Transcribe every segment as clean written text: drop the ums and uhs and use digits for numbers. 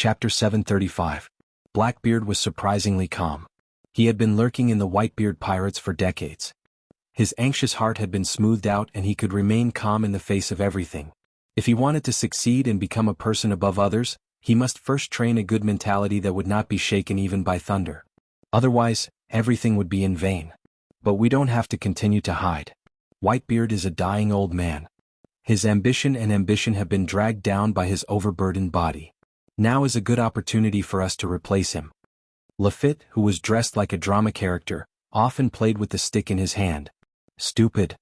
Chapter 735. Blackbeard was surprisingly calm. He had been lurking in the Whitebeard pirates for decades. His anxious heart had been smoothed out and he could remain calm in the face of everything. If he wanted to succeed and become a person above others, he must first train a good mentality that would not be shaken even by thunder. Otherwise, everything would be in vain. But we don't have to continue to hide. Whitebeard is a dying old man. His ambition have been dragged down by his overburdened body. Now is a good opportunity for us to replace him. Lafitte, who was dressed like a drama character, often played with the stick in his hand. Stupid.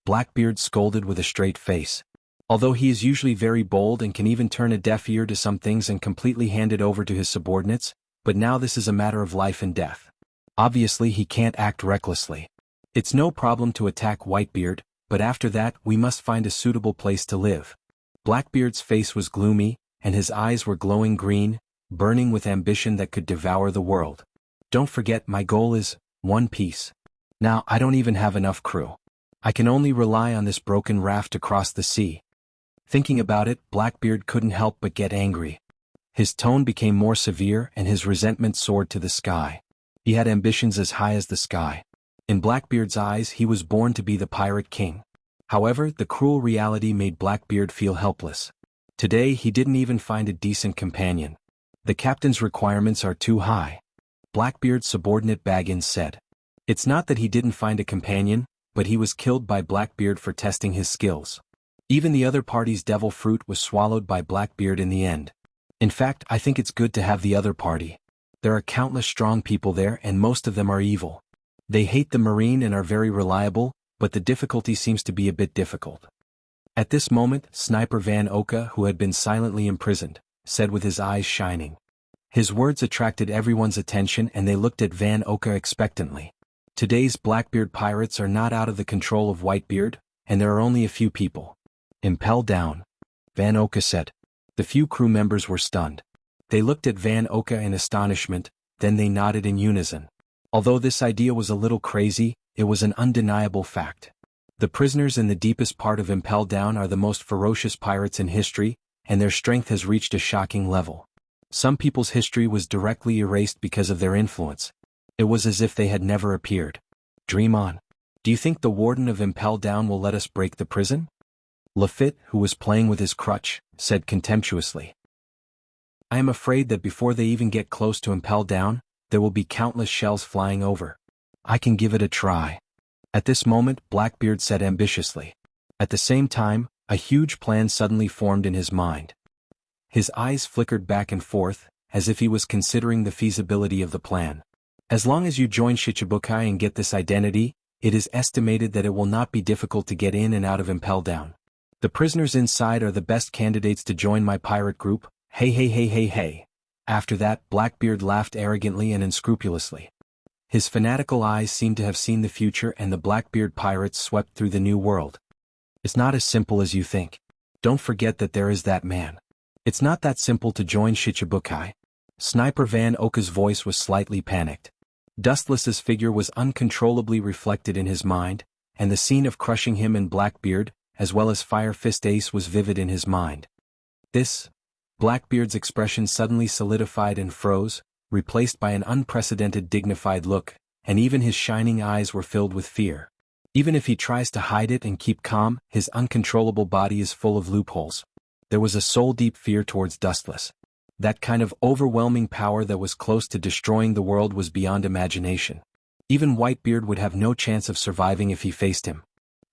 Blackbeard scolded with a straight face. Although he is usually very bold and can even turn a deaf ear to some things and completely hand it over to his subordinates, but now this is a matter of life and death. Obviously he can't act recklessly. It's no problem to attack Whitebeard, but after that we must find a suitable place to live. Blackbeard's face was gloomy, and his eyes were glowing green, burning with ambition that could devour the world. Don't forget, my goal is one piece. Now I don't even have enough crew. I can only rely on this broken raft to cross the sea. Thinking about it, Blackbeard couldn't help but get angry. His tone became more severe and his resentment soared to the sky. He had ambitions as high as the sky. In Blackbeard's eyes he was born to be the pirate king. However, the cruel reality made Blackbeard feel helpless. Today he didn't even find a decent companion. The captain's requirements are too high. Blackbeard's subordinate Baggins said. It's not that he didn't find a companion, but he was killed by Blackbeard for testing his skills. Even the other party's devil fruit was swallowed by Blackbeard in the end. In fact, I think it's good to have the other party. There are countless strong people there and most of them are evil. They hate the marine and are very reliable, but the difficulty seems to be a bit difficult. At this moment, Sniper Van Oka, who had been silently imprisoned, said with his eyes shining. His words attracted everyone's attention and they looked at Van Oka expectantly. Today's Blackbeard pirates are not out of the control of Whitebeard, and there are only a few people. Impel down, Van Oka said. The few crew members were stunned. They looked at Van Oka in astonishment, then they nodded in unison. Although this idea was a little crazy, it was an undeniable fact. The prisoners in the deepest part of Impel Down are the most ferocious pirates in history, and their strength has reached a shocking level. Some people's history was directly erased because of their influence. It was as if they had never appeared. Dream on. Do you think the warden of Impel Down will let us break the prison? Lafitte, who was playing with his crutch, said contemptuously. I am afraid that before they even get close to Impel Down, there will be countless shells flying over. I can give it a try. At this moment, Blackbeard said ambitiously. At the same time, a huge plan suddenly formed in his mind. His eyes flickered back and forth, as if he was considering the feasibility of the plan. As long as you join Shichibukai and get this identity, it is estimated that it will not be difficult to get in and out of Impel Down. The prisoners inside are the best candidates to join my pirate group, hey hey hey hey hey. After that, Blackbeard laughed arrogantly and unscrupulously. His fanatical eyes seemed to have seen the future and the Blackbeard pirates swept through the new world. It's not as simple as you think. Don't forget that there is that man. It's not that simple to join Shichibukai. Sniper Van Oka's voice was slightly panicked. Dustless's figure was uncontrollably reflected in his mind, and the scene of crushing him and Blackbeard, as well as Fire Fist Ace was vivid in his mind. Blackbeard's expression suddenly solidified and froze, replaced by an unprecedented dignified look, and even his shining eyes were filled with fear. Even if he tries to hide it and keep calm, his uncontrollable body is full of loopholes. There was a soul-deep fear towards Dustless. That kind of overwhelming power that was close to destroying the world was beyond imagination. Even Whitebeard would have no chance of surviving if he faced him.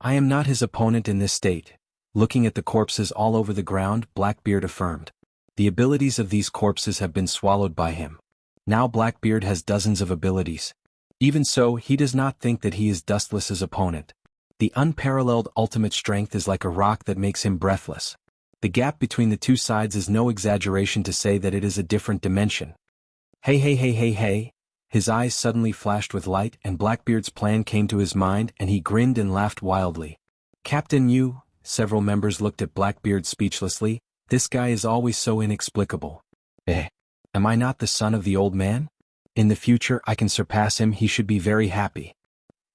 I am not his opponent in this state. Looking at the corpses all over the ground, Blackbeard affirmed. The abilities of these corpses have been swallowed by him. Now Blackbeard has dozens of abilities. Even so, he does not think that he is Dustless's opponent. The unparalleled ultimate strength is like a rock that makes him breathless. The gap between the two sides is no exaggeration to say that it is a different dimension. Hey hey hey hey hey. His eyes suddenly flashed with light and Blackbeard's plan came to his mind and he grinned and laughed wildly. Captain you, several members looked at Blackbeard speechlessly, this guy is always so inexplicable. Am I not the son of the old man? In the future I can surpass him, he should be very happy.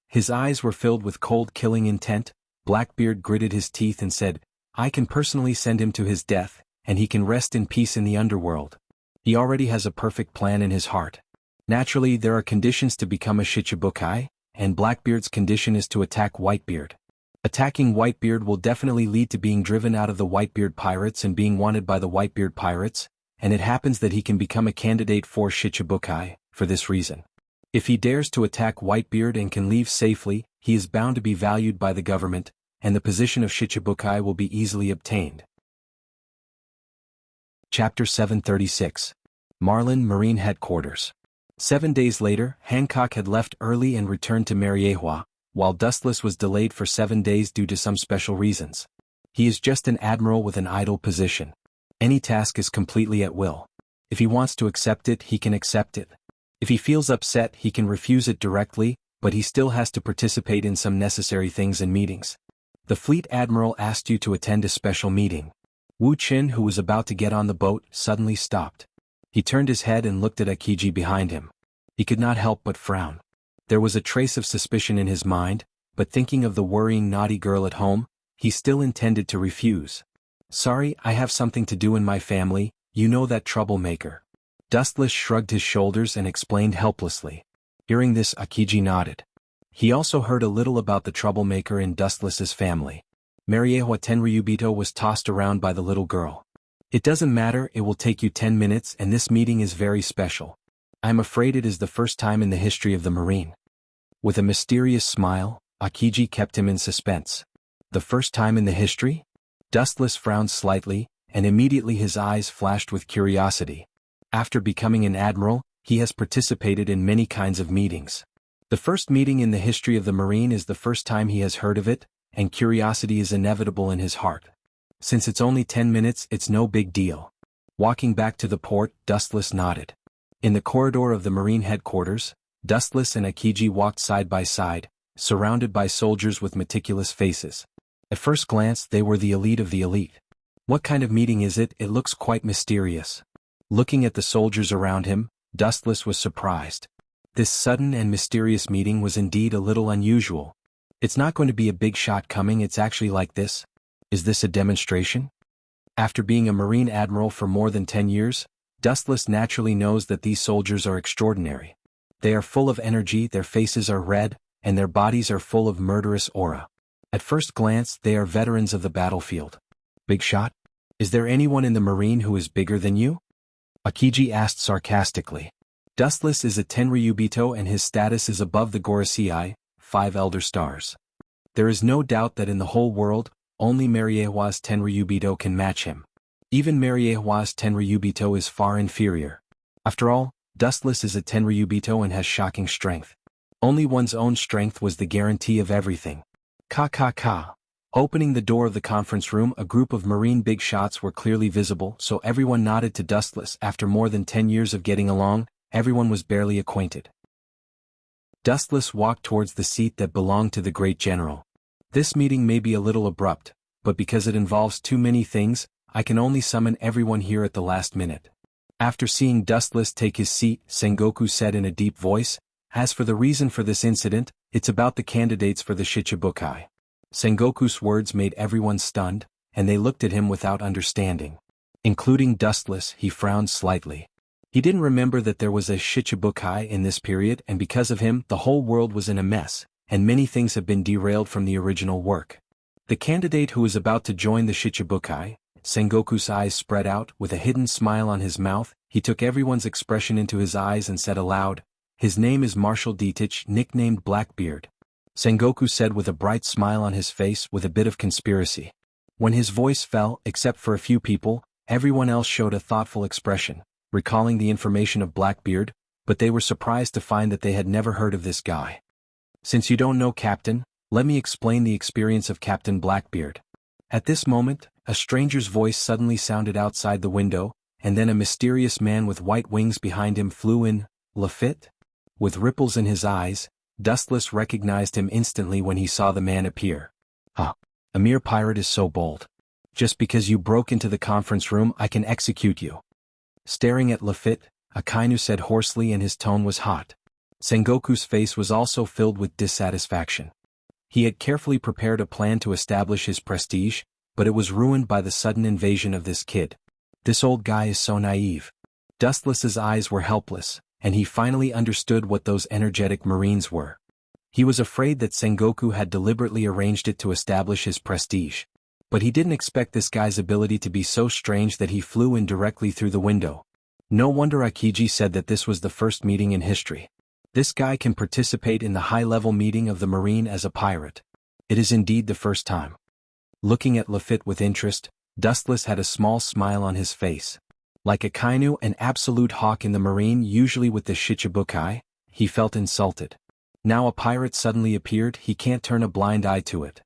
His eyes were filled with cold killing intent. Blackbeard gritted his teeth and said, I can personally send him to his death, and he can rest in peace in the underworld. He already has a perfect plan in his heart. Naturally, there are conditions to become a Shichibukai, and Blackbeard's condition is to attack Whitebeard. Attacking Whitebeard will definitely lead to being driven out of the Whitebeard pirates and being wanted by the Whitebeard pirates, and it happens that he can become a candidate for Shichibukai, for this reason. If he dares to attack Whitebeard and can leave safely, he is bound to be valued by the government, and the position of Shichibukai will be easily obtained. Chapter 736. Marlin Marine Headquarters. 7 days later, Hancock had left early and returned to Mariehua, while Dustless was delayed for 7 days due to some special reasons. He is just an admiral with an idle position. Any task is completely at will. If he wants to accept it, he can accept it. If he feels upset, he can refuse it directly, but he still has to participate in some necessary things and meetings. The fleet admiral asked you to attend a special meeting. Wu Qin, who was about to get on the boat, suddenly stopped. He turned his head and looked at Akiji behind him. He could not help but frown. There was a trace of suspicion in his mind, but thinking of the worrying naughty girl at home, he still intended to refuse. Sorry, I have something to do in my family, you know that troublemaker. Dustless shrugged his shoulders and explained helplessly. Hearing this, Akiji nodded. He also heard a little about the troublemaker in Dustless's family. Mariehua Tenryubito was tossed around by the little girl. It doesn't matter, it will take you 10 minutes and this meeting is very special. I'm afraid it is the first time in the history of the Marine. With a mysterious smile, Akiji kept him in suspense. The first time in the history? Dustless frowned slightly, and immediately his eyes flashed with curiosity. After becoming an admiral, he has participated in many kinds of meetings. The first meeting in the history of the Marine is the first time he has heard of it, and curiosity is inevitable in his heart. Since it's only 10 minutes, it's no big deal. Walking back to the port, Dustless nodded. In the corridor of the Marine headquarters, Dustless and Akiji walked side by side, surrounded by soldiers with meticulous faces. At first glance, they were the elite of the elite. What kind of meeting is it? It looks quite mysterious. Looking at the soldiers around him, Dustless was surprised. This sudden and mysterious meeting was indeed a little unusual. It's not going to be a big shot coming, it's actually like this. Is this a demonstration? After being a Marine admiral for more than 10 years, Dustless naturally knows that these soldiers are extraordinary. They are full of energy, their faces are red, and their bodies are full of murderous aura. At first glance, they are veterans of the battlefield. Big shot? Is there anyone in the Marine who is bigger than you? Akiji asked sarcastically. Dustless is a Tenryubito and his status is above the Gorosei, 5 elder stars. There is no doubt that in the whole world, only Mariehua's Tenryubito can match him. Even Mariehua's Tenryubito is far inferior. After all, Dustless is a Tenryubito and has shocking strength. Only one's own strength was the guarantee of everything. Ka. Opening the door of the conference room, a group of Marine big shots were clearly visible, so everyone nodded to Dustless. After more than 10 years of getting along, everyone was barely acquainted. Dustless walked towards the seat that belonged to the great general. This meeting may be a little abrupt, but because it involves too many things, I can only summon everyone here at the last minute. After seeing Dustless take his seat, Sengoku said in a deep voice, as for the reason for this incident, it's about the candidates for the Shichibukai. Sengoku's words made everyone stunned, and they looked at him without understanding. Including Dustless, he frowned slightly. He didn't remember that there was a Shichibukai in this period, and because of him, the whole world was in a mess, and many things have been derailed from the original work. The candidate who is about to join the Shichibukai, Sengoku's eyes spread out, with a hidden smile on his mouth, he took everyone's expression into his eyes and said aloud, his name is Marshal Dietich, nicknamed Blackbeard. Sengoku said with a bright smile on his face with a bit of conspiracy. When his voice fell, except for a few people, everyone else showed a thoughtful expression, recalling the information of Blackbeard, but they were surprised to find that they had never heard of this guy. Since you don't know Captain, let me explain the experience of Captain Blackbeard. At this moment, a stranger's voice suddenly sounded outside the window, and then a mysterious man with white wings behind him flew in. Lafitte? With ripples in his eyes, Dustless recognized him instantly when he saw the man appear. A mere pirate is so bold. Just because you broke into the conference room, I can execute you. Staring at Lafitte, Akainu said hoarsely, and his tone was hot. Sengoku's face was also filled with dissatisfaction. He had carefully prepared a plan to establish his prestige, but it was ruined by the sudden invasion of this kid. This old guy is so naive. Dustless's eyes were helpless, and he finally understood what those energetic marines were. He was afraid that Sengoku had deliberately arranged it to establish his prestige. But he didn't expect this guy's ability to be so strange that he flew in directly through the window. No wonder Akiji said that this was the first meeting in history. This guy can participate in the high-level meeting of the Marine as a pirate. It is indeed the first time. Looking at Lafitte with interest, Dustless had a small smile on his face. Like a kainu, an absolute hawk in the Marine, usually with the shichibukai, he felt insulted. Now a pirate suddenly appeared, he can't turn a blind eye to it.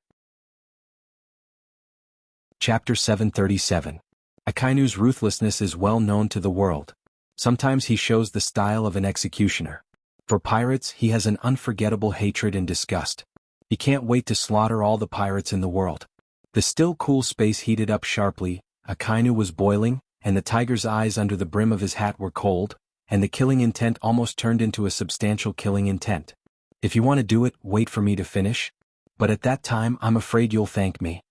Chapter 737. Akainu's ruthlessness is well known to the world. Sometimes he shows the style of an executioner. For pirates, he has an unforgettable hatred and disgust. He can't wait to slaughter all the pirates in the world. The still cool space heated up sharply, Akainu was boiling, and the tiger's eyes under the brim of his hat were cold, and the killing intent almost turned into a substantial killing intent. If you want to do it, wait for me to finish. But at that time I'm afraid you'll thank me.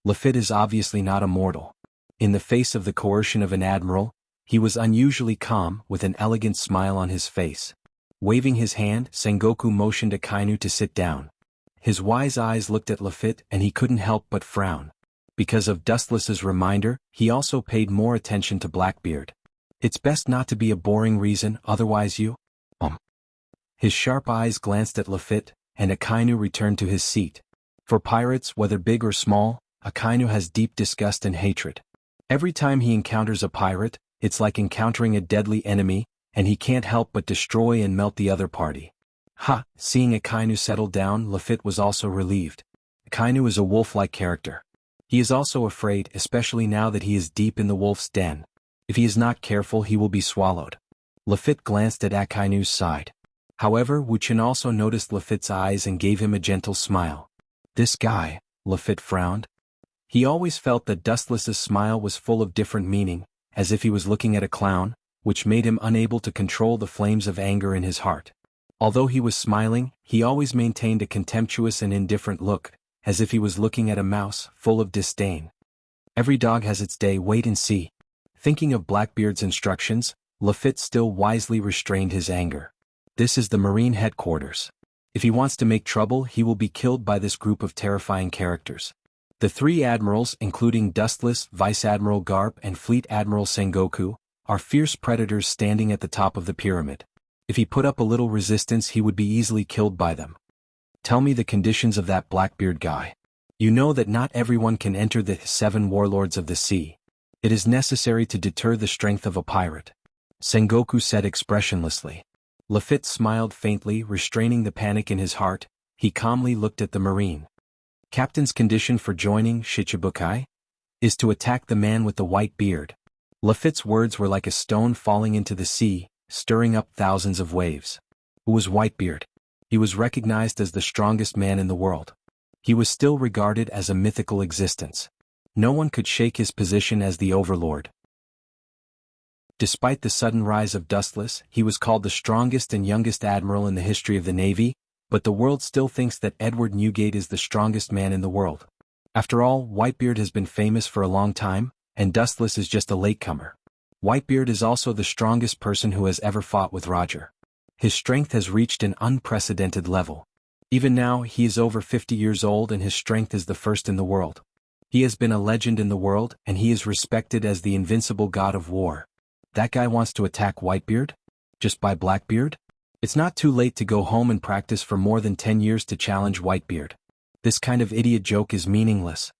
Lafitte is obviously not a mortal. In the face of the coercion of an admiral, he was unusually calm, with an elegant smile on his face. Waving his hand, Sengoku motioned Akainu to sit down. His wise eyes looked at Lafitte and he couldn't help but frown. Because of Dustless's reminder, he also paid more attention to Blackbeard. It's best not to be a boring reason, otherwise you… His sharp eyes glanced at Lafitte, and Akainu returned to his seat. For pirates, whether big or small, Akainu has deep disgust and hatred. Every time he encounters a pirate, it's like encountering a deadly enemy, and he can't help but destroy and melt the other party. Seeing Akainu settle down, Lafitte was also relieved. Akainu is a wolf-like character. He is also afraid, especially now that he is deep in the wolf's den. If he is not careful, he will be swallowed. Lafitte glanced at Akainu's side. However, Wuxia also noticed Lafitte's eyes and gave him a gentle smile. This guy, Lafitte frowned. He always felt that Dustless's smile was full of different meaning, as if he was looking at a clown, which made him unable to control the flames of anger in his heart. Although he was smiling, he always maintained a contemptuous and indifferent look, as if he was looking at a mouse, full of disdain. Every dog has its day, wait and see. Thinking of Blackbeard's instructions, Lafitte still wisely restrained his anger. This is the Marine headquarters. If he wants to make trouble, he will be killed by this group of terrifying characters. The three admirals, including Dustless, Vice Admiral Garp and Fleet Admiral Sengoku, are fierce predators standing at the top of the pyramid. If he put up a little resistance, he would be easily killed by them. Tell me the conditions of that Blackbeard guy. You know that not everyone can enter the 7 warlords of the sea. It is necessary to deter the strength of a pirate. Sengoku said expressionlessly. Lafitte smiled faintly, restraining the panic in his heart. He calmly looked at the Marine. Captain's condition for joining Shichibukai is to attack the man with the white beard. Lafitte's words were like a stone falling into the sea, stirring up thousands of waves. Who was Whitebeard? He was recognized as the strongest man in the world. He was still regarded as a mythical existence. No one could shake his position as the overlord. Despite the sudden rise of Dustless, he was called the strongest and youngest admiral in the history of the Navy, but the world still thinks that Edward Newgate is the strongest man in the world. After all, Whitebeard has been famous for a long time, and Dustless is just a latecomer. Whitebeard is also the strongest person who has ever fought with Roger. His strength has reached an unprecedented level. Even now, he is over 50 years old and his strength is the first in the world. He has been a legend in the world, and he is respected as the invincible god of war. That guy wants to attack Whitebeard? Just by Blackbeard? It's not too late to go home and practice for more than 10 years to challenge Whitebeard. This kind of idiot joke is meaningless.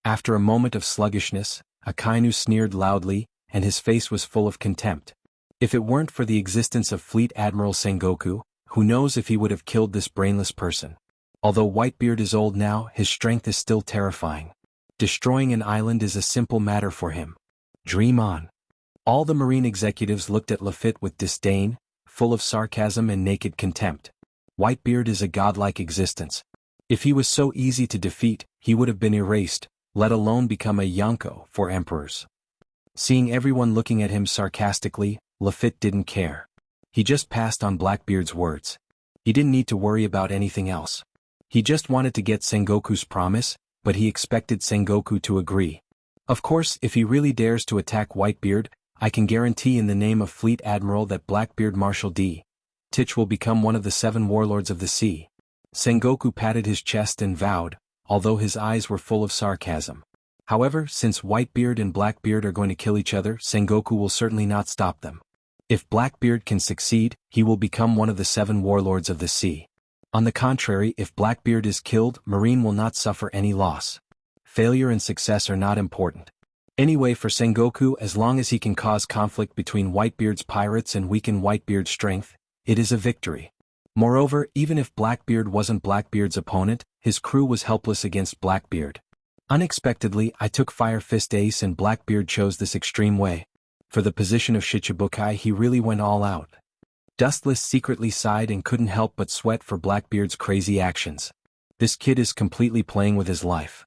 After a moment of sluggishness, Akainu sneered loudly, and his face was full of contempt. If it weren't for the existence of Fleet Admiral Sengoku, who knows if he would have killed this brainless person. Although Whitebeard is old now, his strength is still terrifying. Destroying an island is a simple matter for him. Dream on. All the Marine executives looked at Lafitte with disdain, full of sarcasm and naked contempt. Whitebeard is a godlike existence. If he was so easy to defeat, he would have been erased, let alone become a Yonko for emperors. Seeing everyone looking at him sarcastically, Lafitte didn't care. He just passed on Blackbeard's words. He didn't need to worry about anything else. He just wanted to get Sengoku's promise, but he expected Sengoku to agree. Of course, if he really dares to attack Whitebeard, I can guarantee in the name of Fleet Admiral that Blackbeard Marshal D. Titch will become one of the 7 warlords of the sea. Sengoku patted his chest and vowed, although his eyes were full of sarcasm. However, since Whitebeard and Blackbeard are going to kill each other, Sengoku will certainly not stop them. If Blackbeard can succeed, he will become one of the 7 warlords of the sea. On the contrary, if Blackbeard is killed, Marine will not suffer any loss. Failure and success are not important. Anyway, for Sengoku, as long as he can cause conflict between Whitebeard's pirates and weaken Whitebeard's strength, it is a victory. Moreover, even if Blackbeard wasn't Blackbeard's opponent, his crew was helpless against Blackbeard. Unexpectedly, I took Fire Fist Ace and Blackbeard chose this extreme way. For the position of Shichibukai, he really went all out. Dustless secretly sighed and couldn't help but sweat for Blackbeard's crazy actions. This kid is completely playing with his life.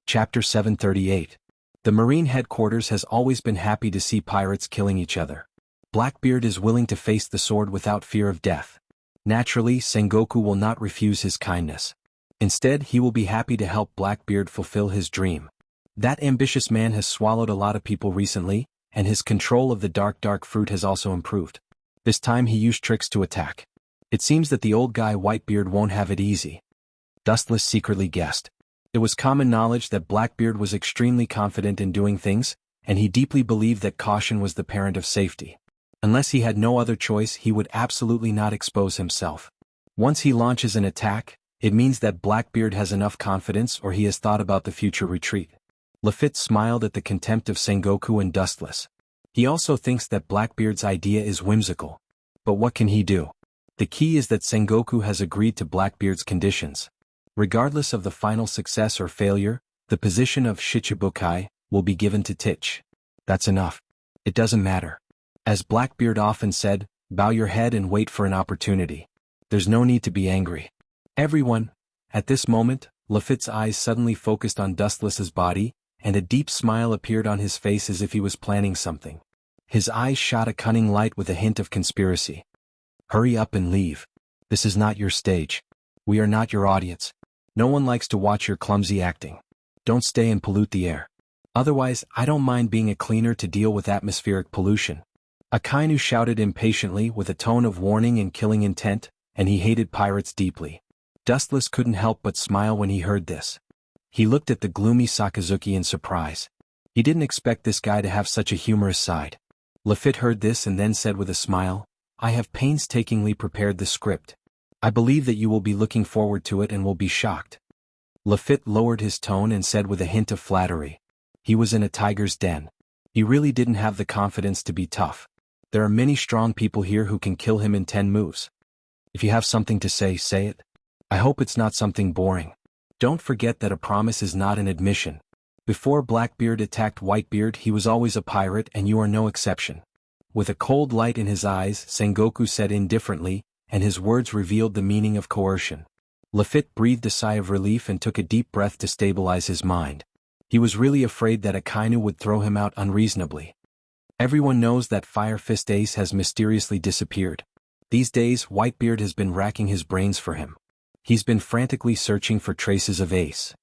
Chapter 738. The Marine headquarters has always been happy to see pirates killing each other. Blackbeard is willing to face the sword without fear of death. Naturally, Sengoku will not refuse his kindness. Instead, he will be happy to help Blackbeard fulfill his dream. That ambitious man has swallowed a lot of people recently, and his control of the dark fruit has also improved. This time he used tricks to attack. It seems that the old guy Whitebeard won't have it easy. Dustless secretly guessed. It was common knowledge that Blackbeard was extremely confident in doing things, and he deeply believed that caution was the parent of safety. Unless he had no other choice, he would absolutely not expose himself. Once he launches an attack, it means that Blackbeard has enough confidence or he has thought about the future retreat. Lafitte smiled at the contempt of Sengoku and Dustless. He also thinks that Blackbeard's idea is whimsical. But what can he do? The key is that Sengoku has agreed to Blackbeard's conditions. Regardless of the final success or failure, the position of Shichibukai will be given to Titch. That's enough. It doesn't matter. As Blackbeard often said, bow your head and wait for an opportunity. There's no need to be angry. Everyone. At this moment, Lafitte's eyes suddenly focused on Dustless's body, and a deep smile appeared on his face as if he was planning something. His eyes shot a cunning light with a hint of conspiracy. Hurry up and leave. This is not your stage. We are not your audience. No one likes to watch your clumsy acting. Don't stay and pollute the air. Otherwise, I don't mind being a cleaner to deal with atmospheric pollution. Akainu shouted impatiently with a tone of warning and killing intent, and he hated pirates deeply. Dustless couldn't help but smile when he heard this. He looked at the gloomy Sakazuki in surprise. He didn't expect this guy to have such a humorous side. Lafitte heard this and then said with a smile, I have painstakingly prepared the script. I believe that you will be looking forward to it and will be shocked. Lafitte lowered his tone and said with a hint of flattery. He was in a tiger's den. He really didn't have the confidence to be tough. There are many strong people here who can kill him in 10 moves. If you have something to say, say it. I hope it's not something boring. Don't forget that a promise is not an admission. Before Blackbeard attacked Whitebeard, he was always a pirate and you are no exception. With a cold light in his eyes, Sengoku said indifferently, and his words revealed the meaning of coercion. Lafitte breathed a sigh of relief and took a deep breath to stabilize his mind. He was really afraid that Akainu would throw him out unreasonably. Everyone knows that Fire Fist Ace has mysteriously disappeared. These days, Whitebeard has been racking his brains for him. He's been frantically searching for traces of Ace.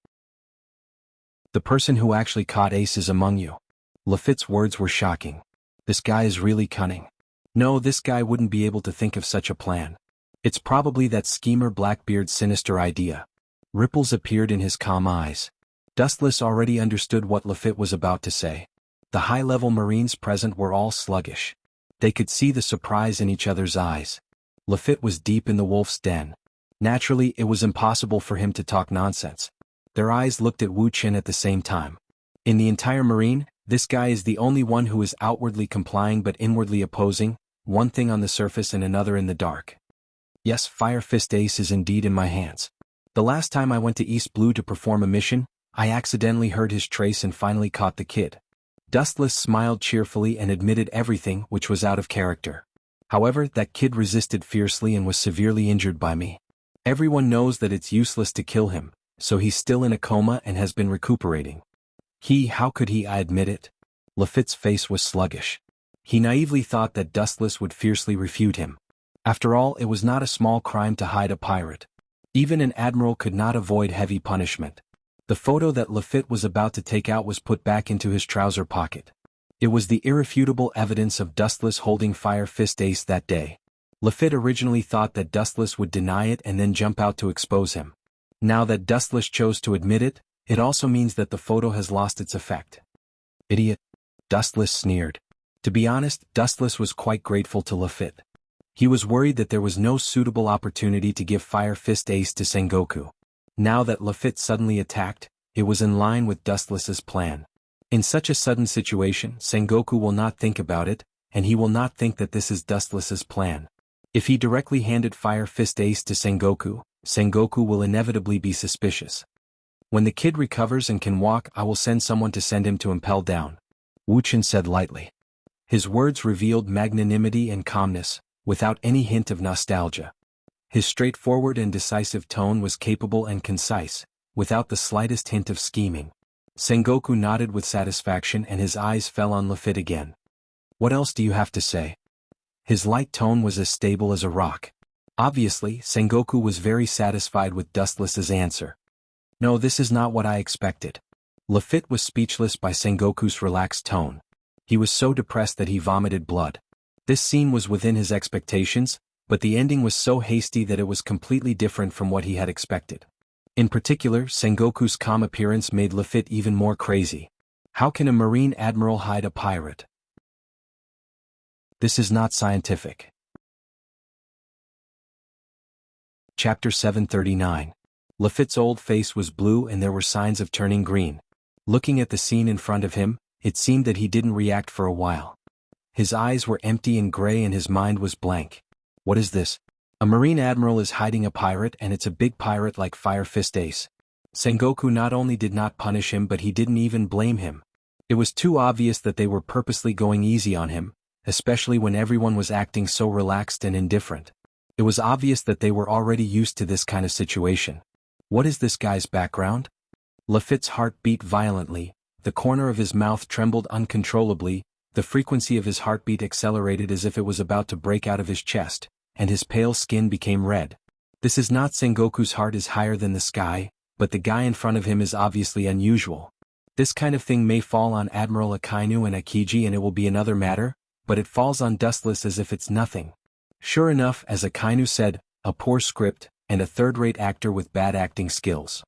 The person who actually caught Ace is among you. Lafitte's words were shocking. This guy is really cunning. No, this guy wouldn't be able to think of such a plan. It's probably that schemer Blackbeard's sinister idea. Ripples appeared in his calm eyes. Dustless already understood what Lafitte was about to say. The high-level Marines present were all sluggish. They could see the surprise in each other's eyes. Lafitte was deep in the wolf's den. Naturally, it was impossible for him to talk nonsense. Their eyes looked at Wuxia at the same time. In the entire Marine, this guy is the only one who is outwardly complying but inwardly opposing, one thing on the surface and another in the dark. Yes, Fire Fist Ace is indeed in my hands. The last time I went to East Blue to perform a mission, I accidentally heard his trace and finally caught the kid. Dustless smiled cheerfully and admitted everything which was out of character. However, that kid resisted fiercely and was severely injured by me. Everyone knows that it's useless to kill him, so he's still in a coma and has been recuperating. How could he? I admit it. Lafitte's face was sluggish. He naively thought that Dustless would fiercely refute him. After all, it was not a small crime to hide a pirate. Even an admiral could not avoid heavy punishment. The photo that Lafitte was about to take out was put back into his trouser pocket. It was the irrefutable evidence of Dustless holding Fire Fist Ace that day. Lafitte originally thought that Dustless would deny it and then jump out to expose him. Now that Dustless chose to admit it, it also means that the photo has lost its effect. Idiot. Dustless sneered. To be honest, Dustless was quite grateful to Lafitte. He was worried that there was no suitable opportunity to give Fire Fist Ace to Sengoku. Now that Lafitte suddenly attacked, it was in line with Dustless's plan. In such a sudden situation, Sengoku will not think about it, and he will not think that this is Dustless's plan. If he directly handed Fire Fist Ace to Sengoku, Sengoku will inevitably be suspicious. When the kid recovers and can walk, I will send someone to send him to Impel Down, Wuxia said lightly. His words revealed magnanimity and calmness, without any hint of nostalgia. His straightforward and decisive tone was capable and concise, without the slightest hint of scheming. Sengoku nodded with satisfaction and his eyes fell on Lafitte again. What else do you have to say? His light tone was as stable as a rock. Obviously, Sengoku was very satisfied with Dustless's answer. No, this is not what I expected. Lafitte was speechless by Sengoku's relaxed tone. He was so depressed that he vomited blood. This scene was within his expectations, but the ending was so hasty that it was completely different from what he had expected. In particular, Sengoku's calm appearance made Lafitte even more crazy. How can a Marine Admiral hide a pirate? This is not scientific. Chapter 739. Lafitte's old face was blue and there were signs of turning green. Looking at the scene in front of him, it seemed that he didn't react for a while. His eyes were empty and gray and his mind was blank. What is this? A Marine Admiral is hiding a pirate and it's a big pirate like Fire Fist Ace. Sengoku not only did not punish him but he didn't even blame him. It was too obvious that they were purposely going easy on him, especially when everyone was acting so relaxed and indifferent. It was obvious that they were already used to this kind of situation. What is this guy's background? Lafitte's heart beat violently, the corner of his mouth trembled uncontrollably, the frequency of his heartbeat accelerated as if it was about to break out of his chest, and his pale skin became red. This is not Sengoku's heart is higher than the sky, but the guy in front of him is obviously unusual. This kind of thing may fall on Admiral Akainu and Akiji and it will be another matter, but it falls on Dustless as if it's nothing. Sure enough, as Akainu said, a poor script, and a third-rate actor with bad acting skills.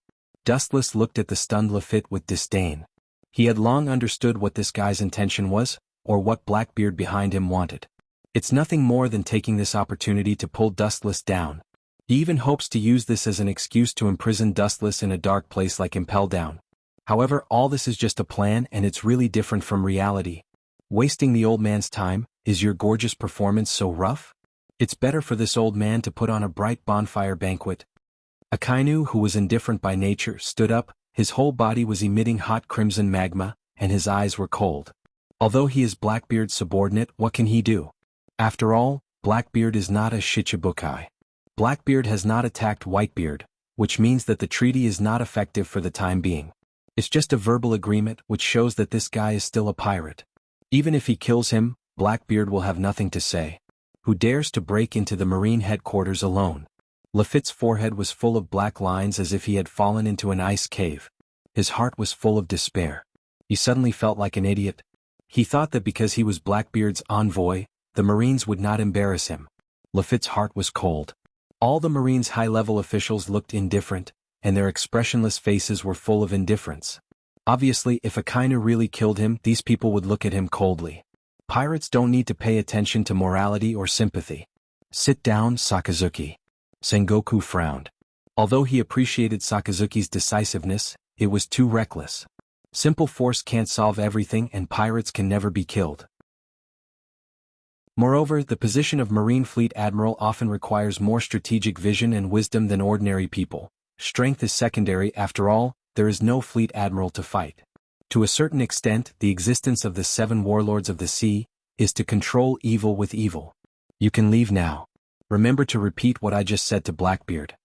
Dustless looked at the stunned Lafitte with disdain. He had long understood what this guy's intention was, or what Blackbeard behind him wanted. It's nothing more than taking this opportunity to pull Dustless down. He even hopes to use this as an excuse to imprison Dustless in a dark place like Impel Down. However, all this is just a plan and it's really different from reality. Wasting the old man's time, is your gorgeous performance so rough? It's better for this old man to put on a bright bonfire banquet. Akainu, who was indifferent by nature, stood up, his whole body was emitting hot crimson magma, and his eyes were cold. Although he is Blackbeard's subordinate, what can he do? After all, Blackbeard is not a Shichibukai. Blackbeard has not attacked Whitebeard, which means that the treaty is not effective for the time being. It's just a verbal agreement which shows that this guy is still a pirate. Even if he kills him, Blackbeard will have nothing to say. Who dares to break into the Marine headquarters alone? Lafitte's forehead was full of black lines as if he had fallen into an ice cave. His heart was full of despair. He suddenly felt like an idiot. He thought that because he was Blackbeard's envoy, the Marines would not embarrass him. Lafitte's heart was cold. All the Marines' high-level officials looked indifferent, and their expressionless faces were full of indifference. Obviously, if Akainu really killed him, these people would look at him coldly. Pirates don't need to pay attention to morality or sympathy. Sit down, Sakazuki. Sengoku frowned. Although he appreciated Sakazuki's decisiveness, it was too reckless. Simple force can't solve everything and pirates can never be killed. Moreover, the position of Marine Fleet Admiral often requires more strategic vision and wisdom than ordinary people. Strength is secondary, after all, there is no Fleet Admiral to fight. To a certain extent, the existence of the 7 warlords of the sea is to control evil with evil. You can leave now. Remember to repeat what I just said to Blackbeard.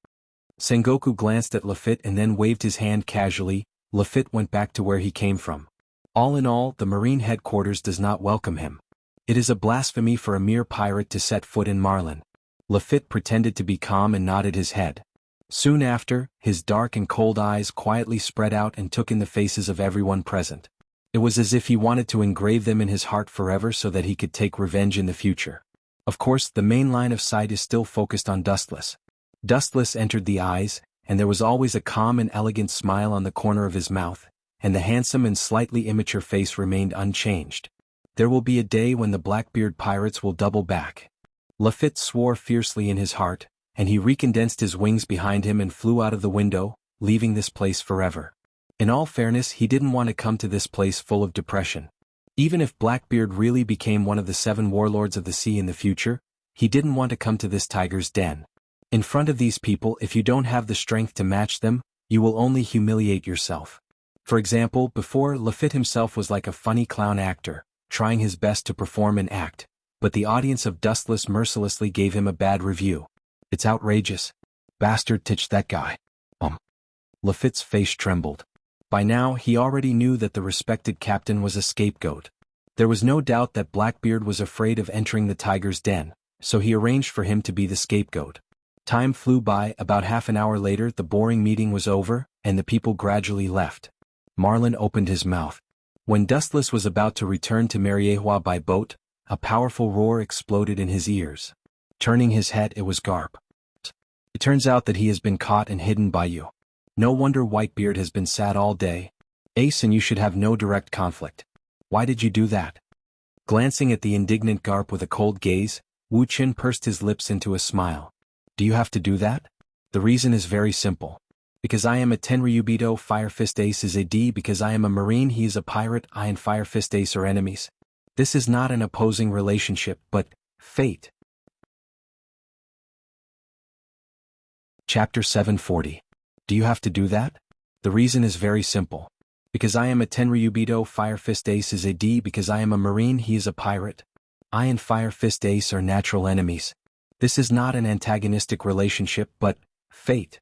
Sengoku glanced at Lafitte and then waved his hand casually. Lafitte went back to where he came from. All in all, the Marine headquarters does not welcome him. It is a blasphemy for a mere pirate to set foot in Marlin. Lafitte pretended to be calm and nodded his head. Soon after, his dark and cold eyes quietly spread out and took in the faces of everyone present. It was as if he wanted to engrave them in his heart forever so that he could take revenge in the future. Of course, the main line of sight is still focused on Dustless. Dustless entered the eyes, and there was always a calm and elegant smile on the corner of his mouth, and the handsome and slightly immature face remained unchanged. There will be a day when the Blackbeard pirates will double back. Lafitte swore fiercely in his heart, and he recondensed his wings behind him and flew out of the window, leaving this place forever. In all fairness, he didn't want to come to this place full of depression. Even if Blackbeard really became one of the 7 warlords of the sea in the future, he didn't want to come to this tiger's den. In front of these people, if you don't have the strength to match them, you will only humiliate yourself. For example, before, Lafitte himself was like a funny clown actor, trying his best to perform and act, but the audience of Dustless mercilessly gave him a bad review. It's outrageous. Bastard titched that guy. Lafitte's face trembled. By now, he already knew that the respected captain was a scapegoat. There was no doubt that Blackbeard was afraid of entering the tiger's den, so he arranged for him to be the scapegoat. Time flew by. About half an hour later, the boring meeting was over, and the people gradually left. Marlin opened his mouth. When Dustless was about to return to Mariehua by boat, a powerful roar exploded in his ears. Turning his head, it was Garp. It turns out that he has been caught and hidden by you. No wonder Whitebeard has been sad all day. Ace and you should have no direct conflict. Why did you do that? Glancing at the indignant Garp with a cold gaze, Wu Qin pursed his lips into a smile. Do you have to do that? The reason is very simple. Because I am a Tenryubito, Fire Fist Ace is a D. Because I am a Marine, he is a pirate, I and Fire Fist Ace are enemies. This is not an opposing relationship, but fate. Chapter 740. Do you have to do that? The reason is very simple. Because I am a Tenryubito, Fire Fist Ace is a D. Because I am a Marine, he is a pirate. I and Fire Fist Ace are natural enemies. This is not an antagonistic relationship, but fate.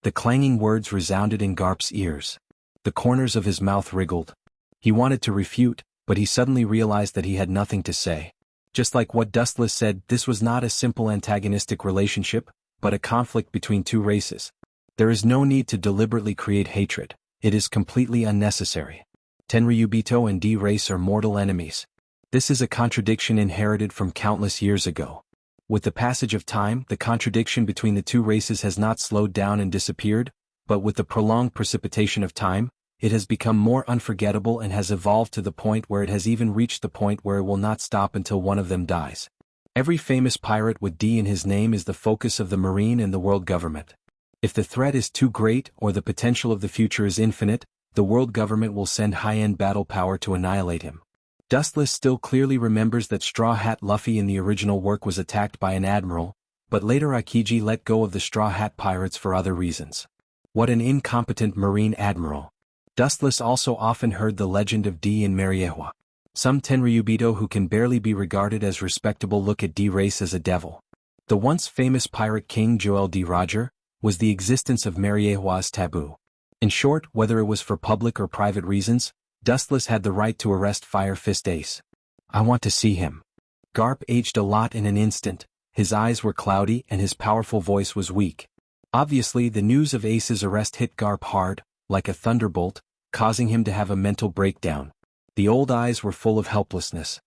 The clanging words resounded in Garp's ears. The corners of his mouth wriggled. He wanted to refute, but he suddenly realized that he had nothing to say. Just like what Dustless said, this was not a simple antagonistic relationship, but a conflict between 2 races. There is no need to deliberately create hatred. It is completely unnecessary. Tenryubito and D race are mortal enemies. This is a contradiction inherited from countless years ago. With the passage of time, the contradiction between the 2 races has not slowed down and disappeared, but with the prolonged precipitation of time, it has become more unforgettable and has evolved to the point where it has even reached the point where it will not stop until one of them dies. Every famous pirate with D in his name is the focus of the Marine and the world government. If the threat is too great or the potential of the future is infinite, the world government will send high-end battle power to annihilate him. Dustless still clearly remembers that Straw Hat Luffy in the original work was attacked by an admiral, but later Aokiji let go of the Straw Hat pirates for other reasons. What an incompetent Marine admiral. Dustless also often heard the legend of D in Mariehua. Some Tenryubito who can barely be regarded as respectable look at D race as a devil. The once famous pirate king Joel D. Roger was the existence of Mariehua's taboo. In short, whether it was for public or private reasons, Dustless had the right to arrest Fire Fist Ace. I want to see him. Garp aged a lot in an instant, his eyes were cloudy and his powerful voice was weak. Obviously, the news of Ace's arrest hit Garp hard, like a thunderbolt, causing him to have a mental breakdown. The old eyes were full of helplessness.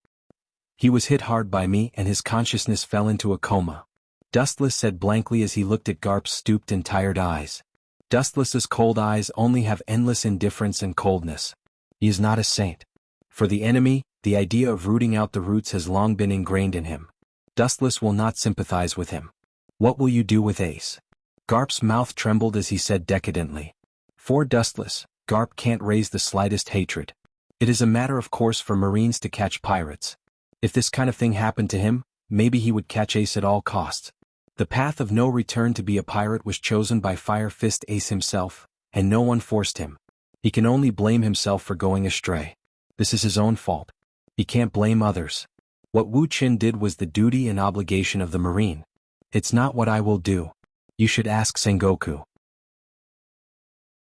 He was hit hard by me and his consciousness fell into a coma. Dustless said blankly as he looked at Garp's stooped and tired eyes. Dustless's cold eyes only have endless indifference and coldness. He is not a saint. For the enemy, the idea of rooting out the roots has long been ingrained in him. Dustless will not sympathize with him. What will you do with Ace? Garp's mouth trembled as he said decadently. For Dustless, Garp can't raise the slightest hatred. It is a matter of course for Marines to catch pirates. If this kind of thing happened to him, maybe he would catch Ace at all costs. The path of no return to be a pirate was chosen by Fire Fist Ace himself, and no one forced him. He can only blame himself for going astray. This is his own fault. He can't blame others. What Wu Qin did was the duty and obligation of the Marine. It's not what I will do. You should ask Sengoku.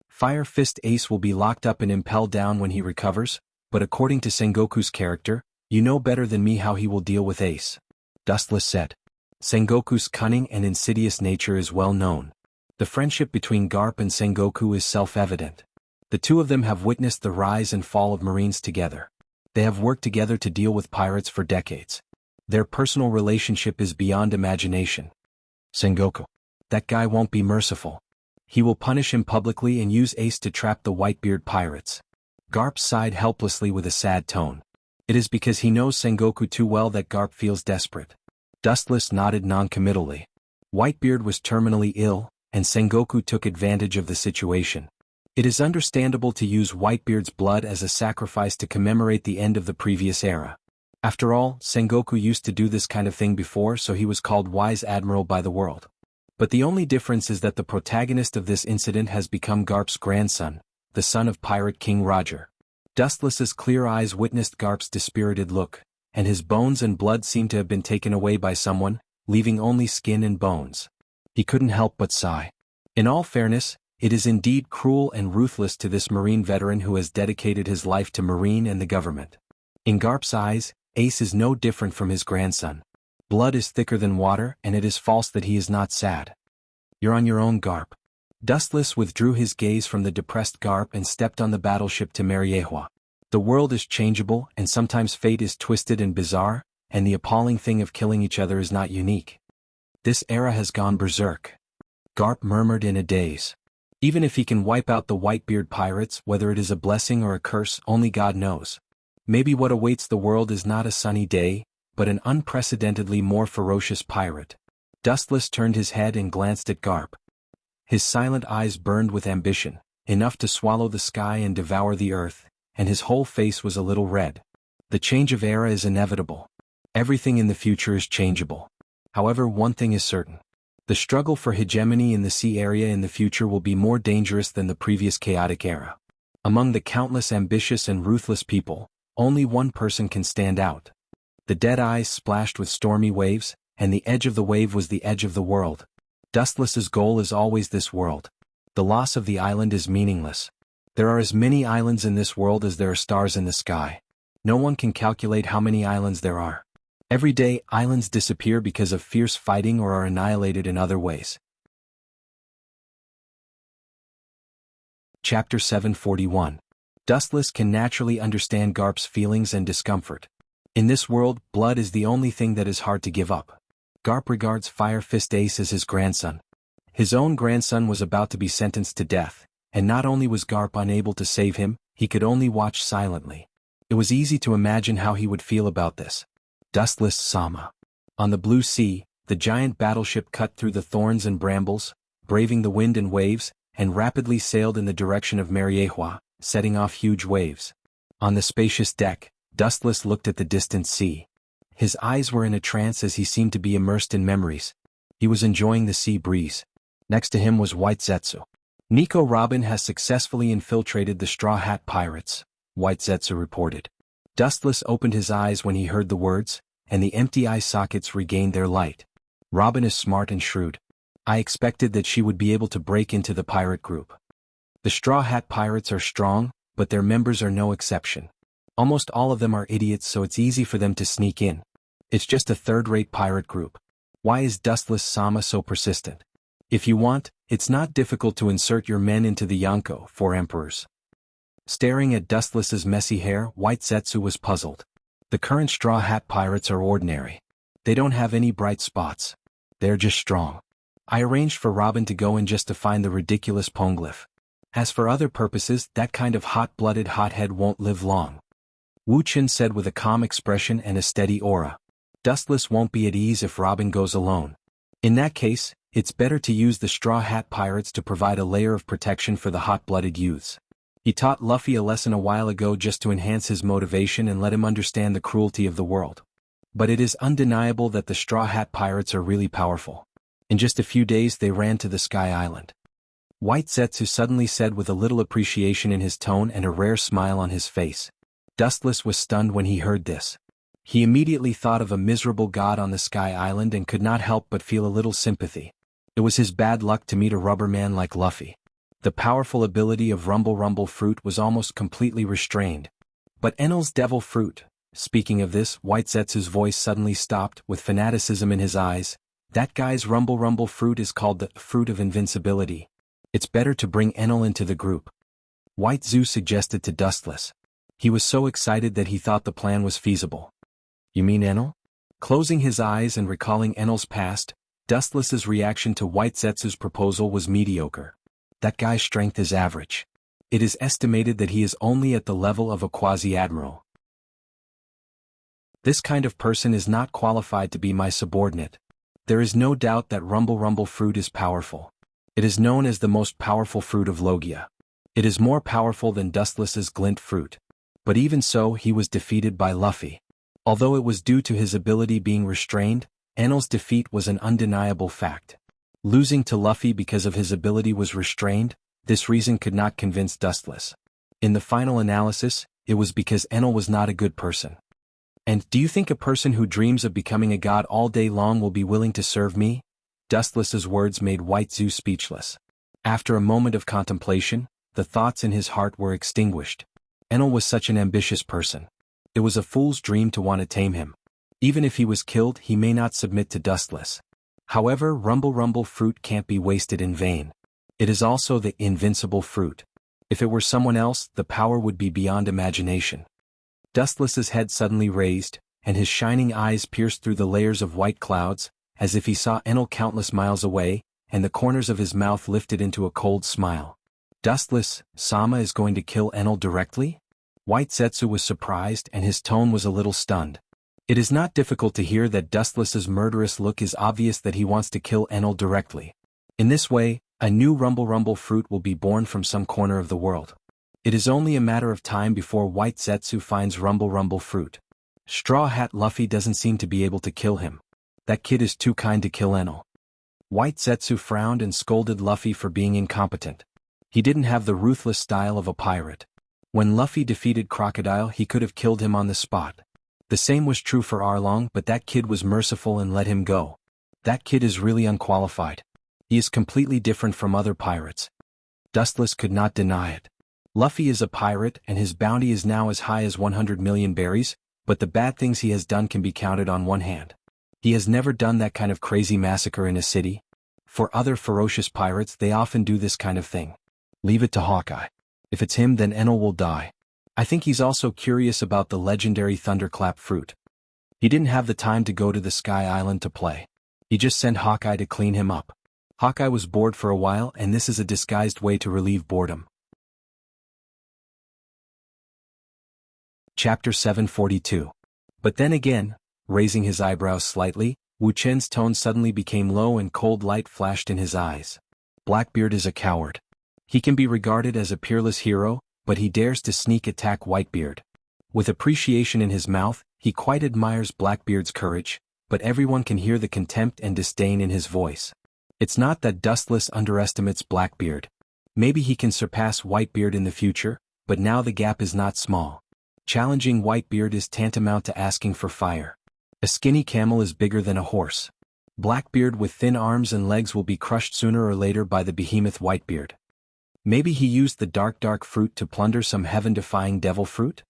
Fire Fist Ace will be locked up and impelled down when he recovers, but according to Sengoku's character, you know better than me how he will deal with Ace. Dustless said. Sengoku's cunning and insidious nature is well known. The friendship between Garp and Sengoku is self-evident. The two of them have witnessed the rise and fall of Marines together. They have worked together to deal with pirates for decades. Their personal relationship is beyond imagination. Sengoku. That guy won't be merciful. He will punish him publicly and use Ace to trap the Whitebeard pirates. Garp sighed helplessly with a sad tone. It is because he knows Sengoku too well that Garp feels desperate. Dustless nodded noncommittally. Whitebeard was terminally ill, and Sengoku took advantage of the situation. It is understandable to use Whitebeard's blood as a sacrifice to commemorate the end of the previous era. After all, Sengoku used to do this kind of thing before, so he was called Wise Admiral by the world. But the only difference is that the protagonist of this incident has become Garp's grandson, the son of Pirate King Roger. Dustless's clear eyes witnessed Garp's dispirited look, and his bones and blood seemed to have been taken away by someone, leaving only skin and bones. He couldn't help but sigh. In all fairness, it is indeed cruel and ruthless to this Marine veteran who has dedicated his life to Marine and the government. In Garp's eyes, Ace is no different from his grandson. Blood is thicker than water, and it is false that he is not sad. You're on your own, Garp. Dustless withdrew his gaze from the depressed Garp and stepped on the battleship to Mariehua. The world is changeable, and sometimes fate is twisted and bizarre, and the appalling thing of killing each other is not unique. This era has gone berserk. Garp murmured in a daze. Even if he can wipe out the Whitebeard pirates, whether it is a blessing or a curse, only God knows. Maybe what awaits the world is not a sunny day, but an unprecedentedly more ferocious pirate. Dustless turned his head and glanced at Garp. His silent eyes burned with ambition, enough to swallow the sky and devour the earth, and his whole face was a little red. The change of era is inevitable. Everything in the future is changeable. However, one thing is certain. The struggle for hegemony in the sea area in the future will be more dangerous than the previous chaotic era. Among the countless ambitious and ruthless people, only one person can stand out. The dead eyes splashed with stormy waves, and the edge of the wave was the edge of the world. Dustless's goal is always this world. The loss of the island is meaningless. There are as many islands in this world as there are stars in the sky. No one can calculate how many islands there are. Every day, islands disappear because of fierce fighting or are annihilated in other ways. Chapter 741. Dustless can naturally understand Garp's feelings and discomfort. In this world, blood is the only thing that is hard to give up. Garp regards Fire Fist Ace as his grandson. His own grandson was about to be sentenced to death, and not only was Garp unable to save him, he could only watch silently. It was easy to imagine how he would feel about this. Dustless Sama. On the blue sea, the giant battleship cut through the thorns and brambles, braving the wind and waves, and rapidly sailed in the direction of Mariehua, setting off huge waves. On the spacious deck, Dustless looked at the distant sea. His eyes were in a trance as he seemed to be immersed in memories. He was enjoying the sea breeze. Next to him was White Zetsu. Nico Robin has successfully infiltrated the Straw Hat Pirates, White Zetsu reported. Dustless opened his eyes when he heard the words, and the empty eye sockets regained their light. Robin is smart and shrewd. I expected that she would be able to break into the pirate group. The Straw Hat Pirates are strong, but their members are no exception. Almost all of them are idiots, so it's easy for them to sneak in. It's just a third-rate pirate group. Why is Dustless Sama so persistent? If you want, it's not difficult to insert your men into the Jianghu, 4 emperors. Staring at Dustless's messy hair, White Zetsu was puzzled. The current Straw Hat Pirates are ordinary. They don't have any bright spots. They're just strong. I arranged for Robin to go in just to find the ridiculous Poneglyph. As for other purposes, that kind of hot-blooded hothead won't live long. Wu Qin said with a calm expression and a steady aura. Dustless won't be at ease if Robin goes alone. In that case, it's better to use the Straw Hat Pirates to provide a layer of protection for the hot-blooded youths. He taught Luffy a lesson a while ago just to enhance his motivation and let him understand the cruelty of the world. But it is undeniable that the Straw Hat Pirates are really powerful. In just a few days they ran to the Sky Island. White Zetsu suddenly said with a little appreciation in his tone and a rare smile on his face. Dustless was stunned when he heard this. He immediately thought of a miserable god on the Sky Island and could not help but feel a little sympathy. It was his bad luck to meet a rubber man like Luffy. The powerful ability of Rumble Rumble Fruit was almost completely restrained. But Enel's Devil Fruit, speaking of this, White Zetsu's voice suddenly stopped, with fanaticism in his eyes. That guy's rumble fruit is called the fruit of invincibility. It's better to bring Enel into the group. White Zoo suggested to Dustless. He was so excited that he thought the plan was feasible. You mean Enel? Closing his eyes and recalling Enel's past, Dustless's reaction to White Zetsu's proposal was mediocre. That guy's strength is average. It is estimated that he is only at the level of a quasi-admiral. This kind of person is not qualified to be my subordinate. There is no doubt that rumble fruit is powerful. It is known as the most powerful fruit of Logia. It is more powerful than Dustless's glint fruit. But even so, he was defeated by Luffy. Although it was due to his ability being restrained, Enel's defeat was an undeniable fact. Losing to Luffy because of his ability was restrained, this reason could not convince Dustless. In the final analysis, it was because Enel was not a good person. And do you think a person who dreams of becoming a god all day long will be willing to serve me? Dustless's words made White Zoo speechless. After a moment of contemplation, the thoughts in his heart were extinguished. Enel was such an ambitious person. It was a fool's dream to want to tame him. Even if he was killed, he may not submit to Dustless. However, rumble fruit can't be wasted in vain. It is also the invincible fruit. If it were someone else, the power would be beyond imagination. Dustless's head suddenly raised, and his shining eyes pierced through the layers of white clouds, as if he saw Enel countless miles away, and the corners of his mouth lifted into a cold smile. Dustless, Sama is going to kill Enel directly? White Zetsu was surprised and his tone was a little stunned. It is not difficult to hear that Dustless's murderous look is obvious that he wants to kill Enel directly. In this way, a new rumble fruit will be born from some corner of the world. It is only a matter of time before White Zetsu finds rumble fruit. Straw Hat Luffy doesn't seem to be able to kill him. That kid is too kind to kill Enel. White Zetsu frowned and scolded Luffy for being incompetent. He didn't have the ruthless style of a pirate. When Luffy defeated Crocodile, he could have killed him on the spot. The same was true for Arlong, but that kid was merciful and let him go. That kid is really unqualified. He is completely different from other pirates. Dustless could not deny it. Luffy is a pirate and his bounty is now as high as 100 million berries, but the bad things he has done can be counted on one hand. He has never done that kind of crazy massacre in a city. For other ferocious pirates, they often do this kind of thing. Leave it to Hawkeye. If it's him, then Enel will die. I think he's also curious about the legendary Thunderclap fruit. He didn't have the time to go to the Sky Island to play. He just sent Hawkeye to clean him up. Hawkeye was bored for a while, and this is a disguised way to relieve boredom. Chapter 742. But then again, raising his eyebrows slightly, Wu Chen's tone suddenly became low and cold light flashed in his eyes. Blackbeard is a coward. He can be regarded as a peerless hero, but he dares to sneak attack Whitebeard. With appreciation in his mouth, he quite admires Blackbeard's courage, but everyone can hear the contempt and disdain in his voice. It's not that Dustless underestimates Blackbeard. Maybe he can surpass Whitebeard in the future, but now the gap is not small. Challenging Whitebeard is tantamount to asking for fire. A skinny camel is bigger than a horse. Blackbeard with thin arms and legs will be crushed sooner or later by the behemoth Whitebeard. Maybe he used the dark fruit to plunder some heaven-defying devil fruit?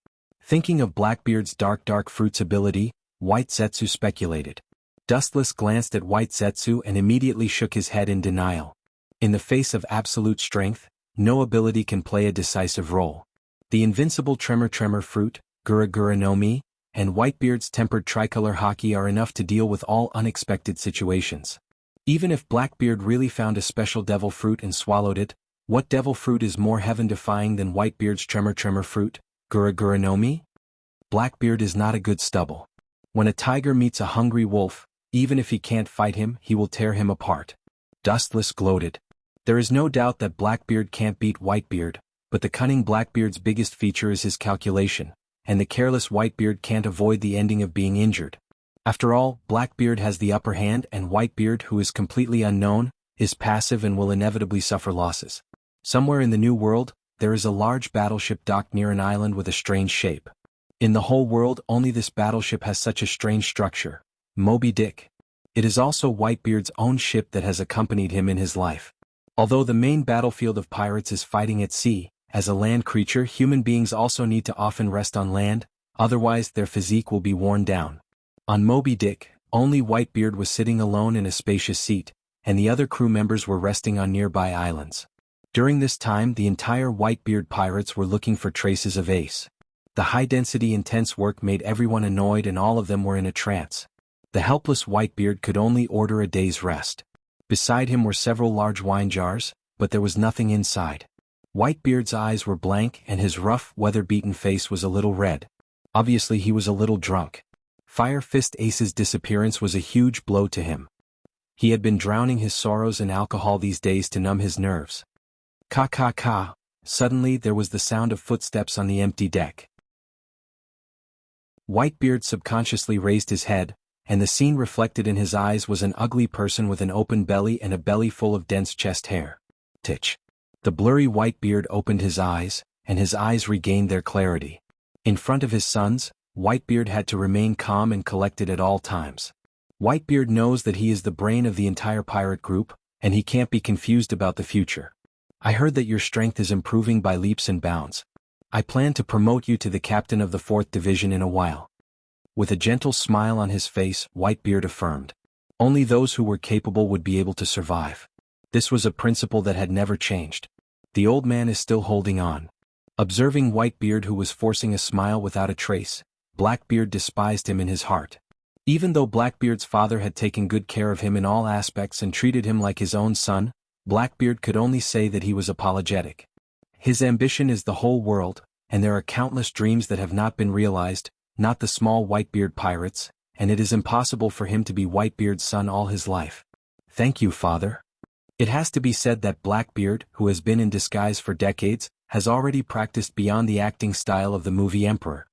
Thinking of Blackbeard's dark fruit's ability, White Zetsu speculated. Dustless glanced at White Zetsu and immediately shook his head in denial. In the face of absolute strength, no ability can play a decisive role. The invincible Tremor fruit, Gura no Mi, and Whitebeard's tempered tricolor haki are enough to deal with all unexpected situations. Even if Blackbeard really found a special devil fruit and swallowed it, what devil fruit is more heaven-defying than Whitebeard's Tremor fruit, Gura no Mi? Blackbeard is not a good stubble. When a tiger meets a hungry wolf, even if he can't fight him, he will tear him apart. Dustless gloated. There is no doubt that Blackbeard can't beat Whitebeard, but the cunning Blackbeard's biggest feature is his calculation, and the careless Whitebeard can't avoid the ending of being injured. After all, Blackbeard has the upper hand and Whitebeard, who is completely unknown, is passive and will inevitably suffer losses. Somewhere in the New World, there is a large battleship docked near an island with a strange shape. In the whole world, only this battleship has such a strange structure. Moby Dick. It is also Whitebeard's own ship that has accompanied him in his life. Although the main battlefield of pirates is fighting at sea, as a land creature, human beings also need to often rest on land, otherwise their physique will be worn down. On Moby Dick, Only Whitebeard was sitting alone in a spacious seat, and the other crew members were resting on nearby islands. During this time the entire Whitebeard pirates were looking for traces of Ace. The high-density intense work made everyone annoyed and all of them were in a trance. The helpless Whitebeard could only order a day's rest. Beside him were several large wine jars, but there was nothing inside. Whitebeard's eyes were blank and his rough, weather-beaten face was a little red. Obviously he was a little drunk. Fire Fist Ace's disappearance was a huge blow to him. He had been drowning his sorrows in alcohol these days to numb his nerves. Ka ka ka. Suddenly there was the sound of footsteps on the empty deck. Whitebeard subconsciously raised his head, and the scene reflected in his eyes was an ugly person with an open belly and a belly full of dense chest hair. Titch. The blurry Whitebeard opened his eyes, and his eyes regained their clarity. In front of his sons, Whitebeard had to remain calm and collected at all times. Whitebeard knows that he is the brain of the entire pirate group, and he can't be confused about the future. I heard that your strength is improving by leaps and bounds. I plan to promote you to the captain of the 4th Division in a while. With a gentle smile on his face, Whitebeard affirmed. Only those who were capable would be able to survive. This was a principle that had never changed. The old man is still holding on. Observing Whitebeard, who was forcing a smile without a trace, Blackbeard despised him in his heart. Even though Blackbeard's father had taken good care of him in all aspects and treated him like his own son, Blackbeard could only say that he was apologetic. His ambition is the whole world, and there are countless dreams that have not been realized, not the small Whitebeard pirates, and it is impossible for him to be Whitebeard's son all his life. Thank you, father. It has to be said that Blackbeard, who has been in disguise for decades, has already practiced beyond the acting style of the movie Emperor.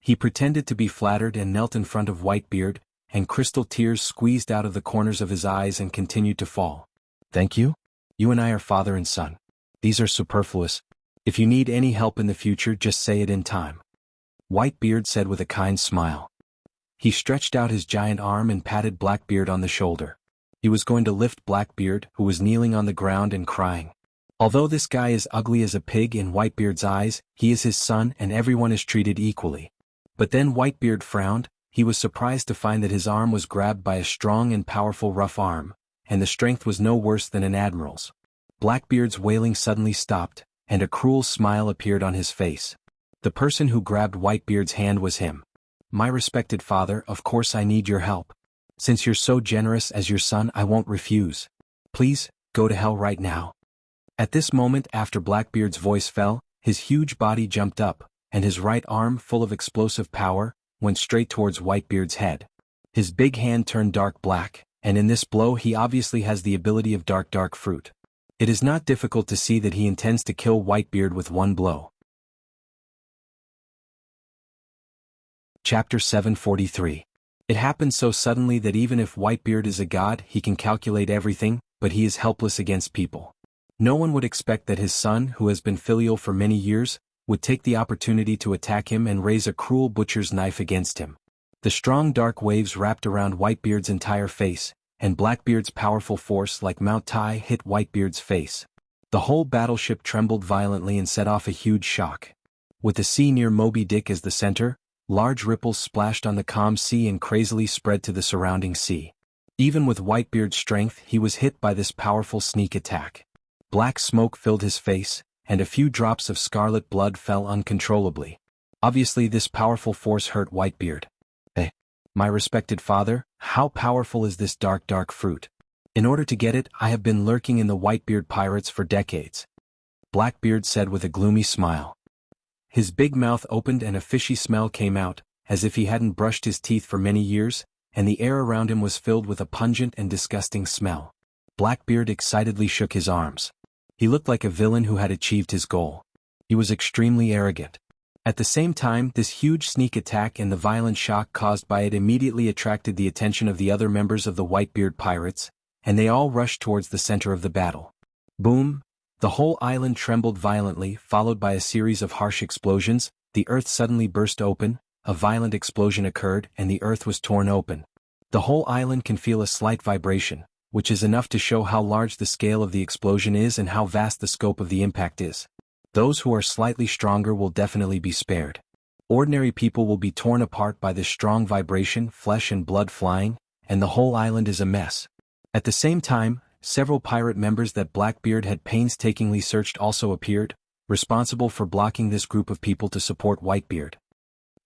He pretended to be flattered and knelt in front of Whitebeard, and crystal tears squeezed out of the corners of his eyes and continued to fall. Thank you? You and I are father and son. These are superfluous. If you need any help in the future, just say it in time. Whitebeard said with a kind smile. He stretched out his giant arm and patted Blackbeard on the shoulder. He was going to lift Blackbeard, who was kneeling on the ground and crying. Although this guy is ugly as a pig in Whitebeard's eyes, he is his son and everyone is treated equally. But then Whitebeard frowned. He was surprised to find that his arm was grabbed by a strong and powerful rough arm, and the strength was no worse than an admiral's. Blackbeard's wailing suddenly stopped, and a cruel smile appeared on his face. The person who grabbed Whitebeard's hand was him. My respected father, of course I need your help. Since you're so generous as your son, I won't refuse. Please, go to hell right now. At this moment, after Blackbeard's voice fell, his huge body jumped up, and his right arm, full of explosive power, went straight towards Whitebeard's head. His big hand turned dark black, and in this blow he obviously has the ability of dark fruit. It is not difficult to see that he intends to kill Whitebeard with one blow. Chapter 743. It happened so suddenly that even if Whitebeard is a god, he can calculate everything, but he is helpless against people. No one would expect that his son, who has been filial for many years, would take the opportunity to attack him and raise a cruel butcher's knife against him. The strong dark waves wrapped around Whitebeard's entire face, and Blackbeard's powerful force like Mount Tai hit Whitebeard's face. The whole battleship trembled violently and set off a huge shock. With the sea near Moby Dick as the center, large ripples splashed on the calm sea and crazily spread to the surrounding sea. Even with Whitebeard's strength, he was hit by this powerful sneak attack. Black smoke filled his face, and a few drops of scarlet blood fell uncontrollably. Obviously this powerful force hurt Whitebeard. My respected father, how powerful is this dark fruit? In order to get it, I have been lurking in the Whitebeard pirates for decades. Blackbeard said with a gloomy smile. His big mouth opened and a fishy smell came out, as if he hadn't brushed his teeth for many years, and the air around him was filled with a pungent and disgusting smell. Blackbeard excitedly shook his arms. He looked like a villain who had achieved his goal. He was extremely arrogant. At the same time, this huge sneak attack and the violent shock caused by it immediately attracted the attention of the other members of the Whitebeard pirates, and they all rushed towards the center of the battle. Boom! The whole island trembled violently, followed by a series of harsh explosions. The earth suddenly burst open, a violent explosion occurred, and the earth was torn open. The whole island can feel a slight vibration, which is enough to show how large the scale of the explosion is and how vast the scope of the impact is. Those who are slightly stronger will definitely be spared. Ordinary people will be torn apart by this strong vibration, flesh and blood flying, and the whole island is a mess. At the same time, several pirate members that Blackbeard had painstakingly searched also appeared, responsible for blocking this group of people to support Whitebeard.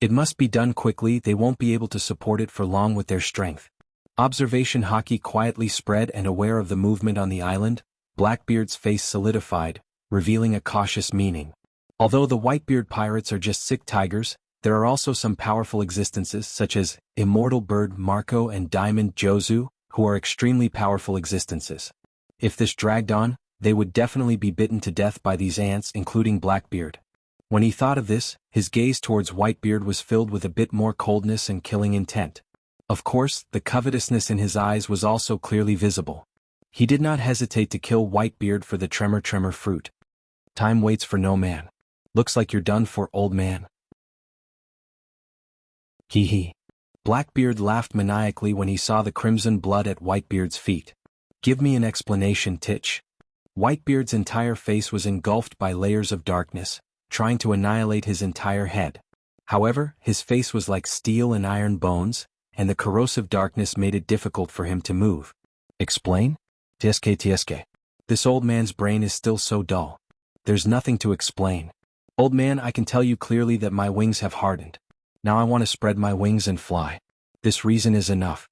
It must be done quickly, they won't be able to support it for long with their strength. Observation Haki quietly spread, and aware of the movement on the island, Blackbeard's face solidified, revealing a cautious meaning. Although the Whitebeard pirates are just sick tigers, there are also some powerful existences such as Immortal Bird Marco and Diamond Jozu, who are extremely powerful existences. If this dragged on, they would definitely be bitten to death by these ants, including Blackbeard. When he thought of this, his gaze towards Whitebeard was filled with a bit more coldness and killing intent. Of course, the covetousness in his eyes was also clearly visible. He did not hesitate to kill Whitebeard for the tremor fruit. Time waits for no man. Looks like you're done for, old man. Hee hee. Blackbeard laughed maniacally when he saw the crimson blood at Whitebeard's feet. Give me an explanation, Titch. Whitebeard's entire face was engulfed by layers of darkness, trying to annihilate his entire head. However, his face was like steel and iron bones, and the corrosive darkness made it difficult for him to move. Explain? Tsk. This old man's brain is still so dull. There's nothing to explain. Old man, I can tell you clearly that my wings have hardened. Now I want to spread my wings and fly. This reason is enough.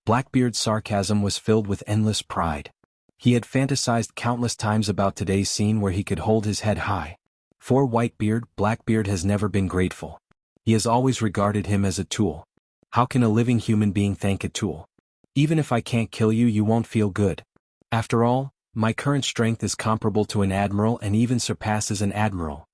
Blackbeard's sarcasm was filled with endless pride. He had fantasized countless times about today's scene where he could hold his head high. For Whitebeard, Blackbeard has never been grateful. He has always regarded him as a tool. How can a living human being thank a tool? Even if I can't kill you, you won't feel good. After all, my current strength is comparable to an admiral and even surpasses an admiral.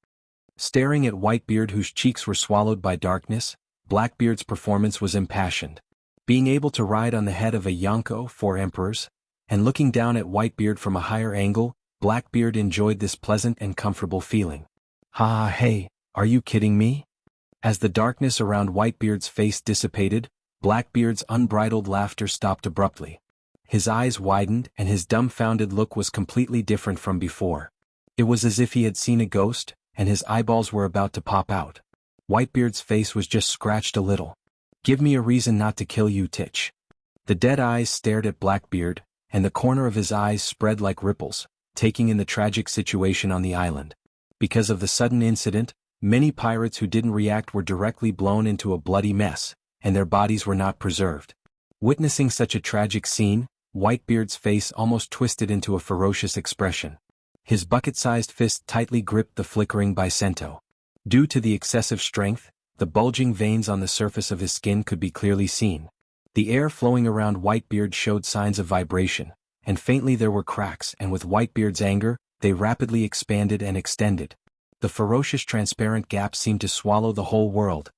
Staring at Whitebeard, whose cheeks were swallowed by darkness, Blackbeard's performance was impassioned. Being able to ride on the head of a Jianghu, 4 emperors, and looking down at Whitebeard from a higher angle, Blackbeard enjoyed this pleasant and comfortable feeling. Ha, hey, are you kidding me? As the darkness around Whitebeard's face dissipated, Blackbeard's unbridled laughter stopped abruptly. His eyes widened, and his dumbfounded look was completely different from before. It was as if he had seen a ghost, and his eyeballs were about to pop out. Whitebeard's face was just scratched a little. Give me a reason not to kill you, Titch. The dead eyes stared at Blackbeard, and the corner of his eyes spread like ripples, taking in the tragic situation on the island. Because of the sudden incident, many pirates who didn't react were directly blown into a bloody mess, and their bodies were not preserved. Witnessing such a tragic scene, Whitebeard's face almost twisted into a ferocious expression. His bucket-sized fist tightly gripped the flickering bicento. Due to the excessive strength, the bulging veins on the surface of his skin could be clearly seen. The air flowing around Whitebeard showed signs of vibration, and faintly there were cracks, and with Whitebeard's anger, they rapidly expanded and extended. The ferocious transparent gap seemed to swallow the whole world.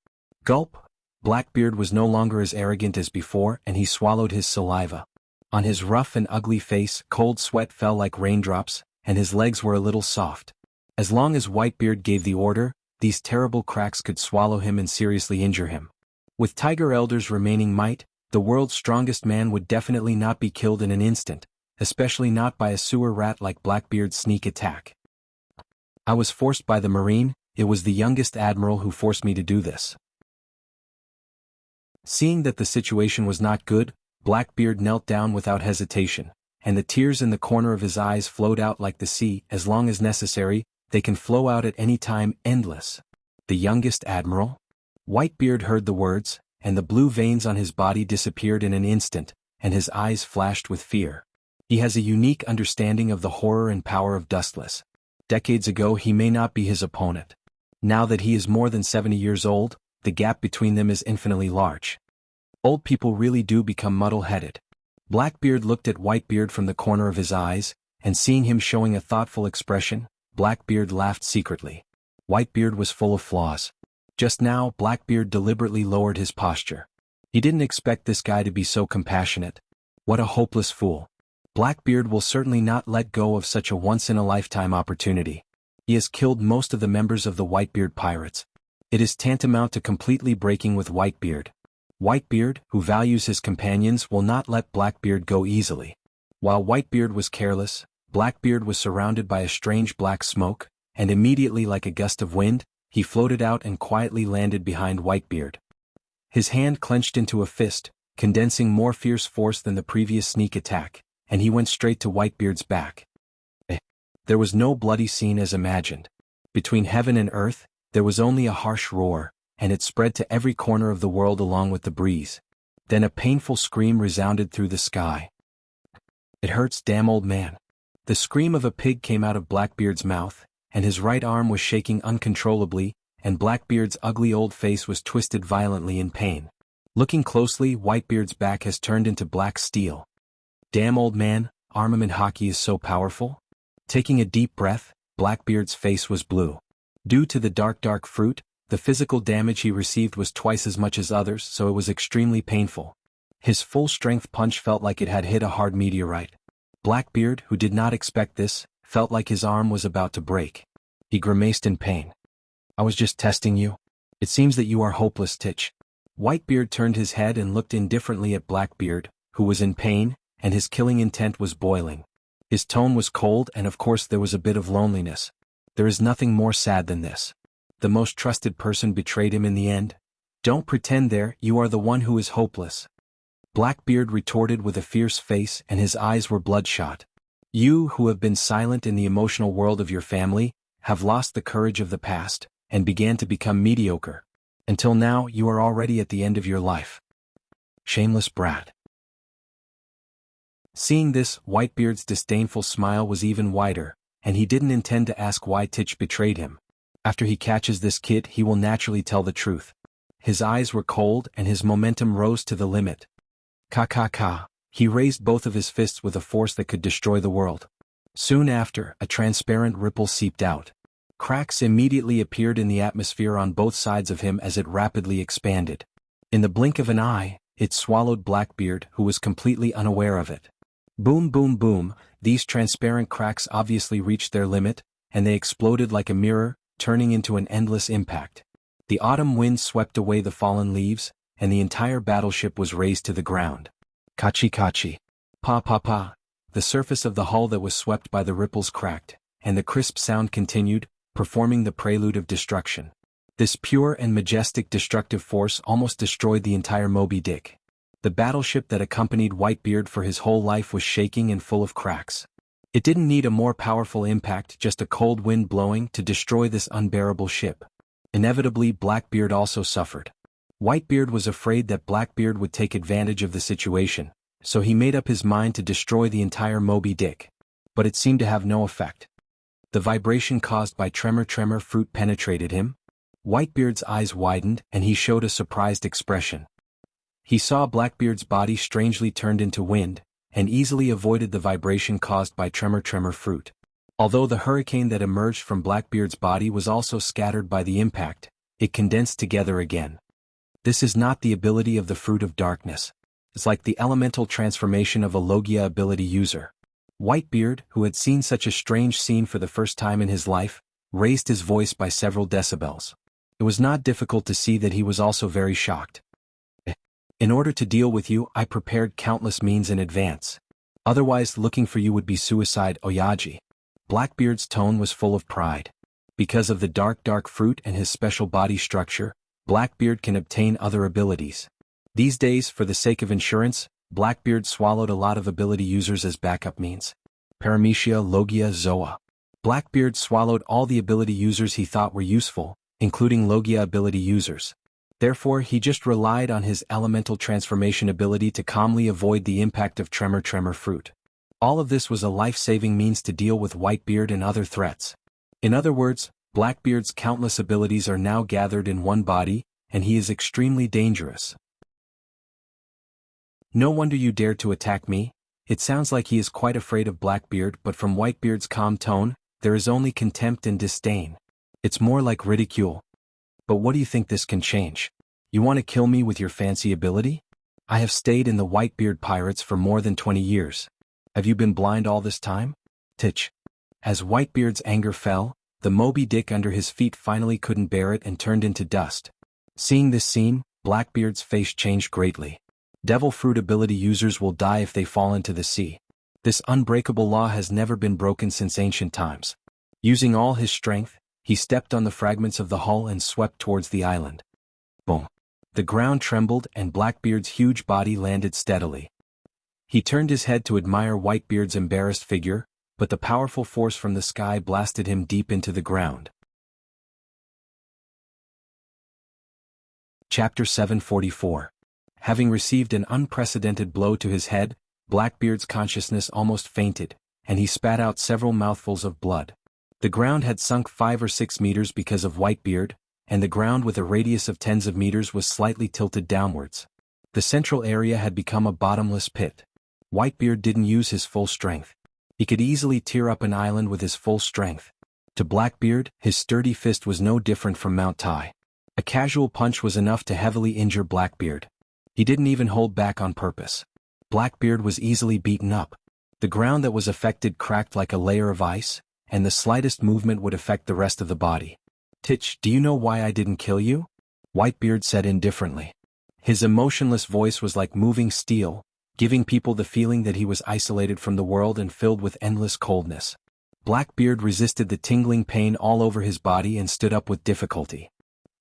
Gulp! Blackbeard was no longer as arrogant as before, and he swallowed his saliva. On his rough and ugly face, cold sweat fell like raindrops, and his legs were a little soft. As long as Whitebeard gave the order, these terrible cracks could swallow him and seriously injure him. With Tiger Elder's remaining might, the world's strongest man would definitely not be killed in an instant, especially not by a sewer rat like Blackbeard's sneak attack. I was forced by the Marine, it was the youngest admiral who forced me to do this. Seeing that the situation was not good, Blackbeard knelt down without hesitation, and the tears in the corner of his eyes flowed out like the sea. As long as necessary, they can flow out at any time, endless. The youngest admiral? Whitebeard heard the words, and the blue veins on his body disappeared in an instant, and his eyes flashed with fear. He has a unique understanding of the horror and power of Dustless. Decades ago he may not be his opponent. Now that he is more than 70 years old, the gap between them is infinitely large. Old people really do become muddle-headed. Blackbeard looked at Whitebeard from the corner of his eyes, and seeing him showing a thoughtful expression, Blackbeard laughed secretly. Whitebeard was full of flaws. Just now, Blackbeard deliberately lowered his posture. He didn't expect this guy to be so compassionate. What a hopeless fool. Blackbeard will certainly not let go of such a once-in-a-lifetime opportunity. He has killed most of the members of the Whitebeard pirates. It is tantamount to completely breaking with Whitebeard. Whitebeard, who values his companions, will not let Blackbeard go easily. While Whitebeard was careless, Blackbeard was surrounded by a strange black smoke, and immediately like a gust of wind, he floated out and quietly landed behind Whitebeard. His hand clenched into a fist, condensing more fierce force than the previous sneak attack, and he went straight to Whitebeard's back. There was no bloody scene as imagined. Between heaven and earth, there was only a harsh roar, and it spread to every corner of the world along with the breeze. Then a painful scream resounded through the sky. "It hurts, damn old man." The scream of a pig came out of Blackbeard's mouth, and his right arm was shaking uncontrollably, and Blackbeard's ugly old face was twisted violently in pain. Looking closely, Whitebeard's back has turned into black steel. "Damn old man, armament hockey is so powerful?" Taking a deep breath, Blackbeard's face was blue. Due to the dark fruit, the physical damage he received was twice as much as others, so it was extremely painful. His full-strength punch felt like it had hit a hard meteorite. Blackbeard, who did not expect this, felt like his arm was about to break. He grimaced in pain. "I was just testing you. It seems that you are hopeless, Titch." Whitebeard turned his head and looked indifferently at Blackbeard, who was in pain, and his killing intent was boiling. His tone was cold, and of course there was a bit of loneliness. There is nothing more sad than this. The most trusted person betrayed him in the end. "Don't pretend there, you are the one who is hopeless." Blackbeard retorted with a fierce face, and his eyes were bloodshot. "You, who have been silent in the emotional world of your family, have lost the courage of the past, and began to become mediocre. Until now you are already at the end of your life. Shameless brat." Seeing this, Whitebeard's disdainful smile was even wider, and he didn't intend to ask why Titch betrayed him. After he catches this kid, he will naturally tell the truth. His eyes were cold and his momentum rose to the limit. Ka. He raised both of his fists with a force that could destroy the world. Soon after, a transparent ripple seeped out. Cracks immediately appeared in the atmosphere on both sides of him as it rapidly expanded. In the blink of an eye, it swallowed Blackbeard, who was completely unaware of it. Boom boom boom, these transparent cracks obviously reached their limit, and they exploded like a mirror, turning into an endless impact. The autumn wind swept away the fallen leaves, and the entire battleship was razed to the ground. Kachi. Pa. The surface of the hull that was swept by the ripples cracked, and the crisp sound continued, performing the prelude of destruction. This pure and majestic destructive force almost destroyed the entire Moby Dick. The battleship that accompanied Whitebeard for his whole life was shaking and full of cracks. It didn't need a more powerful impact, just a cold wind blowing, to destroy this unbearable ship. Inevitably, Blackbeard also suffered. Whitebeard was afraid that Blackbeard would take advantage of the situation, so he made up his mind to destroy the entire Moby Dick. But it seemed to have no effect. The vibration caused by tremor fruit penetrated him. Whitebeard's eyes widened, and he showed a surprised expression. He saw Blackbeard's body strangely turned into wind, and easily avoided the vibration caused by tremor fruit. Although the hurricane that emerged from Blackbeard's body was also scattered by the impact, it condensed together again. This is not the ability of the Fruit of Darkness. It's like the elemental transformation of a Logia ability user. Whitebeard, who had seen such a strange scene for the first time in his life, raised his voice by several decibels. It was not difficult to see that he was also very shocked. "In order to deal with you, I prepared countless means in advance. Otherwise, looking for you would be suicide, Oyaji." Blackbeard's tone was full of pride. Because of the dark fruit and his special body structure, Blackbeard can obtain other abilities. These days, for the sake of insurance, Blackbeard swallowed a lot of ability users as backup means. Paramecia, Logia, Zoa. Blackbeard swallowed all the ability users he thought were useful, including Logia ability users. Therefore, he just relied on his elemental transformation ability to calmly avoid the impact of tremor fruit. All of this was a life-saving means to deal with Whitebeard and other threats. In other words, Blackbeard's countless abilities are now gathered in one body, and he is extremely dangerous. "No wonder you dared to attack me." It sounds like he is quite afraid of Blackbeard, but from Whitebeard's calm tone, there is only contempt and disdain. It's more like ridicule. "But what do you think this can change? You want to kill me with your fancy ability? I have stayed in the Whitebeard Pirates for more than 20 years. Have you been blind all this time?" Titch. As Whitebeard's anger fell, the Moby Dick under his feet finally couldn't bear it and turned into dust. Seeing this scene, Blackbeard's face changed greatly. Devil Fruit ability users will die if they fall into the sea. This unbreakable law has never been broken since ancient times. Using all his strength, He stepped on the fragments of the hull and swept towards the island. Boom. The ground trembled and Blackbeard's huge body landed steadily. He turned his head to admire Whitebeard's embarrassed figure, but the powerful force from the sky blasted him deep into the ground. Chapter 744. Having received an unprecedented blow to his head, Blackbeard's consciousness almost fainted, and he spat out several mouthfuls of blood. The ground had sunk 5 or 6 meters because of Whitebeard, and the ground with a radius of tens of meters was slightly tilted downwards. The central area had become a bottomless pit. Whitebeard didn't use his full strength. He could easily tear up an island with his full strength. To Blackbeard, his sturdy fist was no different from Mount Tai. A casual punch was enough to heavily injure Blackbeard. He didn't even hold back on purpose. Blackbeard was easily beaten up. The ground that was affected cracked like a layer of ice, and the slightest movement would affect the rest of the body. "Titch, do you know why I didn't kill you?" Whitebeard said indifferently. His emotionless voice was like moving steel, giving people the feeling that he was isolated from the world and filled with endless coldness. Blackbeard resisted the tingling pain all over his body and stood up with difficulty.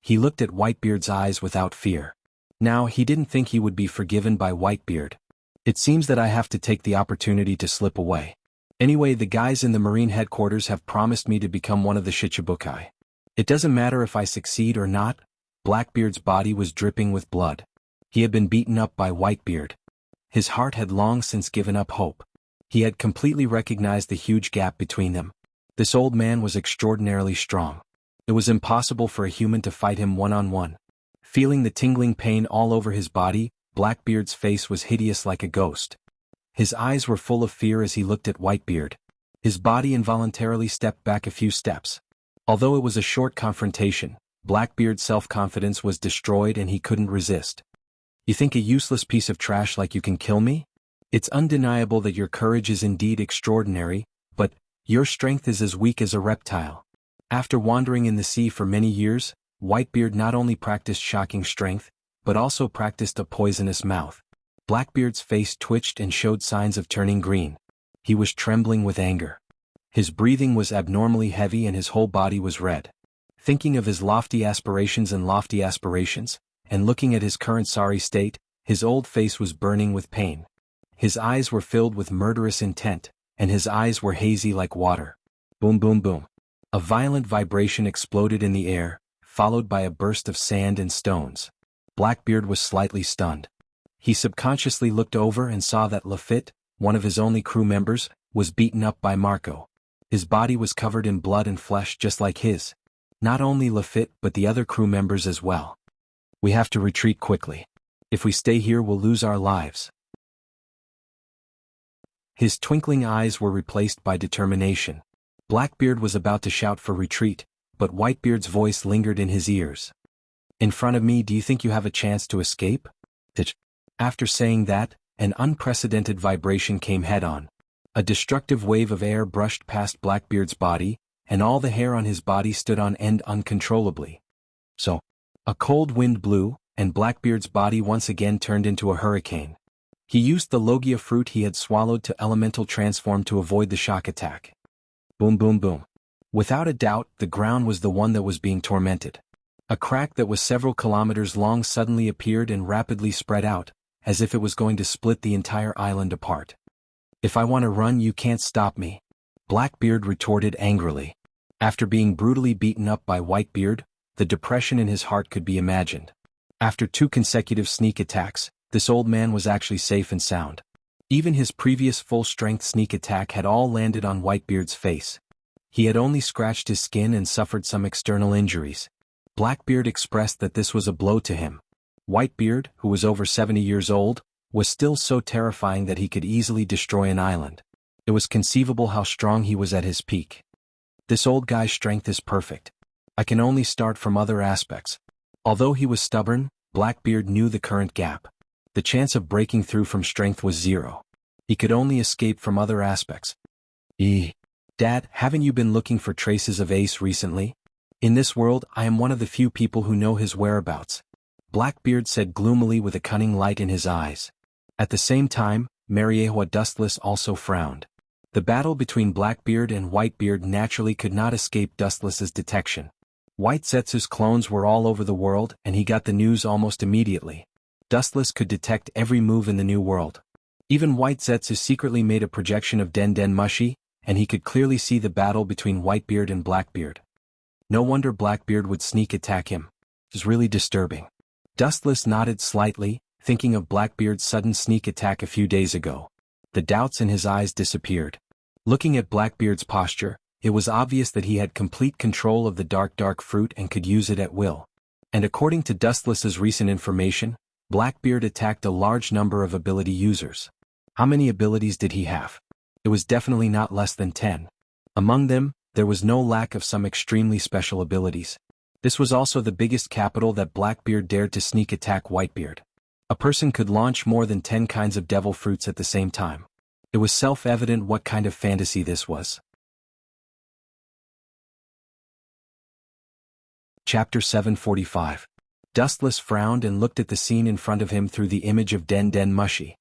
He looked at Whitebeard's eyes without fear. Now he didn't think he would be forgiven by Whitebeard. "It seems that I have to take the opportunity to slip away. Anyway, the guys in the Marine headquarters have promised me to become one of the Shichibukai. It doesn't matter if I succeed or not." Blackbeard's body was dripping with blood. He had been beaten up by Whitebeard. His heart had long since given up hope. He had completely recognized the huge gap between them. This old man was extraordinarily strong. It was impossible for a human to fight him one-on-one. Feeling the tingling pain all over his body, Blackbeard's face was hideous like a ghost. His eyes were full of fear as he looked at Whitebeard. His body involuntarily stepped back a few steps. Although it was a short confrontation, Blackbeard's self-confidence was destroyed and he couldn't resist. "You think a useless piece of trash like you can kill me? It's undeniable that your courage is indeed extraordinary, but your strength is as weak as a reptile." After wandering in the sea for many years, Whitebeard not only practiced shocking strength, but also practiced a poisonous mouth. Blackbeard's face twitched and showed signs of turning green. He was trembling with anger. His breathing was abnormally heavy and his whole body was red. Thinking of his lofty aspirations, and looking at his current sorry state, his old face was burning with pain. His eyes were filled with murderous intent, and his eyes were hazy like water. Boom, boom, boom. A violent vibration exploded in the air, followed by a burst of sand and stones. Blackbeard was slightly stunned. He subconsciously looked over and saw that Lafitte, one of his only crew members, was beaten up by Marco. His body was covered in blood and flesh just like his. Not only Lafitte but the other crew members as well. "We have to retreat quickly. If we stay here we'll lose our lives." His twinkling eyes were replaced by determination. Blackbeard was about to shout for retreat, but Whitebeard's voice lingered in his ears. "In front of me, do you think you have a chance to escape?" After saying that, an unprecedented vibration came head-on. A destructive wave of air brushed past Blackbeard's body, and all the hair on his body stood on end uncontrollably. So, a cold wind blew, and Blackbeard's body once again turned into a hurricane. He used the Logia fruit he had swallowed to elemental transform to avoid the shock attack. Boom, boom, boom. Without a doubt, the ground was the one that was being tormented. A crack that was several kilometers long suddenly appeared and rapidly spread out, as if it was going to split the entire island apart. "If I want to run, you can't stop me," Blackbeard retorted angrily. After being brutally beaten up by Whitebeard, the depression in his heart could be imagined. After 2 consecutive sneak attacks, this old man was actually safe and sound. Even his previous full-strength sneak attack had all landed on Whitebeard's face. He had only scratched his skin and suffered some external injuries. Blackbeard expressed that this was a blow to him. Whitebeard, who was over 70 years old, was still so terrifying that he could easily destroy an island. It was conceivable how strong he was at his peak. "This old guy's strength is perfect. I can only start from other aspects." Although he was stubborn, Blackbeard knew the current gap. The chance of breaking through from strength was 0. He could only escape from other aspects. Dad, haven't you been looking for traces of Ace recently? In this world, I am one of the few people who know his whereabouts," Blackbeard said gloomily with a cunning light in his eyes. At the same time, Mariejoa Dustless also frowned. The battle between Blackbeard and Whitebeard naturally could not escape Dustless's detection. White Zetsu's clones were all over the world and he got the news almost immediately. Dustless could detect every move in the new world. Even White Zetsu secretly made a projection of Den Den Mushi, and he could clearly see the battle between Whitebeard and Blackbeard. No wonder Blackbeard would sneak attack him. It was really disturbing. Dustless nodded slightly, thinking of Blackbeard's sudden sneak attack a few days ago. The doubts in his eyes disappeared. Looking at Blackbeard's posture, it was obvious that he had complete control of the dark fruit and could use it at will. And according to Dustless's recent information, Blackbeard attacked a large number of ability users. How many abilities did he have? It was definitely not less than 10. Among them, there was no lack of some extremely special abilities. This was also the biggest capital that Blackbeard dared to sneak attack Whitebeard. A person could launch more than 10 kinds of devil fruits at the same time. It was self-evident what kind of fantasy this was. Chapter 745. Dustless frowned and looked at the scene in front of him through the image of Den Den Mushi.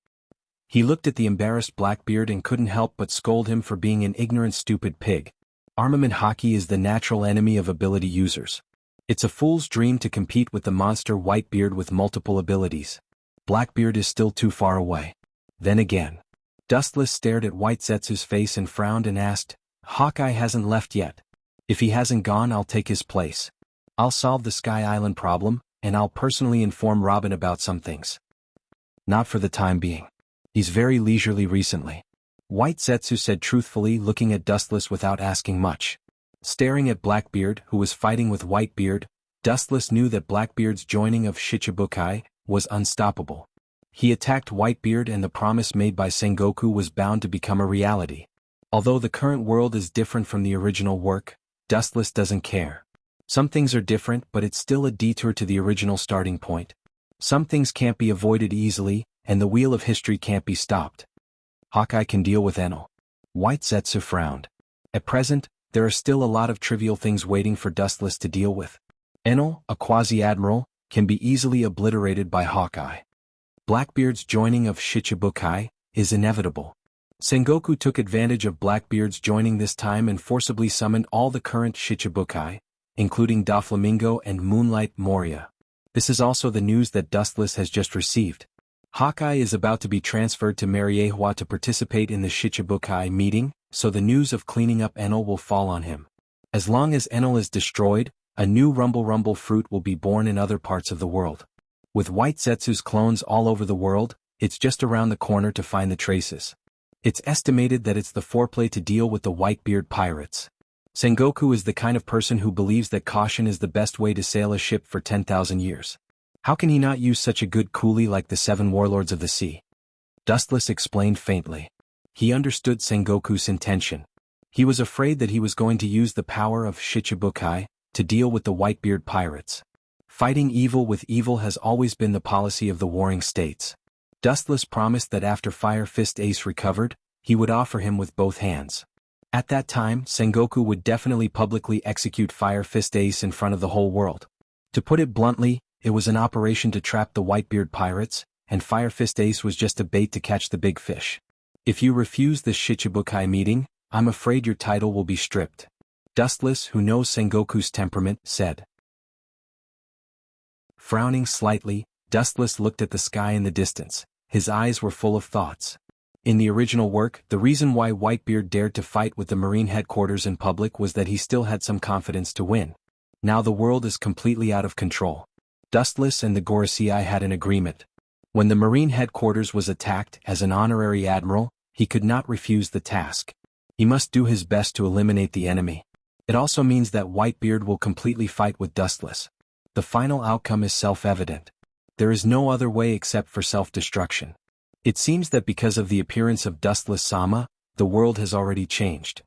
He looked at the embarrassed Blackbeard and couldn't help but scold him for being an ignorant stupid pig. Armament hockey is the natural enemy of ability users. It's a fool's dream to compete with the monster Whitebeard with multiple abilities. Blackbeard is still too far away. Then again. Dustless stared at White Zetsu's face and frowned and asked, "Hawkeye hasn't left yet. If he hasn't gone, I'll take his place. I'll solve the Sky Island problem, and I'll personally inform Robin about some things." "Not for the time being. He's very leisurely recently," White Zetsu said truthfully, looking at Dustless without asking much. Staring at Blackbeard, who was fighting with Whitebeard, Dustless knew that Blackbeard's joining of Shichibukai was unstoppable. He attacked Whitebeard and the promise made by Sengoku was bound to become a reality. Although the current world is different from the original work, Dustless doesn't care. Some things are different, but it's still a detour to the original starting point. Some things can't be avoided easily, and the wheel of history can't be stopped. Hawkeye can deal with Enel. White Zetsu frowned. At present, there are still a lot of trivial things waiting for Dustless to deal with. Enel, a quasi-admiral, can be easily obliterated by Hawkeye. Blackbeard's joining of Shichibukai is inevitable. Sengoku took advantage of Blackbeard's joining this time and forcibly summoned all the current Shichibukai, including Doflamingo and Moonlight Moria. This is also the news that Dustless has just received. Hawkeye is about to be transferred to Mariehua to participate in the Shichibukai meeting, so the news of cleaning up Enel will fall on him. As long as Enel is destroyed, a new Rumble fruit will be born in other parts of the world. With White Zetsu's clones all over the world, it's just around the corner to find the traces. It's estimated that it's the foreplay to deal with the Whitebeard pirates. Sengoku is the kind of person who believes that caution is the best way to sail a ship for 10,000 years. How can he not use such a good coolie like the 7 warlords of the sea? Dustless explained faintly. He understood Sengoku's intention. He was afraid that he was going to use the power of Shichibukai to deal with the Whitebeard pirates. Fighting evil with evil has always been the policy of the warring states. Dustless promised that after Fire Fist Ace recovered, he would offer him with both hands. At that time, Sengoku would definitely publicly execute Fire Fist Ace in front of the whole world. To put it bluntly, it was an operation to trap the Whitebeard pirates, and Fire Fist Ace was just a bait to catch the big fish. If you refuse the Shichibukai meeting, I'm afraid your title will be stripped. Dustless, who knows Sengoku's temperament, said. Frowning slightly, Dustless looked at the sky in the distance. His eyes were full of thoughts. In the original work, the reason why Whitebeard dared to fight with the Marine headquarters in public was that he still had some confidence to win. Now the world is completely out of control. Dustless and the Gorosei had an agreement. When the Marine headquarters was attacked as an honorary admiral, he could not refuse the task. He must do his best to eliminate the enemy. It also means that Whitebeard will completely fight with Dustless. The final outcome is self-evident. There is no other way except for self-destruction. It seems that because of the appearance of Dustless-sama, the world has already changed.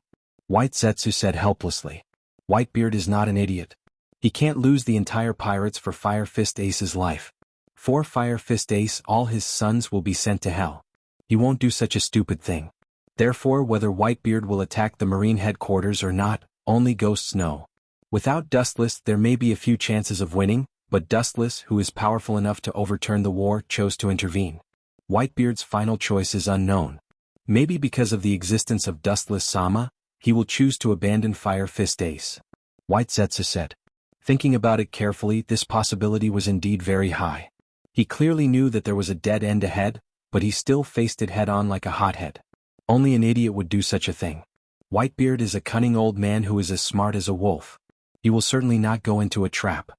White Zetsu said helplessly. Whitebeard is not an idiot. He can't lose the entire pirates for Fire Fist Ace's life. For Fire Fist Ace, all his sons will be sent to hell. He won't do such a stupid thing. Therefore, whether Whitebeard will attack the Marine headquarters or not, only ghosts know. Without Dustless, there may be a few chances of winning, but Dustless, who is powerful enough to overturn the war, chose to intervene. Whitebeard's final choice is unknown. Maybe because of the existence of Dustless Sama, he will choose to abandon Fire Fist Ace. White Zetsu said. Thinking about it carefully, this possibility was indeed very high. He clearly knew that there was a dead end ahead, but he still faced it head-on like a hothead. Only an idiot would do such a thing. Whitebeard is a cunning old man who is as smart as a wolf. He will certainly not go into a trap.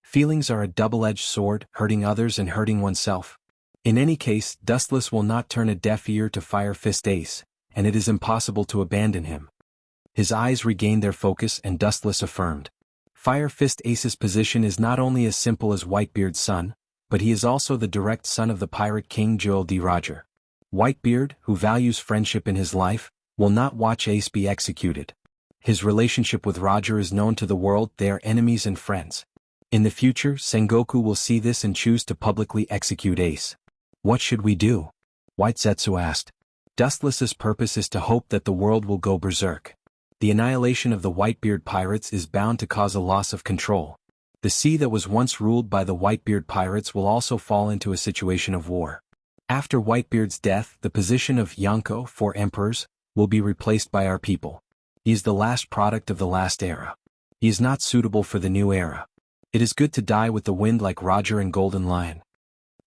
Feelings are a double-edged sword, hurting others and hurting oneself. In any case, Dustless will not turn a deaf ear to Fire Fist Ace, and it is impossible to abandon him. His eyes regained their focus and Dustless affirmed. Fire Fist Ace's position is not only as simple as Whitebeard's son, but he is also the direct son of the pirate king Joel D. Roger. Whitebeard, who values friendship in his life, will not watch Ace be executed. His relationship with Roger is known to the world, they are enemies and friends. In the future, Sengoku will see this and choose to publicly execute Ace. What should we do? White Zetsu asked. Dustless's purpose is to hope that the world will go berserk. The annihilation of the Whitebeard pirates is bound to cause a loss of control. The sea that was once ruled by the Whitebeard pirates will also fall into a situation of war. After Whitebeard's death, the position of Jianghu, 4 emperors, will be replaced by our people. He is the last product of the last era. He is not suitable for the new era. It is good to die with the wind like Roger and Golden Lion.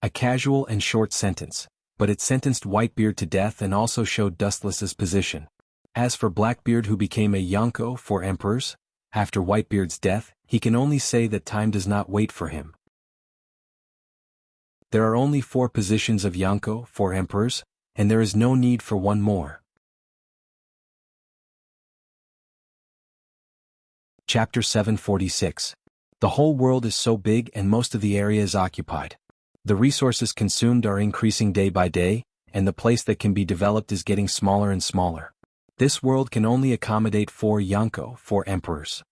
A casual and short sentence, but it sentenced Whitebeard to death and also showed Dustless's position. As for Blackbeard, who became a Jianghu, 4 emperors, after Whitebeard's death, he can only say that time does not wait for him. There are only 4 positions of Jianghu, 4 emperors, and there is no need for one more. Chapter 746. The whole world is so big and most of the area is occupied. The resources consumed are increasing day by day, and the place that can be developed is getting smaller and smaller. This world can only accommodate 4 Jianghu, 4 emperors.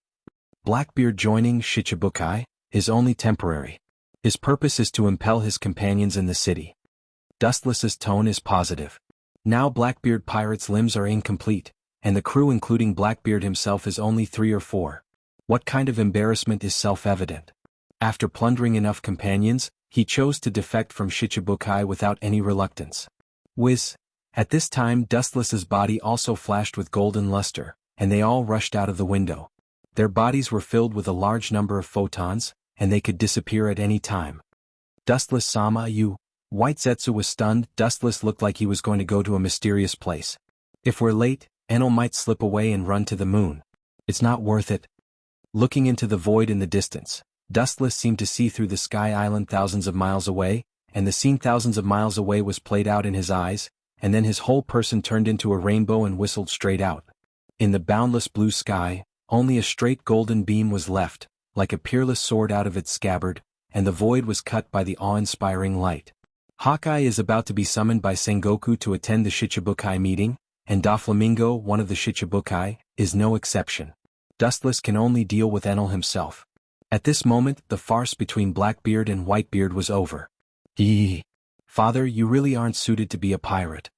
Blackbeard joining Shichibukai is only temporary. His purpose is to impel his companions in the city. Dustless's tone is positive. Now Blackbeard pirates' limbs are incomplete, and the crew including Blackbeard himself is only 3 or 4. What kind of embarrassment is self-evident? After plundering enough companions, he chose to defect from Shichibukai without any reluctance. Whiz! At this time Dustless's body also flashed with golden luster, and they all rushed out of the window. Their bodies were filled with a large number of photons, and they could disappear at any time. Dustless Sama, you... White Zetsu was stunned. Dustless looked like he was going to go to a mysterious place. If we're late, Enel might slip away and run to the moon. It's not worth it. Looking into the void in the distance, Dustless seemed to see through the sky island thousands of miles away, and the scene thousands of miles away was played out in his eyes, and then his whole person turned into a rainbow and whistled straight out. In the boundless blue sky, only a straight golden beam was left, like a peerless sword out of its scabbard, and the void was cut by the awe-inspiring light. Hawkeye is about to be summoned by Sengoku to attend the Shichibukai meeting, and Doflamingo, one of the Shichibukai, is no exception. Dustless can only deal with Enel himself. At this moment, the farce between Blackbeard and Whitebeard was over. Father, you really aren't suited to be a pirate.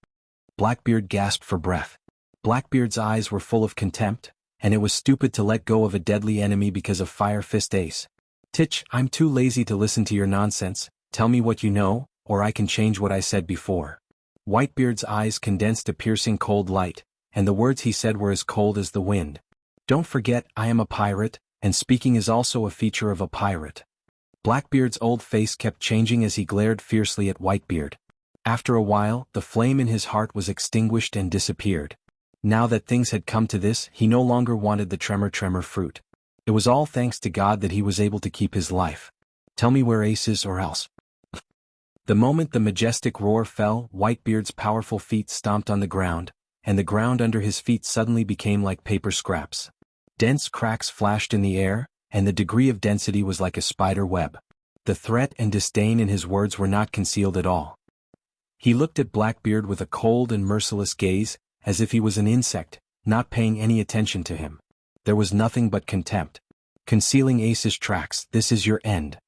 Blackbeard gasped for breath. Blackbeard's eyes were full of contempt, and it was stupid to let go of a deadly enemy because of Fire Fist Ace. Titch, I'm too lazy to listen to your nonsense. Tell me what you know, or I can change what I said before. Whitebeard's eyes condensed a piercing cold light, and the words he said were as cold as the wind. Don't forget, I am a pirate, and speaking is also a feature of a pirate. Blackbeard's old face kept changing as he glared fiercely at Whitebeard. After a while, the flame in his heart was extinguished and disappeared. Now that things had come to this, he no longer wanted the tremor fruit. It was all thanks to God that he was able to keep his life. Tell me where Ace is or else. The moment the majestic roar fell, Whitebeard's powerful feet stomped on the ground, and the ground under his feet suddenly became like paper scraps. Dense cracks flashed in the air, and the degree of density was like a spider web. The threat and disdain in his words were not concealed at all. He looked at Blackbeard with a cold and merciless gaze, as if he was an insect, not paying any attention to him. There was nothing but contempt. Concealing Ace's tracks, this is your end.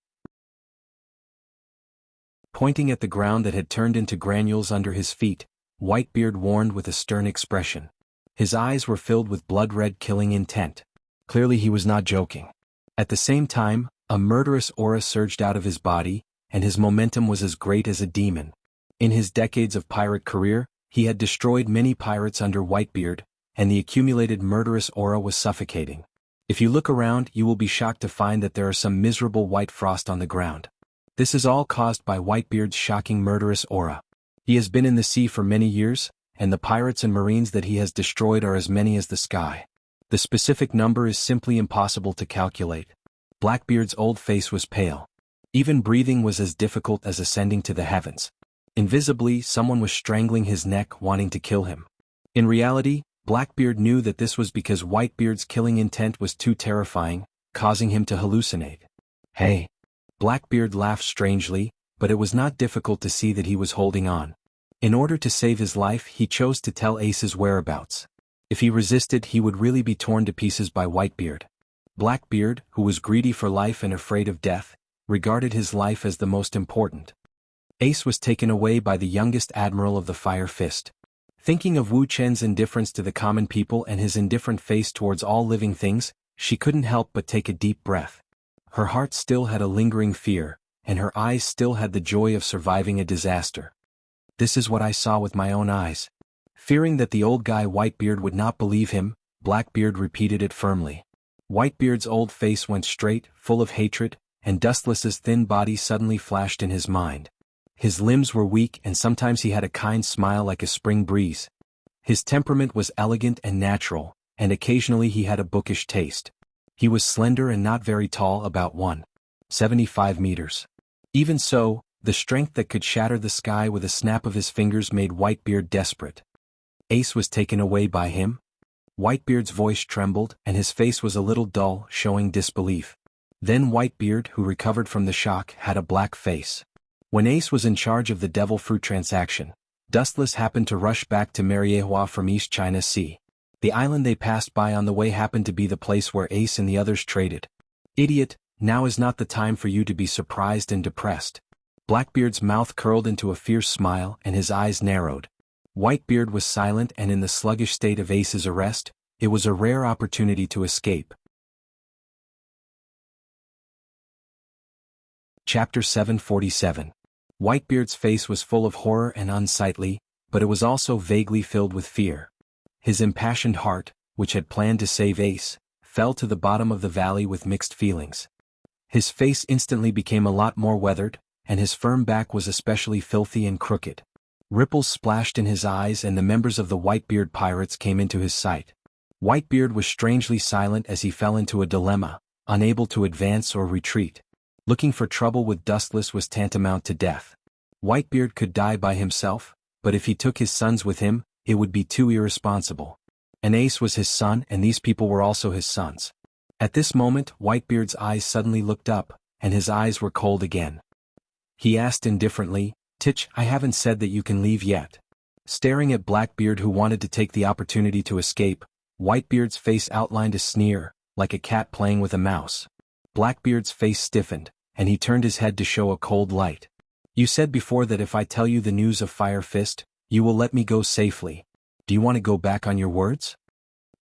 Pointing at the ground that had turned into granules under his feet, Whitebeard warned with a stern expression. His eyes were filled with blood-red killing intent. Clearly he was not joking. At the same time, a murderous aura surged out of his body, and his momentum was as great as a demon. In his decades of pirate career, He had destroyed many pirates under Whitebeard, and the accumulated murderous aura was suffocating. If you look around, you will be shocked to find that there are some miserable white frost on the ground. This is all caused by Whitebeard's shocking murderous aura. He has been in the sea for many years, and the pirates and marines that he has destroyed are as many as the sky. The specific number is simply impossible to calculate. Blackbeard's old face was pale. Even breathing was as difficult as ascending to the heavens. Invisibly, someone was strangling his neck, wanting to kill him. In reality, Blackbeard knew that this was because Whitebeard's killing intent was too terrifying, causing him to hallucinate. Hey! Blackbeard laughed strangely, but it was not difficult to see that he was holding on. In order to save his life, he chose to tell Ace's whereabouts. If he resisted, he would really be torn to pieces by Whitebeard. Blackbeard, who was greedy for life and afraid of death, regarded his life as the most important. Ace was taken away by the youngest admiral of the Fire Fist. Thinking of Wu Chen's indifference to the common people and his indifferent face towards all living things, she couldn't help but take a deep breath. Her heart still had a lingering fear, and her eyes still had the joy of surviving a disaster. This is what I saw with my own eyes. Fearing that the old guy Whitebeard would not believe him, Blackbeard repeated it firmly. Whitebeard's old face went straight, full of hatred, and Dustless's thin body suddenly flashed in his mind. His limbs were weak and sometimes he had a kind smile like a spring breeze. His temperament was elegant and natural, and occasionally he had a bookish taste. He was slender and not very tall, about 1.75 meters. Even so, the strength that could shatter the sky with a snap of his fingers made Whitebeard desperate. Ace was taken away by him? Whitebeard's voice trembled and his face was a little dull, showing disbelief. Then Whitebeard, who recovered from the shock, had a black face. When Ace was in charge of the devil fruit transaction, Dustless happened to rush back to Mariehua from East China Sea. The island they passed by on the way happened to be the place where Ace and the others traded. Idiot, now is not the time for you to be surprised and depressed. Blackbeard's mouth curled into a fierce smile and his eyes narrowed. Whitebeard was silent, and in the sluggish state of Ace's arrest, it was a rare opportunity to escape. Chapter 747. Whitebeard's face was full of horror and unsightly, but it was also vaguely filled with fear. His impassioned heart, which had planned to save Ace, fell to the bottom of the valley with mixed feelings. His face instantly became a lot more weathered, and his firm back was especially filthy and crooked. Ripples splashed in his eyes and the members of the Whitebeard pirates came into his sight. Whitebeard was strangely silent as he fell into a dilemma, unable to advance or retreat. Looking for trouble with Dustless was tantamount to death. Whitebeard could die by himself, but if he took his sons with him, it would be too irresponsible. And Ace was his son and these people were also his sons. At this moment, Whitebeard's eyes suddenly looked up, and his eyes were cold again. He asked indifferently, "Titch, I haven't said that you can leave yet." Staring at Blackbeard, who wanted to take the opportunity to escape, Whitebeard's face outlined a sneer, like a cat playing with a mouse. Blackbeard's face stiffened, and he turned his head to show a cold light. "You said before that if I tell you the news of Fire Fist, you will let me go safely. Do you want to go back on your words?"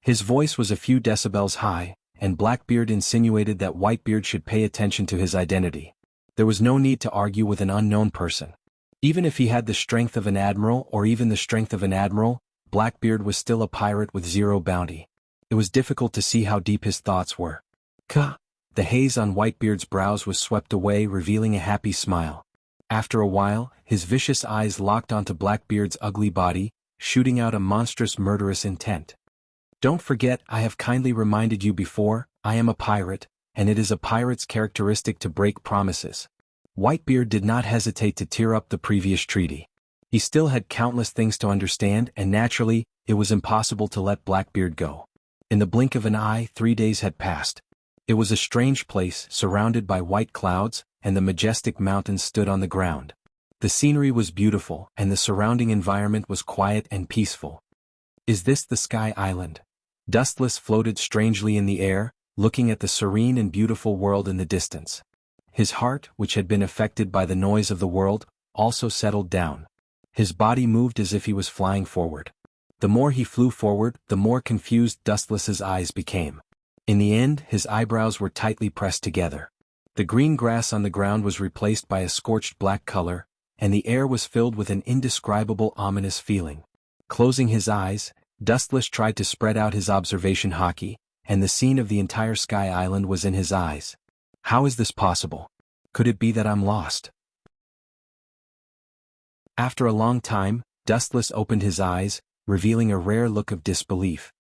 His voice was a few decibels high, and Blackbeard insinuated that Whitebeard should pay attention to his identity. There was no need to argue with an unknown person. Even if he had the strength of an admiral or even the strength of an admiral, Blackbeard was still a pirate with zero bounty. It was difficult to see how deep his thoughts were. The haze on Whitebeard's brows was swept away, revealing a happy smile. After a while, his vicious eyes locked onto Blackbeard's ugly body, shooting out a monstrous murderous intent. "Don't forget, I have kindly reminded you before, I am a pirate, and it is a pirate's characteristic to break promises." Whitebeard did not hesitate to tear up the previous treaty. He still had countless things to understand, and naturally, it was impossible to let Blackbeard go. In the blink of an eye, 3 days had passed. It was a strange place, surrounded by white clouds, and the majestic mountains stood on the ground. The scenery was beautiful, and the surrounding environment was quiet and peaceful. "Is this the Sky Island?" Dustless floated strangely in the air, looking at the serene and beautiful world in the distance. His heart, which had been affected by the noise of the world, also settled down. His body moved as if he was flying forward. The more he flew forward, the more confused Dustless's eyes became. In the end, his eyebrows were tightly pressed together. The green grass on the ground was replaced by a scorched black color, and the air was filled with an indescribable ominous feeling. Closing his eyes, Dustless tried to spread out his observation haki, and the scene of the entire Sky Island was in his eyes. How is this possible? Could it be that I'm lost? After a long time, Dustless opened his eyes, revealing a rare look of disbelief.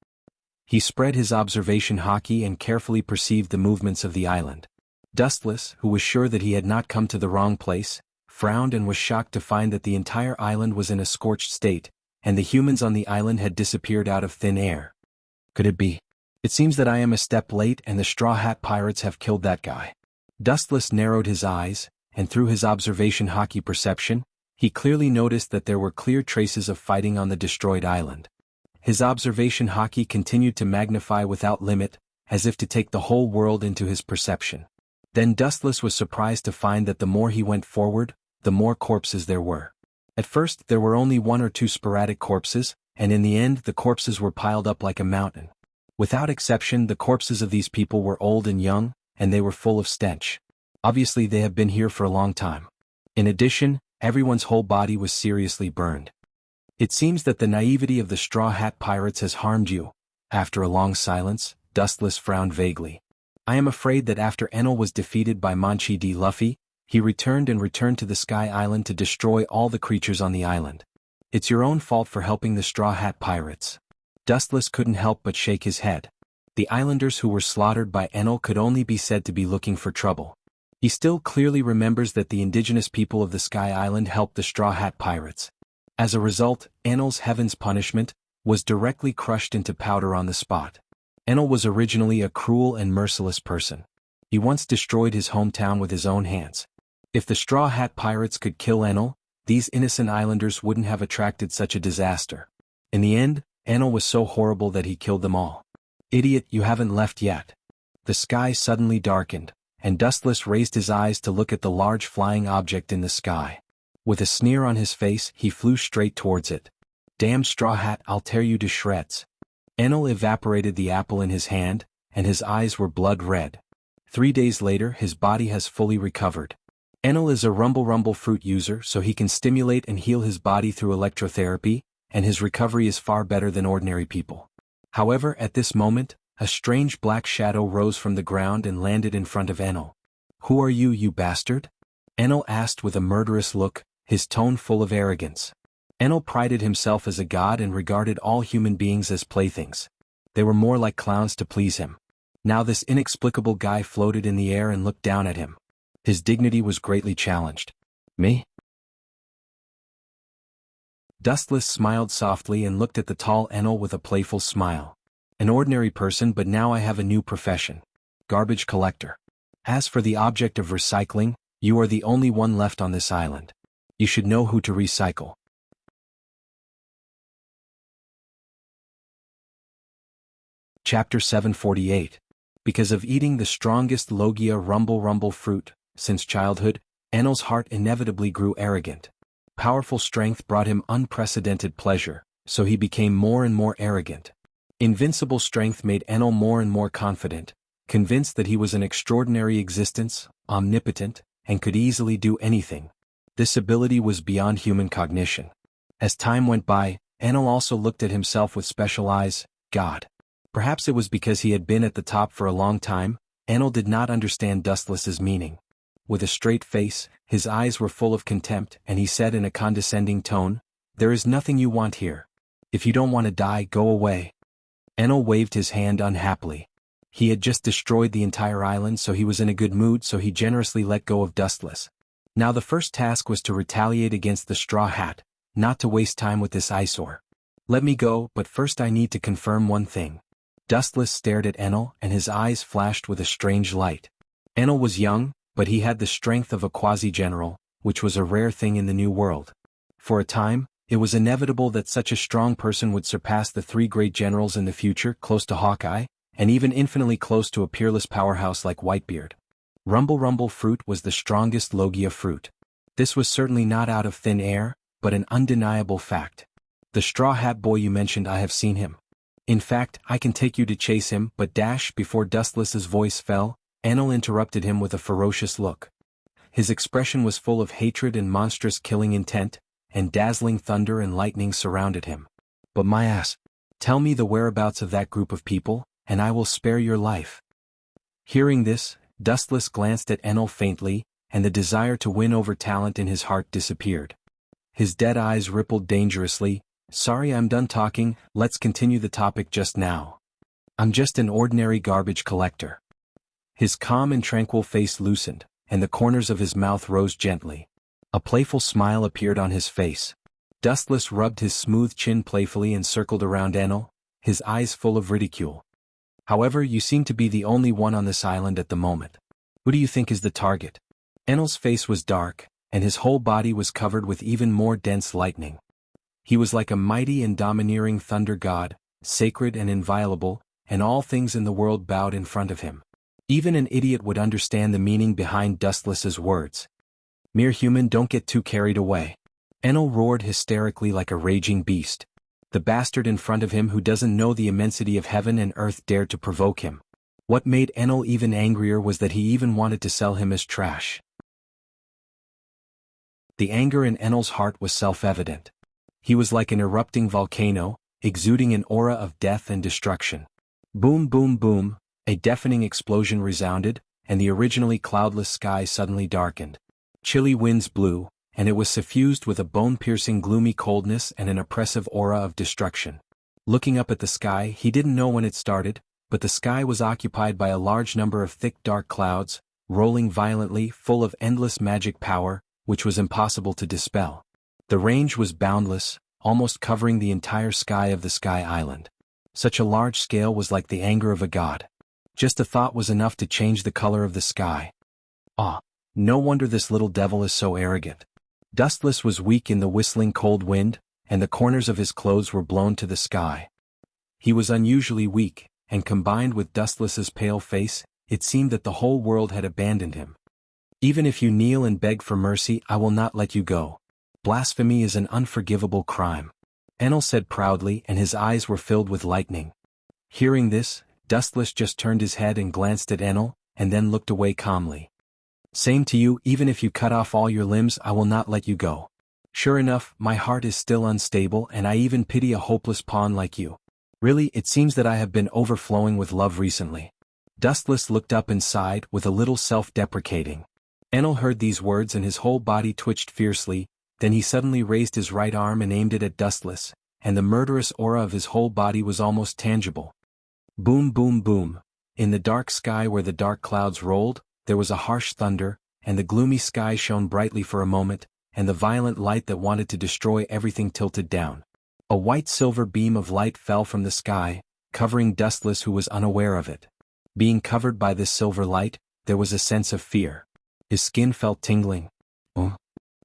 He spread his observation haki and carefully perceived the movements of the island. Dustless, who was sure that he had not come to the wrong place, frowned and was shocked to find that the entire island was in a scorched state, and the humans on the island had disappeared out of thin air. Could it be? It seems that I am a step late and the Straw Hat Pirates have killed that guy. Dustless narrowed his eyes, and through his observation haki perception, he clearly noticed that there were clear traces of fighting on the destroyed island. His observation haki continued to magnify without limit, as if to take the whole world into his perception. Then Dustless was surprised to find that the more he went forward, the more corpses there were. At first there were only 1 or 2 sporadic corpses, and in the end the corpses were piled up like a mountain. Without exception the corpses of these people were old and young, and they were full of stench. Obviously they have been here for a long time. In addition, everyone's whole body was seriously burned. It seems that the naivety of the Straw Hat Pirates has harmed you. After a long silence, Dustless frowned vaguely. I am afraid that after Enel was defeated by Manchi D. Luffy, he returned to the Sky Island to destroy all the creatures on the island. It's your own fault for helping the Straw Hat Pirates. Dustless couldn't help but shake his head. The islanders who were slaughtered by Enel could only be said to be looking for trouble. He still clearly remembers that the indigenous people of the Sky Island helped the Straw Hat Pirates. As a result, Enel's heaven's punishment was directly crushed into powder on the spot. Enel was originally a cruel and merciless person. He once destroyed his hometown with his own hands. If the Straw Hat Pirates could kill Enel, these innocent islanders wouldn't have attracted such a disaster. In the end, Enel was so horrible that he killed them all. Idiot, you haven't left yet. The sky suddenly darkened, and Dustless raised his eyes to look at the large flying object in the sky. With a sneer on his face, he flew straight towards it. Damn Straw Hat, I'll tear you to shreds. Enel evaporated the apple in his hand, and his eyes were blood red. 3 days later his body has fully recovered. Enel is a rumble fruit user, so he can stimulate and heal his body through electrotherapy, and his recovery is far better than ordinary people. However, at this moment, a strange black shadow rose from the ground and landed in front of Enel. Who are you, you bastard? Enel asked with a murderous look, his tone full of arrogance. Enel prided himself as a god and regarded all human beings as playthings. They were more like clowns to please him. Now this inexplicable guy floated in the air and looked down at him. His dignity was greatly challenged. Me? Dustless smiled softly and looked at the tall Enel with a playful smile. An ordinary person, but now I have a new profession. Garbage collector. As for the object of recycling, you are the only one left on this island. You should know who to recycle. Chapter 748. Because of eating the strongest Logia rumble fruit, since childhood, Enel's heart inevitably grew arrogant. Powerful strength brought him unprecedented pleasure, so he became more and more arrogant. Invincible strength made Enel more and more confident, convinced that he was an extraordinary existence, omnipotent, and could easily do anything. This ability was beyond human cognition. As time went by, Enel also looked at himself with special eyes. God. Perhaps it was because he had been at the top for a long time, Enel did not understand Dustless's meaning. With a straight face, his eyes were full of contempt, and he said in a condescending tone, "There is nothing you want here. If you don't want to die, go away." Enel waved his hand unhappily. He had just destroyed the entire island, so he was in a good mood, so he generously let go of Dustless. Now the first task was to retaliate against the Straw Hat, not to waste time with this eyesore. Let me go, but first I need to confirm one thing. Dustless stared at Enel, and his eyes flashed with a strange light. Enel was young, but he had the strength of a quasi-general, which was a rare thing in the New World. For a time, it was inevitable that such a strong person would surpass the 3 great generals in the future, close to Hawkeye, and even infinitely close to a peerless powerhouse like Whitebeard. Rumble fruit was the strongest Logia fruit. This was certainly not out of thin air, but an undeniable fact. The Straw Hat boy you mentioned, I have seen him. In fact, I can take you to chase him, but before Dustless's voice fell, Enel interrupted him with a ferocious look. His expression was full of hatred and monstrous killing intent, and dazzling thunder and lightning surrounded him. But my ass. Tell me the whereabouts of that group of people, and I will spare your life. Hearing this, Dustless glanced at Enel faintly, and the desire to win over talent in his heart disappeared. His dead eyes rippled dangerously. Sorry, I'm done talking, let's continue the topic just now. I'm just an ordinary garbage collector. His calm and tranquil face loosened, and the corners of his mouth rose gently. A playful smile appeared on his face. Dustless rubbed his smooth chin playfully and circled around Enel, his eyes full of ridicule. However, you seem to be the only one on this island at the moment. Who do you think is the target? Enel's face was dark, and his whole body was covered with even more dense lightning. He was like a mighty and domineering thunder god, sacred and inviolable, and all things in the world bowed in front of him. Even an idiot would understand the meaning behind Dustless's words. Mere human, don't get too carried away. Enel roared hysterically like a raging beast. The bastard in front of him who doesn't know the immensity of heaven and earth dared to provoke him. What made Enel even angrier was that he even wanted to sell him as trash. The anger in Enel's heart was self-evident. He was like an erupting volcano, exuding an aura of death and destruction. Boom, boom, boom, a deafening explosion resounded, and the originally cloudless sky suddenly darkened. Chilly winds blew, and it was suffused with a bone-piercing gloomy coldness and an oppressive aura of destruction. Looking up at the sky, he didn't know when it started, but the sky was occupied by a large number of thick dark clouds, rolling violently, full of endless magic power, which was impossible to dispel. The range was boundless, almost covering the entire sky of the Sky Island. Such a large scale was like the anger of a god. Just a thought was enough to change the color of the sky. Ah, no wonder this little devil is so arrogant. Dustless was weak in the whistling cold wind, and the corners of his clothes were blown to the sky. He was unusually weak, and combined with Dustless's pale face, it seemed that the whole world had abandoned him. Even if you kneel and beg for mercy, I will not let you go. Blasphemy is an unforgivable crime. Enel said proudly, and his eyes were filled with lightning. Hearing this, Dustless just turned his head and glanced at Enel, and then looked away calmly. Same to you, even if you cut off all your limbs, I will not let you go. Sure enough, my heart is still unstable, and I even pity a hopeless pawn like you. Really, it seems that I have been overflowing with love recently. Dustless looked up and sighed, with a little self-deprecating. Enel heard these words and his whole body twitched fiercely, then he suddenly raised his right arm and aimed it at Dustless, and the murderous aura of his whole body was almost tangible. Boom, boom, boom. In the dark sky where the dark clouds rolled, there was a harsh thunder, and the gloomy sky shone brightly for a moment, and the violent light that wanted to destroy everything tilted down. A white-silver beam of light fell from the sky, covering Dustless, who was unaware of it. Being covered by this silver light, there was a sense of fear. His skin felt tingling.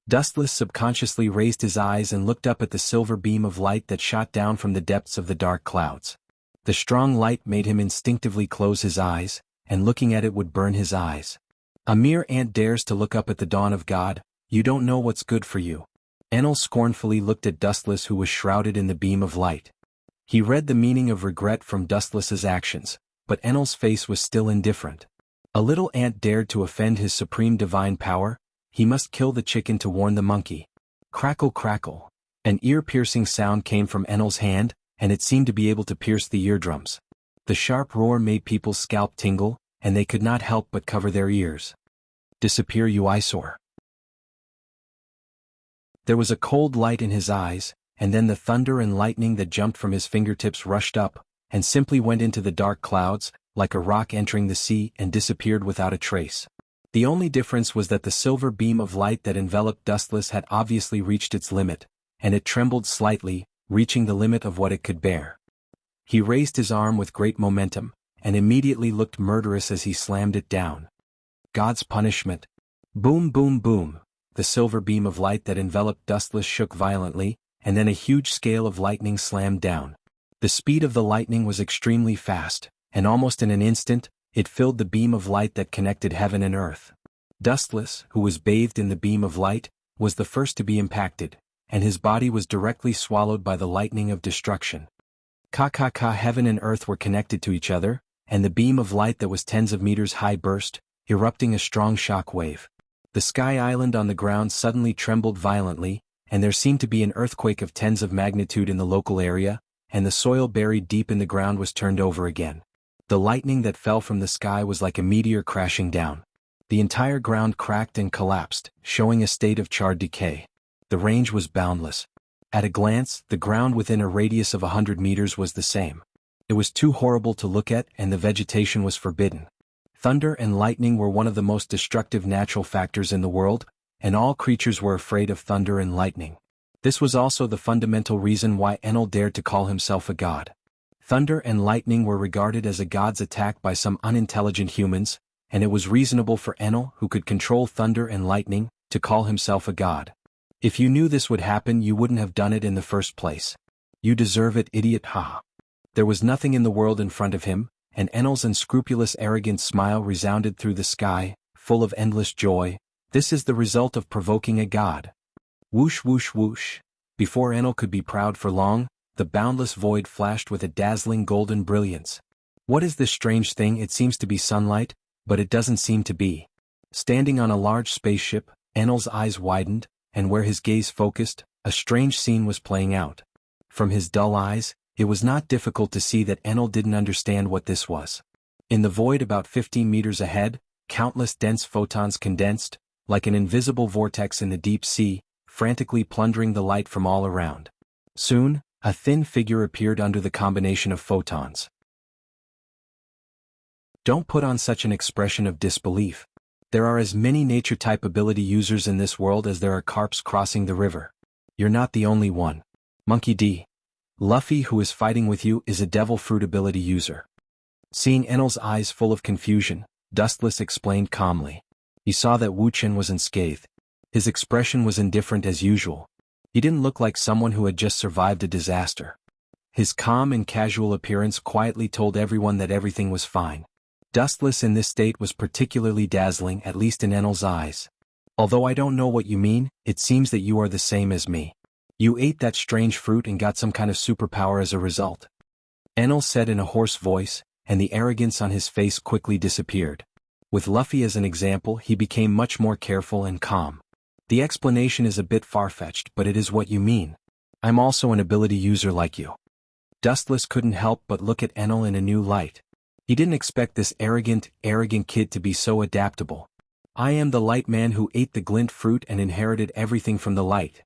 Dustless subconsciously raised his eyes and looked up at the silver beam of light that shot down from the depths of the dark clouds. The strong light made him instinctively close his eyes, and looking at it would burn his eyes. A mere ant dares to look up at the dawn of God, you don't know what's good for you. Enel scornfully looked at Dustless, who was shrouded in the beam of light. He read the meaning of regret from Dustless's actions, but Enel's face was still indifferent. A little ant dared to offend his supreme divine power, he must kill the chicken to warn the monkey. Crackle, crackle. An ear-piercing sound came from Enel's hand, and it seemed to be able to pierce the eardrums. The sharp roar made people's scalp tingle, and they could not help but cover their ears. Disappear, you eyesore. There was a cold light in his eyes, and then the thunder and lightning that jumped from his fingertips rushed up, and simply went into the dark clouds, like a rock entering the sea, and disappeared without a trace. The only difference was that the silver beam of light that enveloped Dustless had obviously reached its limit, and it trembled slightly, reaching the limit of what it could bear. He raised his arm with great momentum, and immediately looked murderous as he slammed it down. God's punishment. Boom, boom, boom. The silver beam of light that enveloped Dustless shook violently, and then a huge scale of lightning slammed down. The speed of the lightning was extremely fast, and almost in an instant, it filled the beam of light that connected heaven and earth. Dustless, who was bathed in the beam of light, was the first to be impacted, and his body was directly swallowed by the lightning of destruction. Heaven and earth were connected to each other, and the beam of light that was tens of meters high burst, erupting a strong shock wave. The Sky Island on the ground suddenly trembled violently, and there seemed to be an earthquake of tens of magnitude in the local area, and the soil buried deep in the ground was turned over again. The lightning that fell from the sky was like a meteor crashing down. The entire ground cracked and collapsed, showing a state of charred decay. The range was boundless. At a glance, the ground within a radius of 100 meters was the same. It was too horrible to look at, and the vegetation was forbidden. Thunder and lightning were one of the most destructive natural factors in the world, and all creatures were afraid of thunder and lightning. This was also the fundamental reason why Enel dared to call himself a god. Thunder and lightning were regarded as a god's attack by some unintelligent humans, and it was reasonable for Enel, who could control thunder and lightning, to call himself a god. If you knew this would happen, you wouldn't have done it in the first place. You deserve it, idiot, haha. There was nothing in the world in front of him, and Enel's unscrupulous arrogant smile resounded through the sky, full of endless joy. This is the result of provoking a god. Whoosh whoosh whoosh. Before Enel could be proud for long, the boundless void flashed with a dazzling golden brilliance. What is this strange thing? It seems to be sunlight, but it doesn't seem to be. Standing on a large spaceship, Enel's eyes widened, and where his gaze focused, a strange scene was playing out. From his dull eyes, it was not difficult to see that Enel didn't understand what this was. In the void about 15 meters ahead, countless dense photons condensed, like an invisible vortex in the deep sea, frantically plundering the light from all around. Soon, a thin figure appeared under the combination of photons. Don't put on such an expression of disbelief. There are as many nature-type ability users in this world as there are carps crossing the river. You're not the only one. Monkey D. Luffy, who is fighting with you, is a devil fruit ability user. Seeing Enel's eyes full of confusion, Dustless explained calmly. He saw that Wuxia was unscathed. His expression was indifferent as usual. He didn't look like someone who had just survived a disaster. His calm and casual appearance quietly told everyone that everything was fine. Dustless in this state was particularly dazzling, at least in Enel's eyes. Although I don't know what you mean, it seems that you are the same as me. You ate that strange fruit and got some kind of superpower as a result. Enel said in a hoarse voice, and the arrogance on his face quickly disappeared. With Luffy as an example, he became much more careful and calm. The explanation is a bit far-fetched, but it is what you mean. I'm also an ability user like you. Dustless couldn't help but look at Enel in a new light. He didn't expect this arrogant kid to be so adaptable. I am the light man who ate the glint fruit and inherited everything from the light.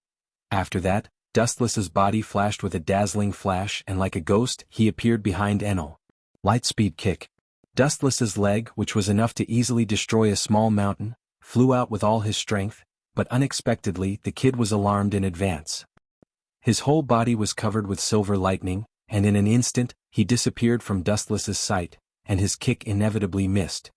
After that, Dustless's body flashed with a dazzling flash, and like a ghost, he appeared behind Enel. Lightspeed kick. Dustless's leg, which was enough to easily destroy a small mountain, flew out with all his strength, but unexpectedly the kid was alarmed in advance. His whole body was covered with silver lightning, and in an instant, he disappeared from Dustless's sight, and his kick inevitably missed.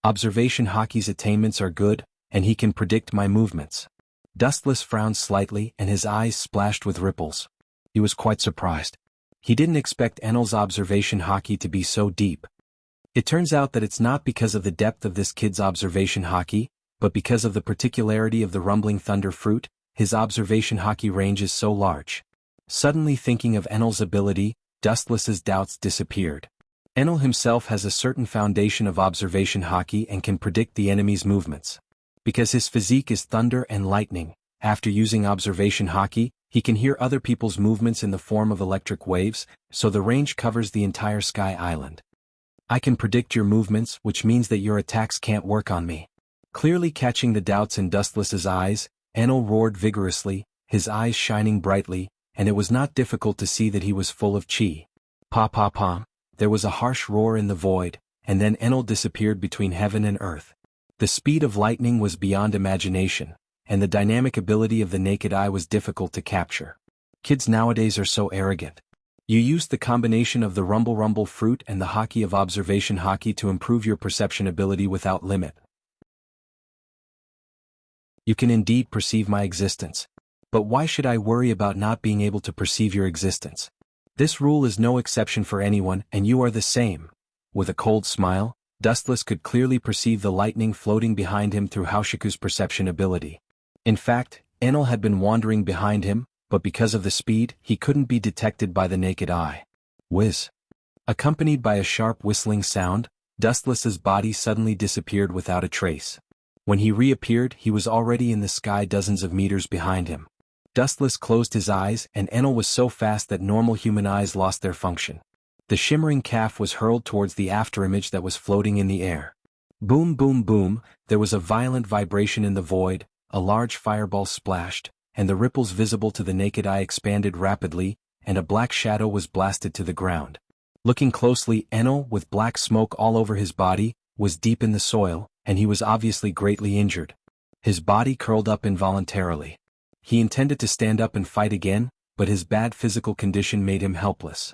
Observation Hockey's attainments are good, and he can predict my movements. Dustless frowned slightly, and his eyes splashed with ripples. He was quite surprised. He didn't expect Enel's observation hockey to be so deep. It turns out that it's not because of the depth of this kid's observation hockey, but because of the particularity of the rumbling thunder fruit, his observation hockey range is so large. Suddenly thinking of Enel's ability, Dustless's doubts disappeared. Enel himself has a certain foundation of observation hockey and can predict the enemy's movements. Because his physique is thunder and lightning, after using observation hockey, he can hear other people's movements in the form of electric waves, so the range covers the entire Sky Island. I can predict your movements, which means that your attacks can't work on me. Clearly catching the doubts in Dustless's eyes, Enel roared vigorously, his eyes shining brightly, and it was not difficult to see that he was full of chi. Pa. There was a harsh roar in the void, and then Enel disappeared between heaven and earth. The speed of lightning was beyond imagination, and the dynamic ability of the naked eye was difficult to capture. Kids nowadays are so arrogant. You used the combination of the rumble fruit and the hockey of observation hockey to improve your perception ability without limit. You can indeed perceive my existence. But why should I worry about not being able to perceive your existence? This rule is no exception for anyone, and you are the same. With a cold smile, Dustless could clearly perceive the lightning floating behind him through Haushiku's perception ability. In fact, Enel had been wandering behind him, but because of the speed, he couldn't be detected by the naked eye. Whiz. Accompanied by a sharp whistling sound, Dustless's body suddenly disappeared without a trace. When he reappeared, he was already in the sky dozens of meters behind him. Dustless closed his eyes, and Enel was so fast that normal human eyes lost their function. The shimmering calf was hurled towards the afterimage that was floating in the air. Boom boom boom, there was a violent vibration in the void, a large fireball splashed, and the ripples visible to the naked eye expanded rapidly, and a black shadow was blasted to the ground. Looking closely, Enel, with black smoke all over his body, was deep in the soil, and he was obviously greatly injured. His body curled up involuntarily. He intended to stand up and fight again, but his bad physical condition made him helpless.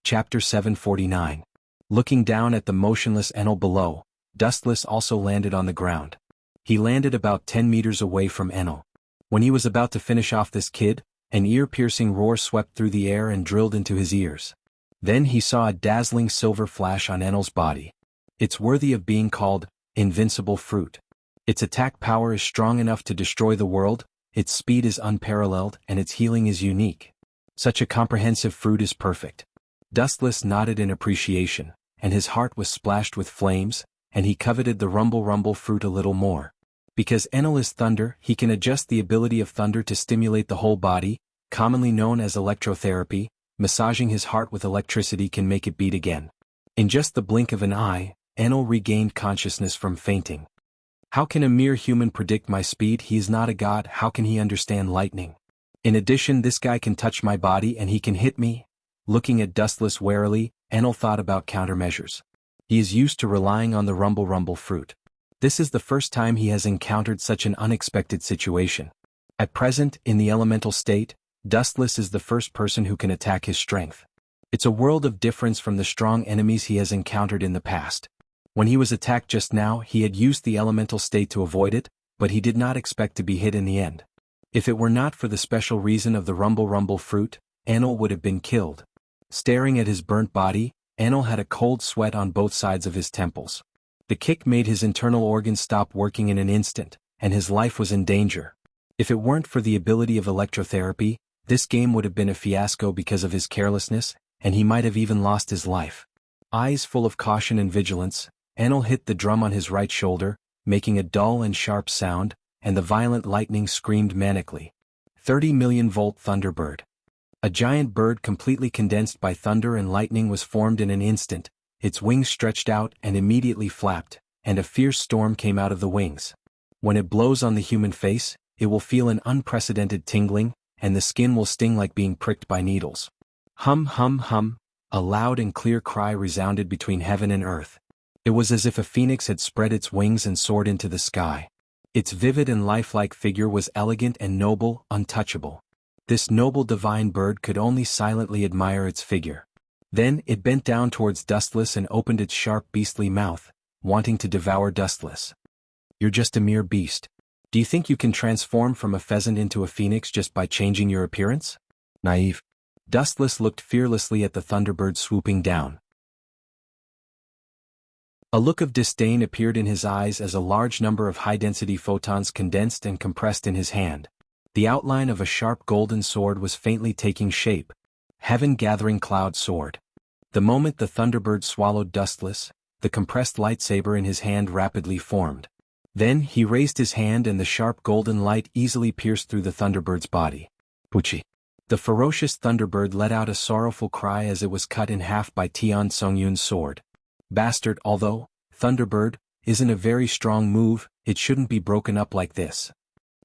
Chapter 749. Looking down at the motionless Enel below, Dustless also landed on the ground. He landed about 10 meters away from Enel. When he was about to finish off this kid, an ear-piercing roar swept through the air and drilled into his ears. Then he saw a dazzling silver flash on Enel's body. It's worthy of being called invincible fruit. Its attack power is strong enough to destroy the world, its speed is unparalleled, and its healing is unique. Such a comprehensive fruit is perfect. Dustless nodded in appreciation, and his heart was splashed with flames, and he coveted the rumble fruit a little more. Because Enel is thunder, he can adjust the ability of thunder to stimulate the whole body, commonly known as electrotherapy. Massaging his heart with electricity can make it beat again. In just the blink of an eye, Enel regained consciousness from fainting. How can a mere human predict my speed? He is not a god. How can he understand lightning? In addition, this guy can touch my body and he can hit me. Looking at Dustless warily, Enel thought about countermeasures. He is used to relying on the rumble fruit. This is the first time he has encountered such an unexpected situation. At present, in the elemental state, Dustless is the first person who can attack his strength. It's a world of difference from the strong enemies he has encountered in the past. When he was attacked just now, he had used the elemental state to avoid it, but he did not expect to be hit in the end. If it were not for the special reason of the rumble fruit, Enel would have been killed. Staring at his burnt body, Enel had a cold sweat on both sides of his temples. The kick made his internal organs stop working in an instant, and his life was in danger. If it weren't for the ability of electrotherapy, this game would have been a fiasco because of his carelessness, and he might have even lost his life. Eyes full of caution and vigilance, Enel hit the drum on his right shoulder, making a dull and sharp sound, and the violent lightning screamed manically. 30 million volt Thunderbird. A giant bird completely condensed by thunder and lightning was formed in an instant, its wings stretched out and immediately flapped, and a fierce storm came out of the wings. When it blows on the human face, it will feel an unprecedented tingling, and the skin will sting like being pricked by needles. Hum hum hum, a loud and clear cry resounded between heaven and earth. It was as if a phoenix had spread its wings and soared into the sky. Its vivid and lifelike figure was elegant and noble, untouchable. This noble divine bird could only silently admire its figure. Then it bent down towards Dustless and opened its sharp beastly mouth, wanting to devour Dustless. You're just a mere beast. Do you think you can transform from a pheasant into a phoenix just by changing your appearance? Naive. Dustless looked fearlessly at the Thunderbird swooping down. A look of disdain appeared in his eyes as a large number of high-density photons condensed and compressed in his hand. The outline of a sharp golden sword was faintly taking shape. Heaven-gathering cloud sword. The moment the Thunderbird swallowed Dustless, the compressed lightsaber in his hand rapidly formed. Then he raised his hand and the sharp golden light easily pierced through the Thunderbird's body. Puchi. The ferocious Thunderbird let out a sorrowful cry as it was cut in half by Tian Songyun's sword. Bastard, although, Thunderbird, isn't a very strong move, it shouldn't be broken up like this.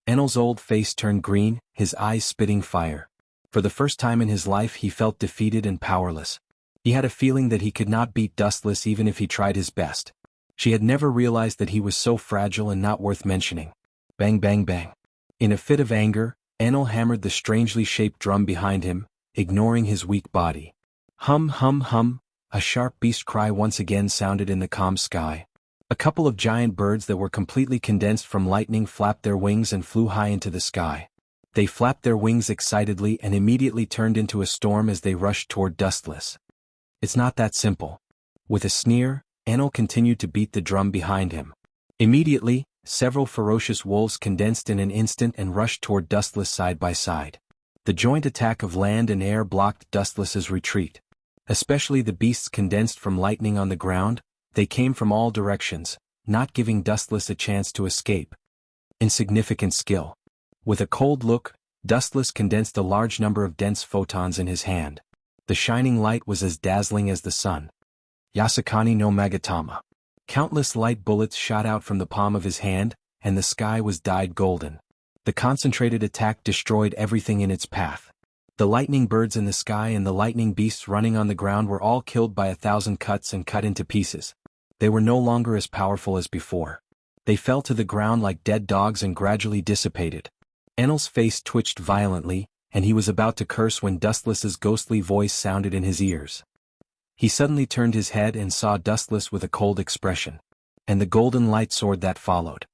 Enel's old face turned green, his eyes spitting fire. For the first time in his life he felt defeated and powerless. He had a feeling that he could not beat Dustless even if he tried his best. She had never realized that he was so fragile and not worth mentioning. Bang bang bang. In a fit of anger, Enel hammered the strangely shaped drum behind him, ignoring his weak body. Hum hum hum, a sharp beast cry once again sounded in the calm sky. A couple of giant birds that were completely condensed from lightning flapped their wings and flew high into the sky. They flapped their wings excitedly and immediately turned into a storm as they rushed toward Dustless. It's not that simple. With a sneer, Enel continued to beat the drum behind him. Immediately, several ferocious wolves condensed in an instant and rushed toward Dustless side by side. The joint attack of land and air blocked Dustless's retreat. Especially the beasts condensed from lightning on the ground, they came from all directions, not giving Dustless a chance to escape. Insignificant skill. With a cold look, Dustless condensed a large number of dense photons in his hand. The shining light was as dazzling as the sun. Yasukani no Magatama. Countless light bullets shot out from the palm of his hand, and the sky was dyed golden. The concentrated attack destroyed everything in its path. The lightning birds in the sky and the lightning beasts running on the ground were all killed by 1,000 cuts and cut into pieces. They were no longer as powerful as before. They fell to the ground like dead dogs and gradually dissipated. Enel's face twitched violently, and he was about to curse when Dustless's ghostly voice sounded in his ears. He suddenly turned his head and saw Dustless with a cold expression. And the golden light sword that followed.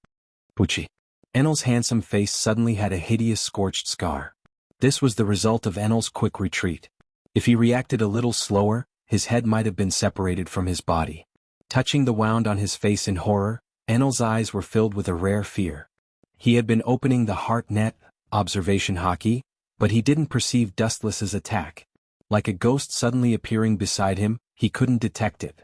Pucci. Enel's handsome face suddenly had a hideous scorched scar. This was the result of Enel's quick retreat. If he reacted a little slower, his head might have been separated from his body. Touching the wound on his face in horror, Enel's eyes were filled with a rare fear. He had been opening the heart net, observation hockey, but he didn't perceive Dustless's attack. Like a ghost suddenly appearing beside him, he couldn't detect it.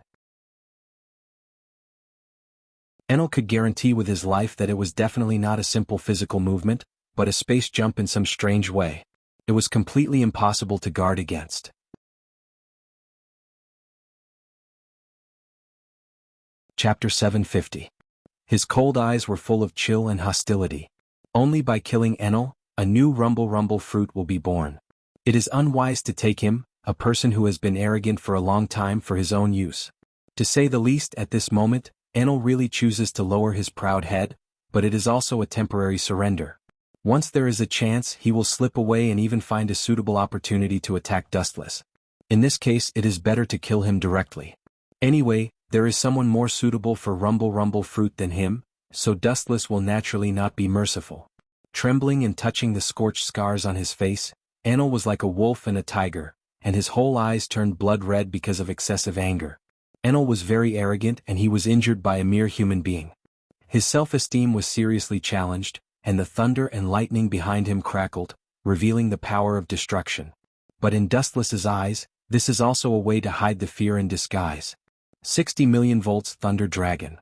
Enel could guarantee with his life that it was definitely not a simple physical movement, but a space jump in some strange way. It was completely impossible to guard against. Chapter 750. His cold eyes were full of chill and hostility. Only by killing Enel, a new rumble fruit will be born. It is unwise to take him, a person who has been arrogant for a long time, for his own use. To say the least, at this moment, Enel really chooses to lower his proud head, but it is also a temporary surrender. Once there is a chance, he will slip away and even find a suitable opportunity to attack Dustless. In this case, it is better to kill him directly. Anyway, there is someone more suitable for rumble fruit than him, so Dustless will naturally not be merciful. Trembling and touching the scorched scars on his face, Enel was like a wolf and a tiger, and his whole eyes turned blood red because of excessive anger. Enel was very arrogant and he was injured by a mere human being. His self-esteem was seriously challenged, and the thunder and lightning behind him crackled, revealing the power of destruction. But in Dustless's eyes, this is also a way to hide the fear in disguise. 60 million volts Thunder Dragon.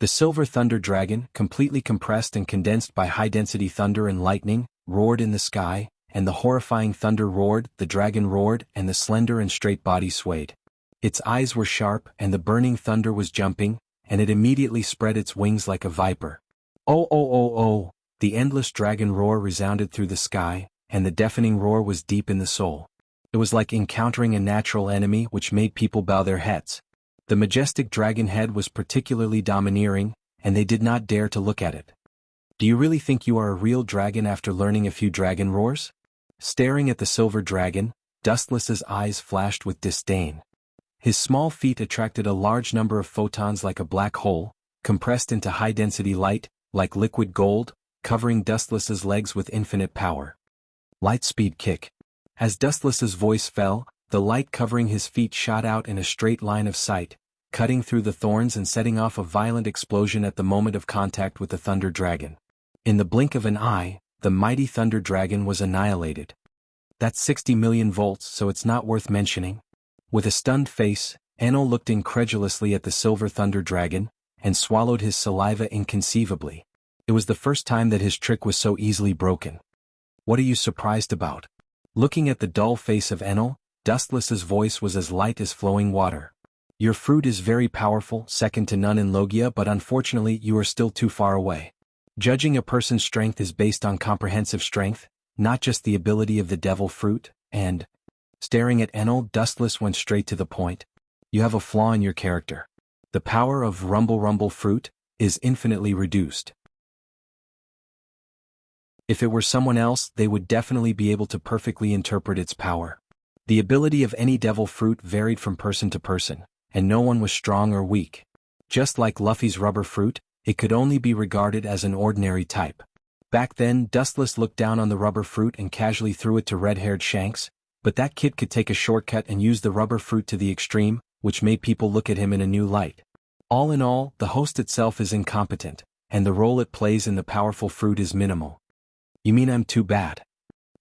The silver Thunder Dragon, completely compressed and condensed by high-density thunder and lightning, roared in the sky, and the horrifying thunder roared, the dragon roared, and the slender and straight body swayed. Its eyes were sharp, and the burning thunder was jumping, and it immediately spread its wings like a viper. Oh oh oh oh! The endless dragon roar resounded through the sky, and the deafening roar was deep in the soul. It was like encountering a natural enemy which made people bow their heads. The majestic dragon head was particularly domineering, and they did not dare to look at it. Do you really think you are a real dragon after learning a few dragon roars? Staring at the silver dragon, Dustless's eyes flashed with disdain. His small feet attracted a large number of photons like a black hole, compressed into high-density light, like liquid gold, covering Dustless's legs with infinite power. Light speed kick. As Dustless's voice fell, the light covering his feet shot out in a straight line of sight, cutting through the thorns and setting off a violent explosion at the moment of contact with the Thunder Dragon. In the blink of an eye, the mighty Thunder Dragon was annihilated. That's 60 million volts, so it's not worth mentioning. With a stunned face, Enel looked incredulously at the silver Thunder Dragon, and swallowed his saliva inconceivably. It was the first time that his trick was so easily broken. What are you surprised about? Looking at the dull face of Enel, Dustless's voice was as light as flowing water. Your fruit is very powerful, second to none in Logia, but unfortunately you are still too far away. Judging a person's strength is based on comprehensive strength, not just the ability of the devil fruit, and... Staring at Enel, Dustless went straight to the point. You have a flaw in your character. The power of rumble fruit is infinitely reduced. If it were someone else, they would definitely be able to perfectly interpret its power. The ability of any devil fruit varied from person to person, and no one was strong or weak. Just like Luffy's rubber fruit, it could only be regarded as an ordinary type. Back then, Dustless looked down on the rubber fruit and casually threw it to red-haired Shanks, but that kid could take a shortcut and use the rubber fruit to the extreme, which made people look at him in a new light. All in all, the host itself is incompetent, and the role it plays in the powerful fruit is minimal. You mean I'm too bad?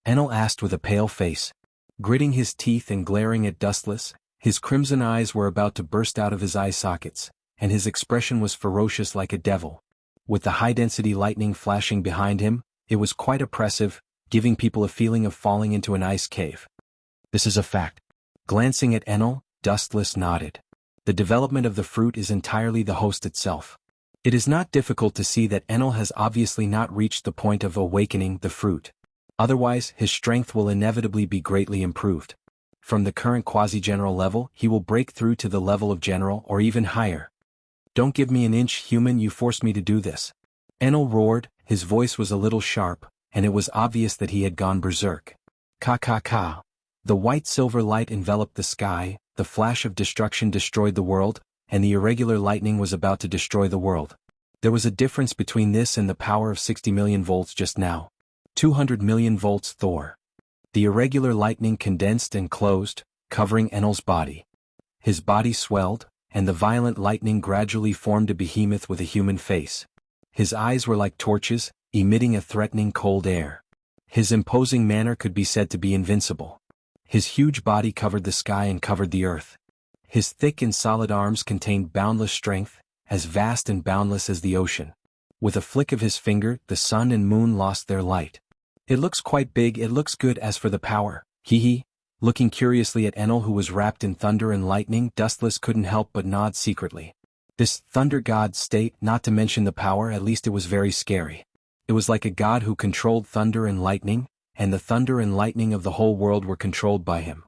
Enel asked with a pale face. Gritting his teeth and glaring at Dustless, his crimson eyes were about to burst out of his eye sockets, and his expression was ferocious like a devil. With the high-density lightning flashing behind him, it was quite oppressive, giving people a feeling of falling into an ice cave. This is a fact. Glancing at Enel, Dustless nodded. The development of the fruit is entirely the host itself. It is not difficult to see that Enel has obviously not reached the point of awakening the fruit. Otherwise, his strength will inevitably be greatly improved. From the current quasi-general level, he will break through to the level of general or even higher. Don't give me an inch, human, you forced me to do this. Enel roared, his voice was a little sharp, and it was obvious that he had gone berserk. Ka ka ka. The white-silver light enveloped the sky, the flash of destruction destroyed the world, and the irregular lightning was about to destroy the world. There was a difference between this and the power of 60 million volts just now. 200 million volts Thor. The irregular lightning condensed and closed, covering Enel's body. His body swelled, and the violent lightning gradually formed a behemoth with a human face. His eyes were like torches, emitting a threatening cold air. His imposing manner could be said to be invincible. His huge body covered the sky and covered the earth. His thick and solid arms contained boundless strength, as vast and boundless as the ocean. With a flick of his finger, the sun and moon lost their light. It looks quite big, it looks good. As for the power, hee. Looking curiously at Enel, who was wrapped in thunder and lightning, Dustless couldn't help but nod secretly. This thunder god state, not to mention the power, at least it was very scary. It was like a god who controlled thunder and lightning, and the thunder and lightning of the whole world were controlled by him.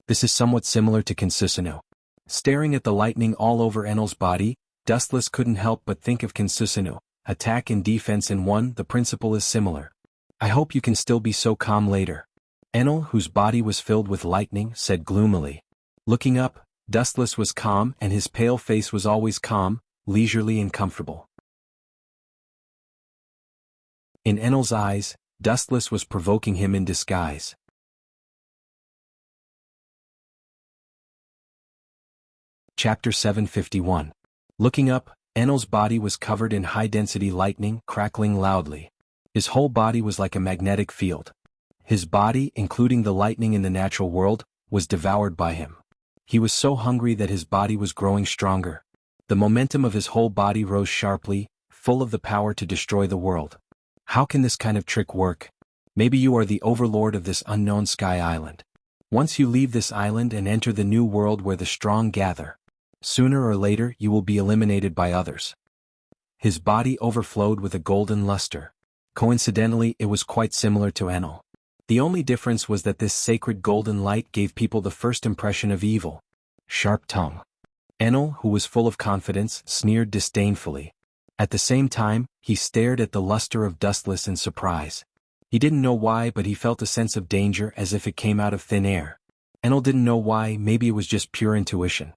This is somewhat similar to Kinsusanoo. Staring at the lightning all over Enel's body, Dustless couldn't help but think of Kinsusanoo, attack and defense in one. The principle is similar. I hope you can still be so calm later. Enel, whose body was filled with lightning, said gloomily. Looking up, Dustless was calm, and his pale face was always calm, leisurely and comfortable. In Enel's eyes, Dustless was provoking him in disguise. Chapter 751. Looking up, Enel's body was covered in high-density lightning, crackling loudly. His whole body was like a magnetic field. His body, including the lightning in the natural world, was devoured by him. He was so hungry that his body was growing stronger. The momentum of his whole body rose sharply, full of the power to destroy the world. How can this kind of trick work? Maybe you are the overlord of this unknown sky island. Once you leave this island and enter the new world where the strong gather, sooner or later you will be eliminated by others. His body overflowed with a golden luster. Coincidentally, it was quite similar to Enel. The only difference was that this sacred golden light gave people the first impression of evil. Sharp tongue. Enel, who was full of confidence, sneered disdainfully. At the same time, he stared at the luster of Dustless in surprise. He didn't know why, but he felt a sense of danger as if it came out of thin air. Enel didn't know why, maybe it was just pure intuition.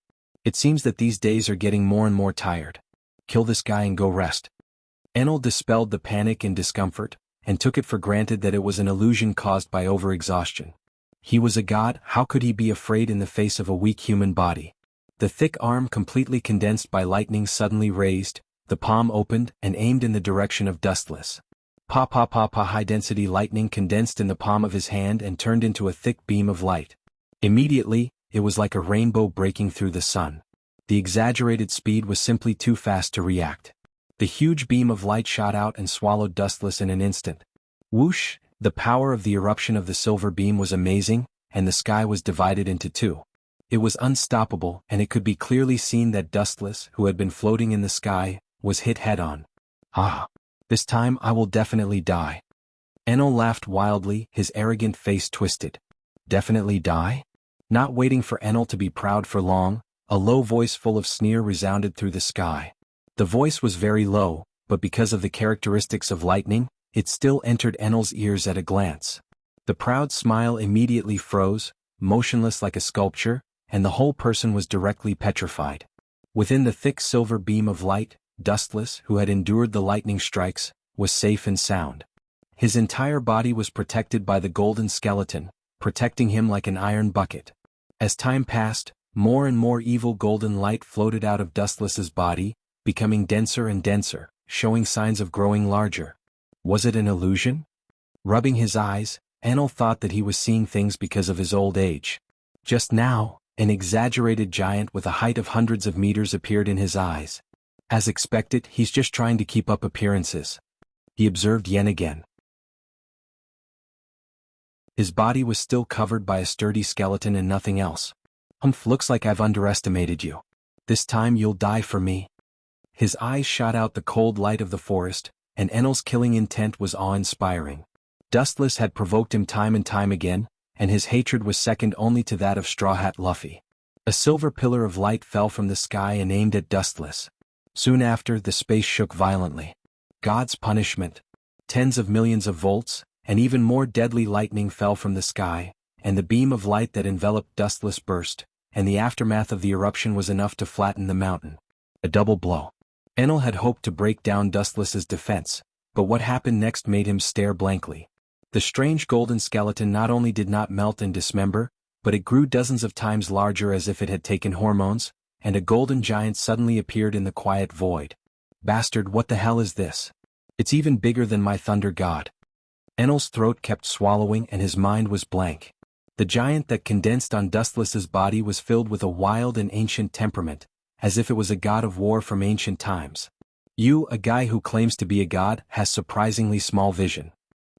It seems that these days are getting more and more tired. Kill this guy and go rest. Enel dispelled the panic and discomfort, and took it for granted that it was an illusion caused by overexhaustion. He was a god, how could he be afraid in the face of a weak human body? The thick arm completely condensed by lightning suddenly raised, the palm opened and aimed in the direction of Dustless. Pa pa pa pa. High-density lightning condensed in the palm of his hand and turned into a thick beam of light. Immediately, it was like a rainbow breaking through the sun. The exaggerated speed was simply too fast to react. The huge beam of light shot out and swallowed Dustless in an instant. Whoosh! The power of the eruption of the silver beam was amazing, and the sky was divided into two. It was unstoppable, and it could be clearly seen that Dustless, who had been floating in the sky, was hit head-on. Ah! This time I will definitely die. Enel laughed wildly, his arrogant face twisted. Definitely die? Not waiting for Enel to be proud for long, a low voice full of sneer resounded through the sky. The voice was very low, but because of the characteristics of lightning, it still entered Enel's ears at a glance. The proud smile immediately froze, motionless like a sculpture, and the whole person was directly petrified. Within the thick silver beam of light, Dustless, who had endured the lightning strikes, was safe and sound. His entire body was protected by the golden skeleton, protecting him like an iron bucket. As time passed, more and more evil golden light floated out of Dustless's body, becoming denser and denser, showing signs of growing larger. Was it an illusion? Rubbing his eyes, Enel thought that he was seeing things because of his old age. Just now, An exaggerated giant with a height of hundreds of meters appeared in his eyes. As expected, he's just trying to keep up appearances. He observed Yen again. His body was still covered by a sturdy skeleton and nothing else. Looks like I've underestimated you. This time you'll die for me. His eyes shot out the cold light of the forest, and Enel's killing intent was awe-inspiring. Dustless had provoked him time and time again, and his hatred was second only to that of Straw Hat Luffy. A silver pillar of light fell from the sky and aimed at Dustless. Soon after, the space shook violently. God's punishment. Tens of millions of volts, and even more deadly lightning fell from the sky, and the beam of light that enveloped Dustless burst, and the aftermath of the eruption was enough to flatten the mountain. A double blow. Enel had hoped to break down Dustless's defense, but what happened next made him stare blankly. The strange golden skeleton not only did not melt and dismember, but it grew dozens of times larger as if it had taken hormones, and a golden giant suddenly appeared in the quiet void. Bastard, what the hell is this? It's even bigger than my thunder god. Enel's throat kept swallowing and his mind was blank. The giant that condensed on Dustless's body was filled with a wild and ancient temperament, as if it was a god of war from ancient times. You, a guy who claims to be a god, has surprisingly small vision.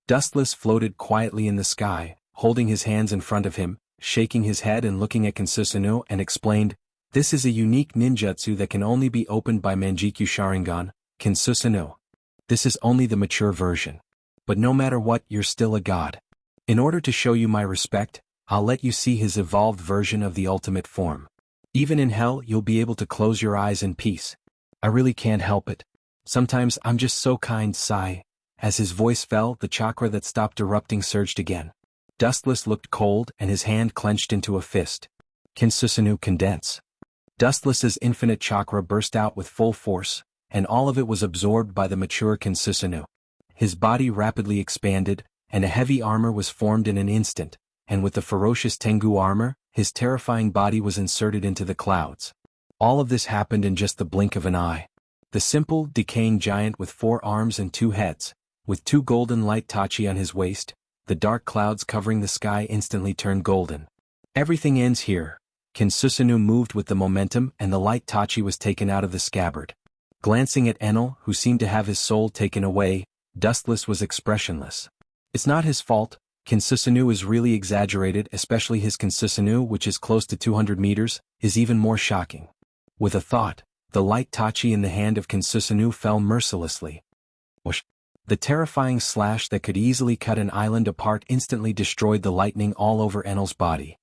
Dustless floated quietly in the sky, holding his hands in front of him, shaking his head and looking at Kinsusanoo, and explained, "This is a unique ninjutsu that can only be opened by Manjikyu Sharingan, Kinsusanoo. This is only the mature version. But no matter what, you're still a god. In order to show you my respect, I'll let you see his evolved version of the ultimate form. Even in hell, you'll be able to close your eyes in peace. I really can't help it. Sometimes I'm just so kind, sigh." As his voice fell, the chakra that stopped erupting surged again. Dustless looked cold and his hand clenched into a fist. Kinsusanoo, condense. Dustless's infinite chakra burst out with full force, and all of it was absorbed by the mature Kinsusanoo. His body rapidly expanded, and a heavy armor was formed in an instant, and with the ferocious Tengu armor, his terrifying body was inserted into the clouds. All of this happened in just the blink of an eye. The simple, decaying giant with 4 arms and 2 heads, with 2 golden light tachi on his waist, the dark clouds covering the sky instantly turned golden. Everything ends here. Kinsusanoo moved with the momentum and the light tachi was taken out of the scabbard. Glancing at Enel, who seemed to have his soul taken away, Dustless was expressionless. It's not his fault. Kinsusanoo is really exaggerated, especially his Kinsusanoo, which is close to 200 meters, is even more shocking. With a thought, the light tachi in the hand of Kinsusanoo fell mercilessly. Whoosh! The terrifying slash that could easily cut an island apart instantly destroyed the lightning all over Enel's body.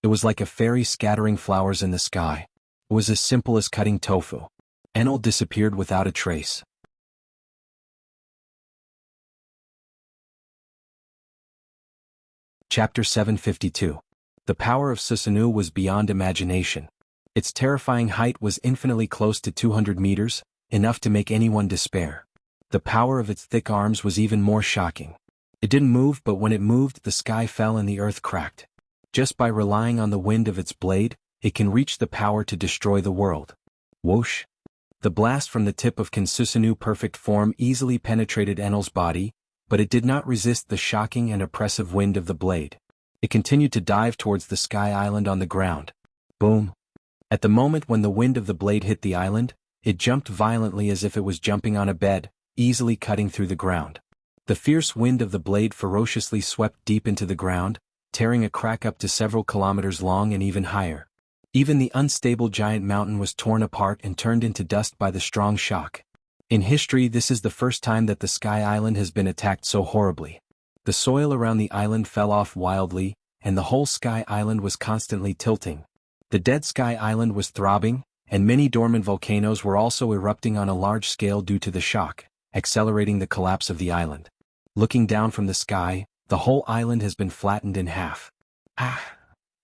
It was like a fairy scattering flowers in the sky. It was as simple as cutting tofu. Enel disappeared without a trace. Chapter 752. The power of Susanoo was beyond imagination. Its terrifying height was infinitely close to 200 meters, enough to make anyone despair. The power of its thick arms was even more shocking. It didn't move, but when it moved, the sky fell and the earth cracked. Just by relying on the wind of its blade, it can reach the power to destroy the world. Whoosh! The blast from the tip of Kinsusanoo perfect form easily penetrated Enel's body, but it did not resist the shocking and oppressive wind of the blade. It continued to dive towards the sky island on the ground. Boom! At the moment when the wind of the blade hit the island, it jumped violently as if it was jumping on a bed, easily cutting through the ground. The fierce wind of the blade ferociously swept deep into the ground, tearing a crack up to several kilometers long and even higher. Even the unstable giant mountain was torn apart and turned into dust by the strong shock. In history, this is the first time that the Sky Island has been attacked so horribly. The soil around the island fell off wildly, and the whole Sky Island was constantly tilting. The dead Sky Island was throbbing, and many dormant volcanoes were also erupting on a large scale due to the shock, accelerating the collapse of the island. Looking down from the sky, the whole island has been flattened in half. Ah!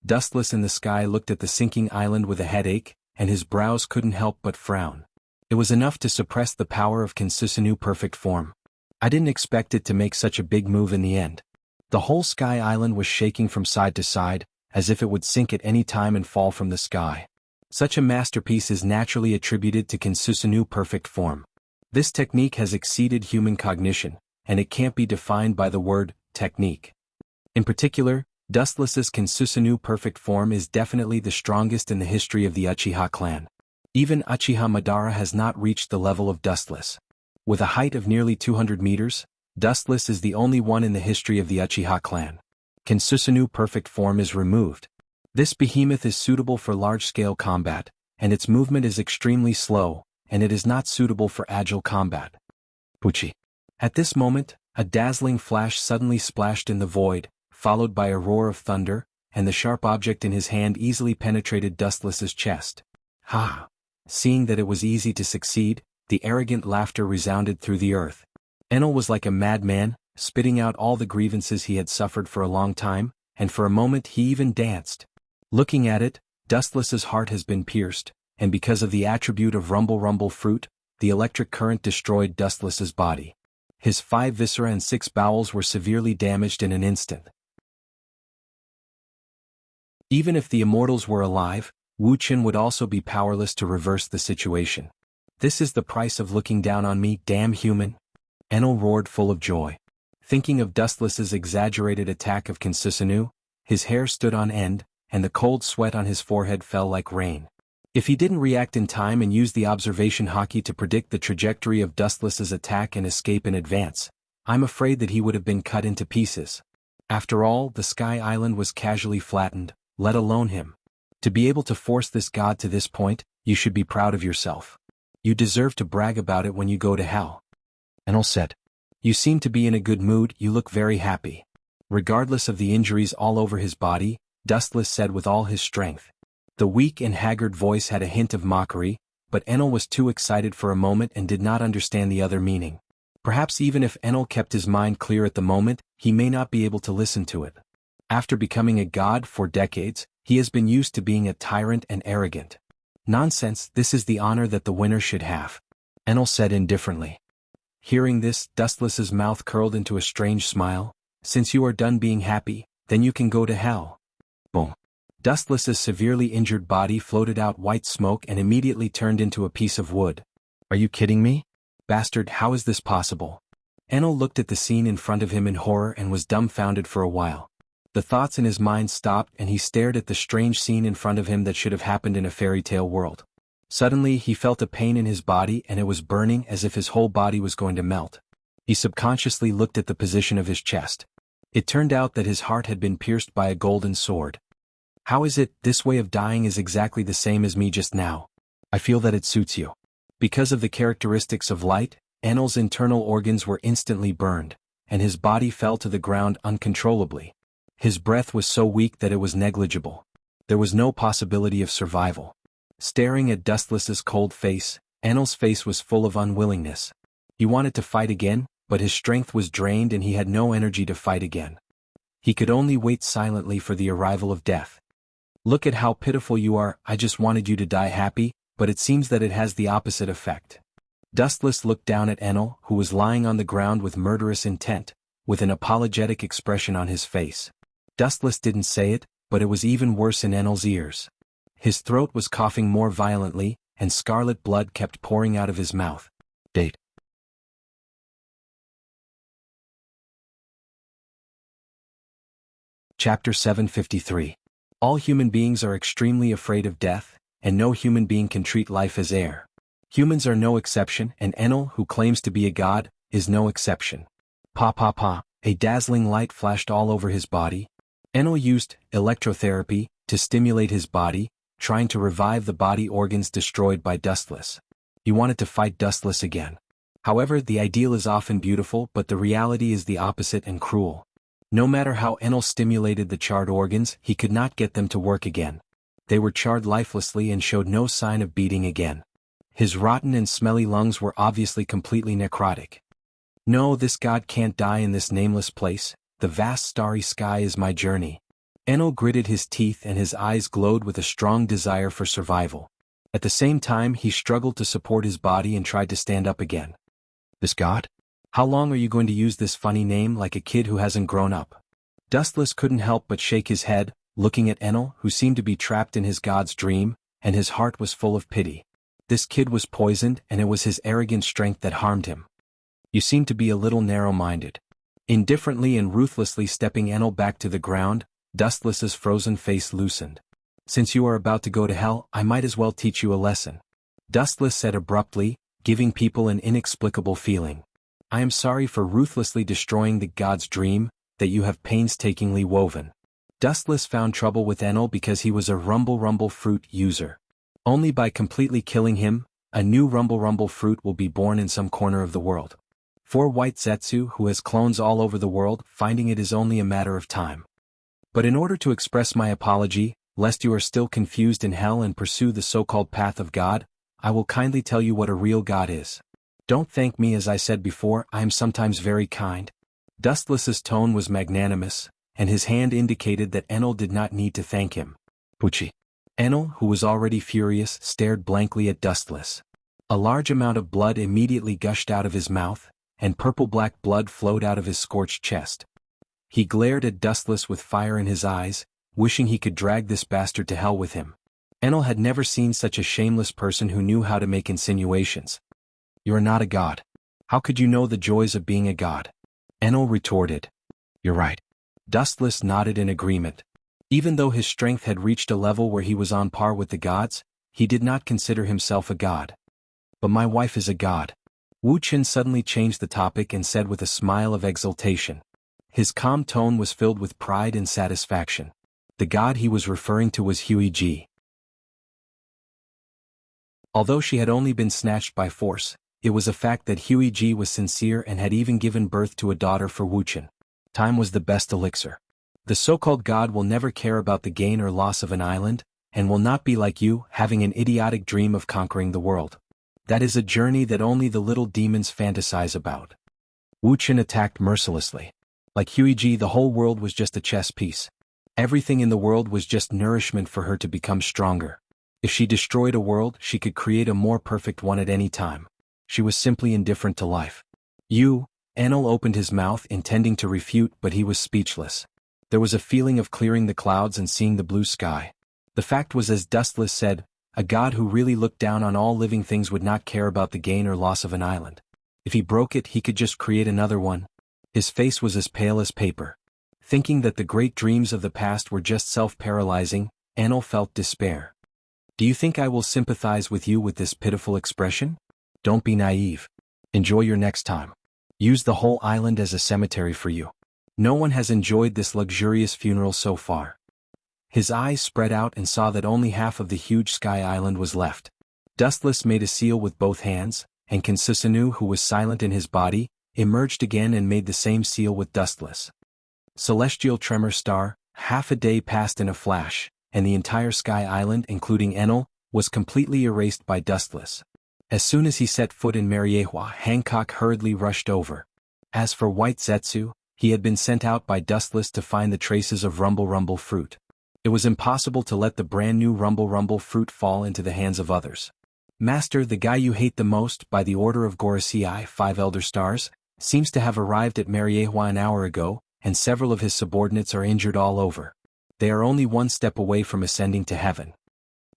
Dustless in the sky looked at the sinking island with a headache, and his brows couldn't help but frown. It was enough to suppress the power of Kinsusanoo perfect form. I didn't expect it to make such a big move in the end. The whole Sky Island was shaking from side to side, as if it would sink at any time and fall from the sky. Such a masterpiece is naturally attributed to Kinsusanoo perfect form. This technique has exceeded human cognition, and it can't be defined by the word technique. In particular, Dustless's Kinsusanu perfect form is definitely the strongest in the history of the Uchiha clan. Even Uchiha Madara has not reached the level of Dustless. With a height of nearly 200 meters, Dustless is the only one in the history of the Uchiha clan. Kinsusanu perfect form is removed. This behemoth is suitable for large-scale combat, and its movement is extremely slow, and it is not suitable for agile combat. Puchi. At this moment, a dazzling flash suddenly splashed in the void, followed by a roar of thunder, and the sharp object in his hand easily penetrated Dustless's chest. Ha! Seeing that it was easy to succeed, the arrogant laughter resounded through the earth. Enel was like a madman, spitting out all the grievances he had suffered for a long time, and for a moment he even danced. Looking at it, Dustless's heart has been pierced, and because of the attribute of rumble fruit, the electric current destroyed Dustless's body. His 5 viscera and 6 bowels were severely damaged in an instant. Even if the immortals were alive, Wuxia would also be powerless to reverse the situation. This is the price of looking down on me, damn human! Enel roared full of joy. Thinking of Dustless's exaggerated attack of Kinsusanu, his hair stood on end, and the cold sweat on his forehead fell like rain. If he didn't react in time and use the observation haki to predict the trajectory of Dustless's attack and escape in advance, I'm afraid that he would have been cut into pieces. After all, the Sky Island was casually flattened, let alone him. To be able to force this god to this point, you should be proud of yourself. You deserve to brag about it when you go to hell. Enel said. You seem to be in a good mood, you look very happy. Regardless of the injuries all over his body, Dustless said with all his strength. The weak and haggard voice had a hint of mockery, but Enel was too excited for a moment and did not understand the other meaning. Perhaps even if Enel kept his mind clear at the moment, he may not be able to listen to it. After becoming a god for decades, he has been used to being a tyrant and arrogant. Nonsense, this is the honor that the winner should have. Enel said indifferently. Hearing this, Dustless's mouth curled into a strange smile. Since you are done being happy, then you can go to hell. Boom. Dustless's severely injured body floated out white smoke and immediately turned into a piece of wood. Are you kidding me? Bastard, how is this possible? Enel looked at the scene in front of him in horror and was dumbfounded for a while. The thoughts in his mind stopped and he stared at the strange scene in front of him that should have happened in a fairy tale world. Suddenly he felt a pain in his body and it was burning as if his whole body was going to melt. He subconsciously looked at the position of his chest. It turned out that his heart had been pierced by a golden sword. How is it, this way of dying is exactly the same as me just now? I feel that it suits you. Because of the characteristics of light, Enel's internal organs were instantly burned, and his body fell to the ground uncontrollably. His breath was so weak that it was negligible. There was no possibility of survival. Staring at Dustless's cold face, Enel's face was full of unwillingness. He wanted to fight again, but his strength was drained and he had no energy to fight again. He could only wait silently for the arrival of death. Look at how pitiful you are, I just wanted you to die happy, but it seems that it has the opposite effect. Dustless looked down at Enel, who was lying on the ground with murderous intent, with an apologetic expression on his face. Dustless didn't say it, but it was even worse in Enel's ears. His throat was coughing more violently, and scarlet blood kept pouring out of his mouth. Date. Chapter 753. All human beings are extremely afraid of death, and no human being can treat life as air. Humans are no exception, and Enel, who claims to be a god, is no exception. Pa pa pa, a dazzling light flashed all over his body. Enel used electrotherapy to stimulate his body, trying to revive the body organs destroyed by Dustless. He wanted to fight Dustless again. However, the ideal is often beautiful, but the reality is the opposite and cruel. No matter how Enel stimulated the charred organs, he could not get them to work again. They were charred lifelessly and showed no sign of beating again. His rotten and smelly lungs were obviously completely necrotic. No, this god can't die in this nameless place. The vast starry sky is my journey. Enel gritted his teeth and his eyes glowed with a strong desire for survival. At the same time, he struggled to support his body and tried to stand up again. This god? How long are you going to use this funny name like a kid who hasn't grown up? Dustless couldn't help but shake his head, looking at Enel, who seemed to be trapped in his god's dream, and his heart was full of pity. This kid was poisoned, and it was his arrogant strength that harmed him. You seem to be a little narrow-minded. Indifferently and ruthlessly stepping Enel back to the ground, Dustless's frozen face loosened. Since you are about to go to hell, I might as well teach you a lesson. Dustless said abruptly, giving people an inexplicable feeling. I am sorry for ruthlessly destroying the god's dream that you have painstakingly woven. Dustless found trouble with Enel because he was a rumble fruit user. Only by completely killing him, a new rumble fruit will be born in some corner of the world. For White Zetsu, who has clones all over the world, finding it is only a matter of time. But in order to express my apology, lest you are still confused in hell and pursue the so-called path of God, I will kindly tell you what a real God is. Don't thank me, as I said before, I am sometimes very kind. Dustless's tone was magnanimous, and his hand indicated that Enel did not need to thank him. Pucci. Enel, who was already furious, stared blankly at Dustless. A large amount of blood immediately gushed out of his mouth, and purple-black blood flowed out of his scorched chest. He glared at Dustless with fire in his eyes, wishing he could drag this bastard to hell with him. Enel had never seen such a shameless person who knew how to make insinuations. You are not a god. How could you know the joys of being a god? Enel retorted. You're right. Dustless nodded in agreement. Even though his strength had reached a level where he was on par with the gods, he did not consider himself a god. But my wife is a god. Wuxia suddenly changed the topic and said with a smile of exultation. His calm tone was filled with pride and satisfaction. The god he was referring to was Huiji. Although she had only been snatched by force, it was a fact that Huiji was sincere and had even given birth to a daughter for Wuxia. Time was the best elixir. The so-called god will never care about the gain or loss of an island, and will not be like you, having an idiotic dream of conquering the world. That is a journey that only the little demons fantasize about. Wuxia attacked mercilessly. Like Huiji, the whole world was just a chess piece. Everything in the world was just nourishment for her to become stronger. If she destroyed a world, she could create a more perfect one at any time. She was simply indifferent to life. Enel opened his mouth intending to refute, but he was speechless. There was a feeling of clearing the clouds and seeing the blue sky. The fact was, as Dustless said, a god who really looked down on all living things would not care about the gain or loss of an island. If he broke it, he could just create another one. His face was as pale as paper. Thinking that the great dreams of the past were just self-paralyzing, Enel felt despair. Do you think I will sympathize with you with this pitiful expression? Don't be naive. Enjoy your next time. Use the whole island as a cemetery for you. No one has enjoyed this luxurious funeral so far. His eyes spread out and saw that only half of the huge sky island was left. Dustless made a seal with both hands, and Kansusanu, who was silent in his body, emerged again and made the same seal with Dustless. Celestial tremor star, half a day passed in a flash, and the entire sky island, including Enel, was completely erased by Dustless. As soon as he set foot in Mariehua, Hancock hurriedly rushed over. As for White Zetsu, he had been sent out by Dustless to find the traces of rumble fruit. It was impossible to let the brand new rumble fruit fall into the hands of others. Master, the guy you hate the most, by the order of Gorosei, 5 Elder Stars, seems to have arrived at Mariehua an hour ago, and several of his subordinates are injured all over. They are only one step away from ascending to heaven.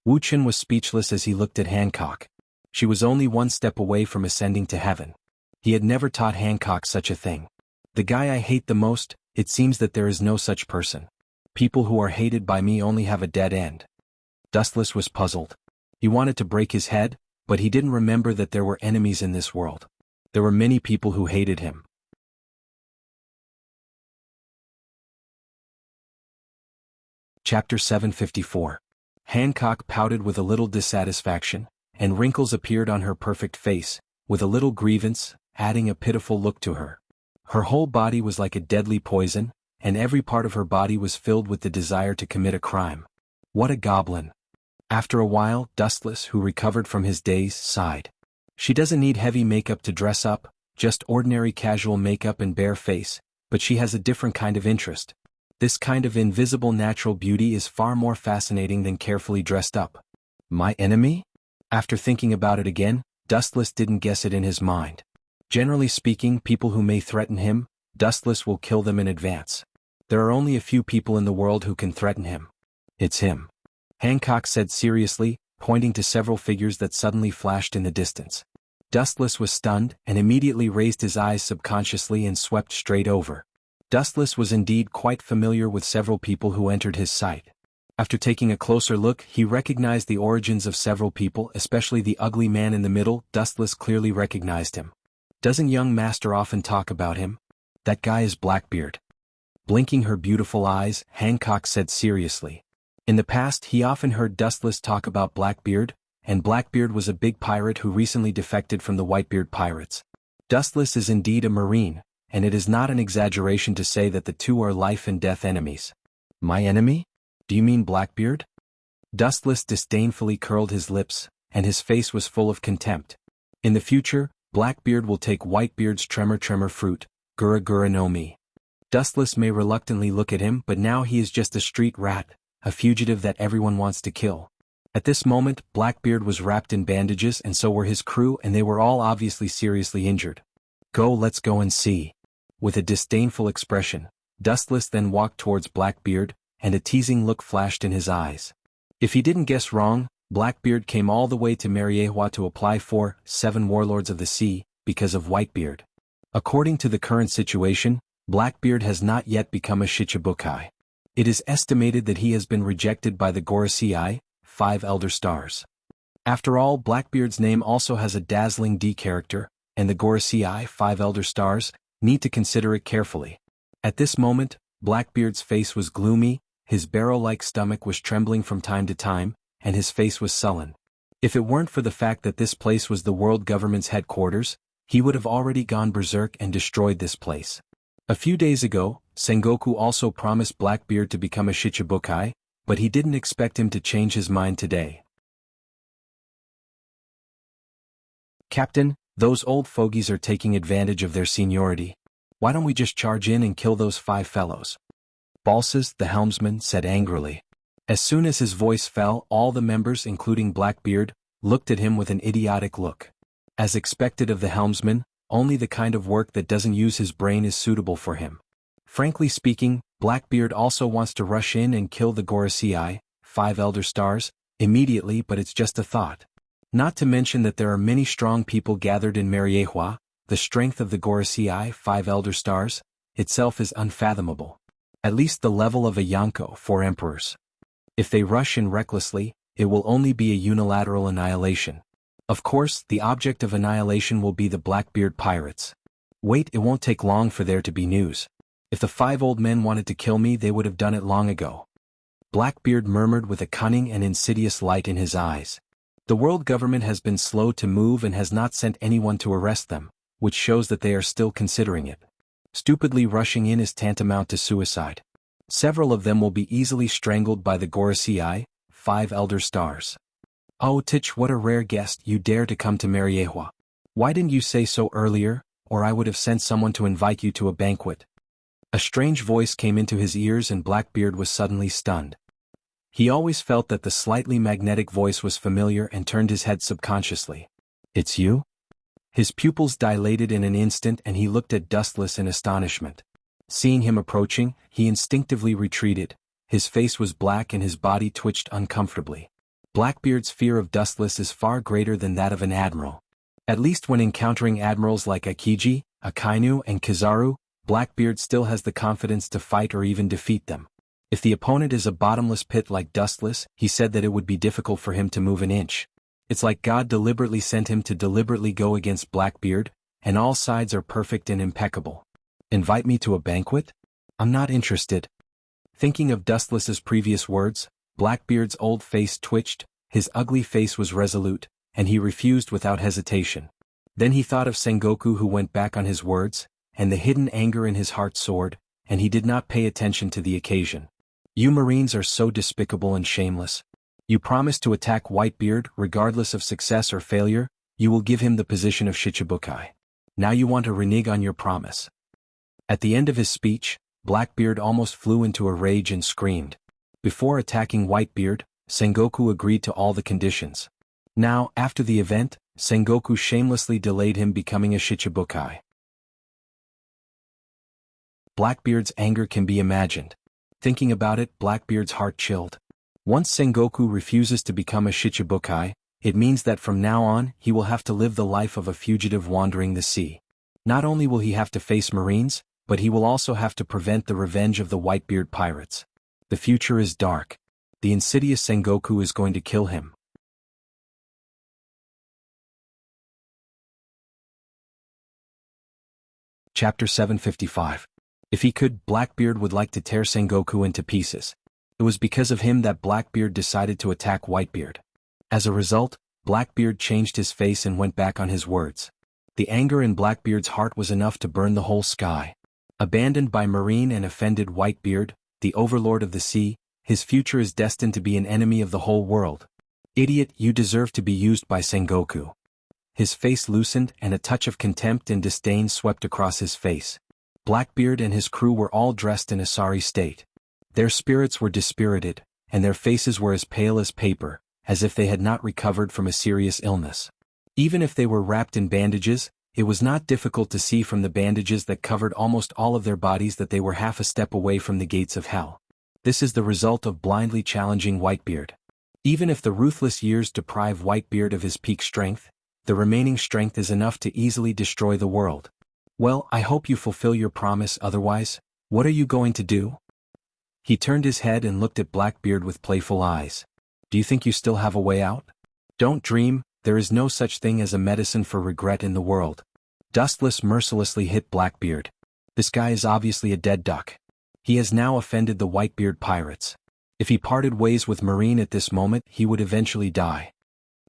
Wuxia was speechless as he looked at Hancock. She was only one step away from ascending to heaven. He had never taught Hancock such a thing. The guy I hate the most, it seems that there is no such person. People who are hated by me only have a dead end. Dustless was puzzled. He wanted to break his head, but he didn't remember that there were enemies in this world. There were many people who hated him. Chapter 754. Hancock pouted with a little dissatisfaction, and wrinkles appeared on her perfect face, with a little grievance, adding a pitiful look to her. Her whole body was like a deadly poison, and every part of her body was filled with the desire to commit a crime. What a goblin. After a while, Dustless, who recovered from his daze, sighed. She doesn't need heavy makeup to dress up, just ordinary casual makeup and bare face, but she has a different kind of interest. This kind of invisible natural beauty is far more fascinating than carefully dressed up. My enemy? After thinking about it again, Dustless didn't guess it in his mind. Generally speaking, people who may threaten him, Dustless will kill them in advance. There are only a few people in the world who can threaten him. It's him. Hancock said seriously, pointing to several figures that suddenly flashed in the distance. Dustless was stunned and immediately raised his eyes subconsciously and swept straight over. Dustless was indeed quite familiar with several people who entered his sight. After taking a closer look, he recognized the origins of several people, especially the ugly man in the middle. Dustless clearly recognized him. Doesn't young master often talk about him? That guy is Blackbeard. Blinking her beautiful eyes, Hancock said seriously. In the past he often heard Dustless talk about Blackbeard, and Blackbeard was a big pirate who recently defected from the Whitebeard pirates. Dustless is indeed a marine, and it is not an exaggeration to say that the two are life and death enemies. My enemy? Do you mean Blackbeard? Dustless disdainfully curled his lips, and his face was full of contempt. In the future, Blackbeard will take Whitebeard's tremor fruit, Gura Gura no Mi. Dustless may reluctantly look at him, but now he is just a street rat, a fugitive that everyone wants to kill. At this moment, Blackbeard was wrapped in bandages and so were his crew, and they were all obviously seriously injured. Let's go and see. With a disdainful expression, Dustless then walked towards Blackbeard, and a teasing look flashed in his eyes. If he didn't guess wrong, Blackbeard came all the way to Mariehua to apply for 7 Warlords of the Sea, because of Whitebeard. According to the current situation, Blackbeard has not yet become a Shichibukai. It is estimated that he has been rejected by the Gorosei, 5 Elder Stars. After all, Blackbeard's name also has a dazzling D character, and the Gorosei, 5 Elder Stars, need to consider it carefully. At this moment, Blackbeard's face was gloomy, his barrel-like stomach was trembling from time to time, and his face was sullen. If it weren't for the fact that this place was the world government's headquarters, he would have already gone berserk and destroyed this place. A few days ago, Sengoku also promised Blackbeard to become a Shichibukai, but he didn't expect him to change his mind today. Captain, those old fogies are taking advantage of their seniority. Why don't we just charge in and kill those 5 fellows? Balsas, the helmsman, said angrily. As soon as his voice fell, all the members, including Blackbeard, looked at him with an idiotic look. As expected of the helmsman, only the kind of work that doesn't use his brain is suitable for him. Frankly speaking, Blackbeard also wants to rush in and kill the Gorosei, 5 Elder Stars, immediately, but it's just a thought. Not to mention that there are many strong people gathered in Mariehua. The strength of the Gorosei, 5 Elder Stars, itself is unfathomable. At least the level of a Jianghu, 4 emperors. If they rush in recklessly, it will only be a unilateral annihilation. Of course, the object of annihilation will be the Blackbeard pirates. Wait, it won't take long for there to be news. If the 5 old men wanted to kill me, they would have done it long ago. Blackbeard murmured with a cunning and insidious light in his eyes. The world government has been slow to move and has not sent anyone to arrest them, which shows that they are still considering it. Stupidly rushing in is tantamount to suicide. Several of them will be easily strangled by the Gorosei, 5 Elder Stars. Oh Tich, what a rare guest, you dare to come to Mariehua. Why didn't you say so earlier, or I would have sent someone to invite you to a banquet. A strange voice came into his ears and Blackbeard was suddenly stunned. He always felt that the slightly magnetic voice was familiar and turned his head subconsciously. It's you? His pupils dilated in an instant and he looked at Dustless in astonishment. Seeing him approaching, he instinctively retreated. His face was black and his body twitched uncomfortably. Blackbeard's fear of Dustless is far greater than that of an admiral. At least when encountering admirals like Akiji, Akainu and Kizaru, Blackbeard still has the confidence to fight or even defeat them. If the opponent is a bottomless pit like Dustless, he said that it would be difficult for him to move an inch. It's like God deliberately sent him to deliberately go against Blackbeard, and all sides are perfect and impeccable. Invite me to a banquet? I'm not interested. Thinking of Dustless's previous words, Blackbeard's old face twitched, his ugly face was resolute, and he refused without hesitation. Then he thought of Sengoku who went back on his words, and the hidden anger in his heart soared, and he did not pay attention to the occasion. You Marines are so despicable and shameless. You promised to attack Whitebeard regardless of success or failure, you will give him the position of Shichibukai. Now you want to renege on your promise. At the end of his speech, Blackbeard almost flew into a rage and screamed. Before attacking Whitebeard, Sengoku agreed to all the conditions. Now, after the event, Sengoku shamelessly delayed him becoming a Shichibukai. Blackbeard's anger can be imagined. Thinking about it, Blackbeard's heart chilled. Once Sengoku refuses to become a Shichibukai, it means that from now on, he will have to live the life of a fugitive wandering the sea. Not only will he have to face Marines, but he will also have to prevent the revenge of the Whitebeard pirates. The future is dark. The insidious Sengoku is going to kill him. Chapter 755. If he could, Blackbeard would like to tear Sengoku into pieces. It was because of him that Blackbeard decided to attack Whitebeard. As a result, Blackbeard changed his face and went back on his words. The anger in Blackbeard's heart was enough to burn the whole sky. Abandoned by Marine and offended Whitebeard, the overlord of the sea, his future is destined to be an enemy of the whole world. Idiot, you deserve to be used by Sengoku. His face loosened and a touch of contempt and disdain swept across his face. Blackbeard and his crew were all dressed in a sorry state. Their spirits were dispirited, and their faces were as pale as paper, as if they had not recovered from a serious illness. Even if they were wrapped in bandages, it was not difficult to see from the bandages that covered almost all of their bodies that they were half a step away from the gates of hell. This is the result of blindly challenging Whitebeard. Even if the ruthless years deprive Whitebeard of his peak strength, the remaining strength is enough to easily destroy the world. Well, I hope you fulfill your promise, otherwise, what are you going to do? He turned his head and looked at Blackbeard with playful eyes. Do you think you still have a way out? Don't dream, there is no such thing as a medicine for regret in the world. Dustless mercilessly hit Blackbeard. This guy is obviously a dead duck. He has now offended the Whitebeard pirates. If he parted ways with Marine at this moment, he would eventually die.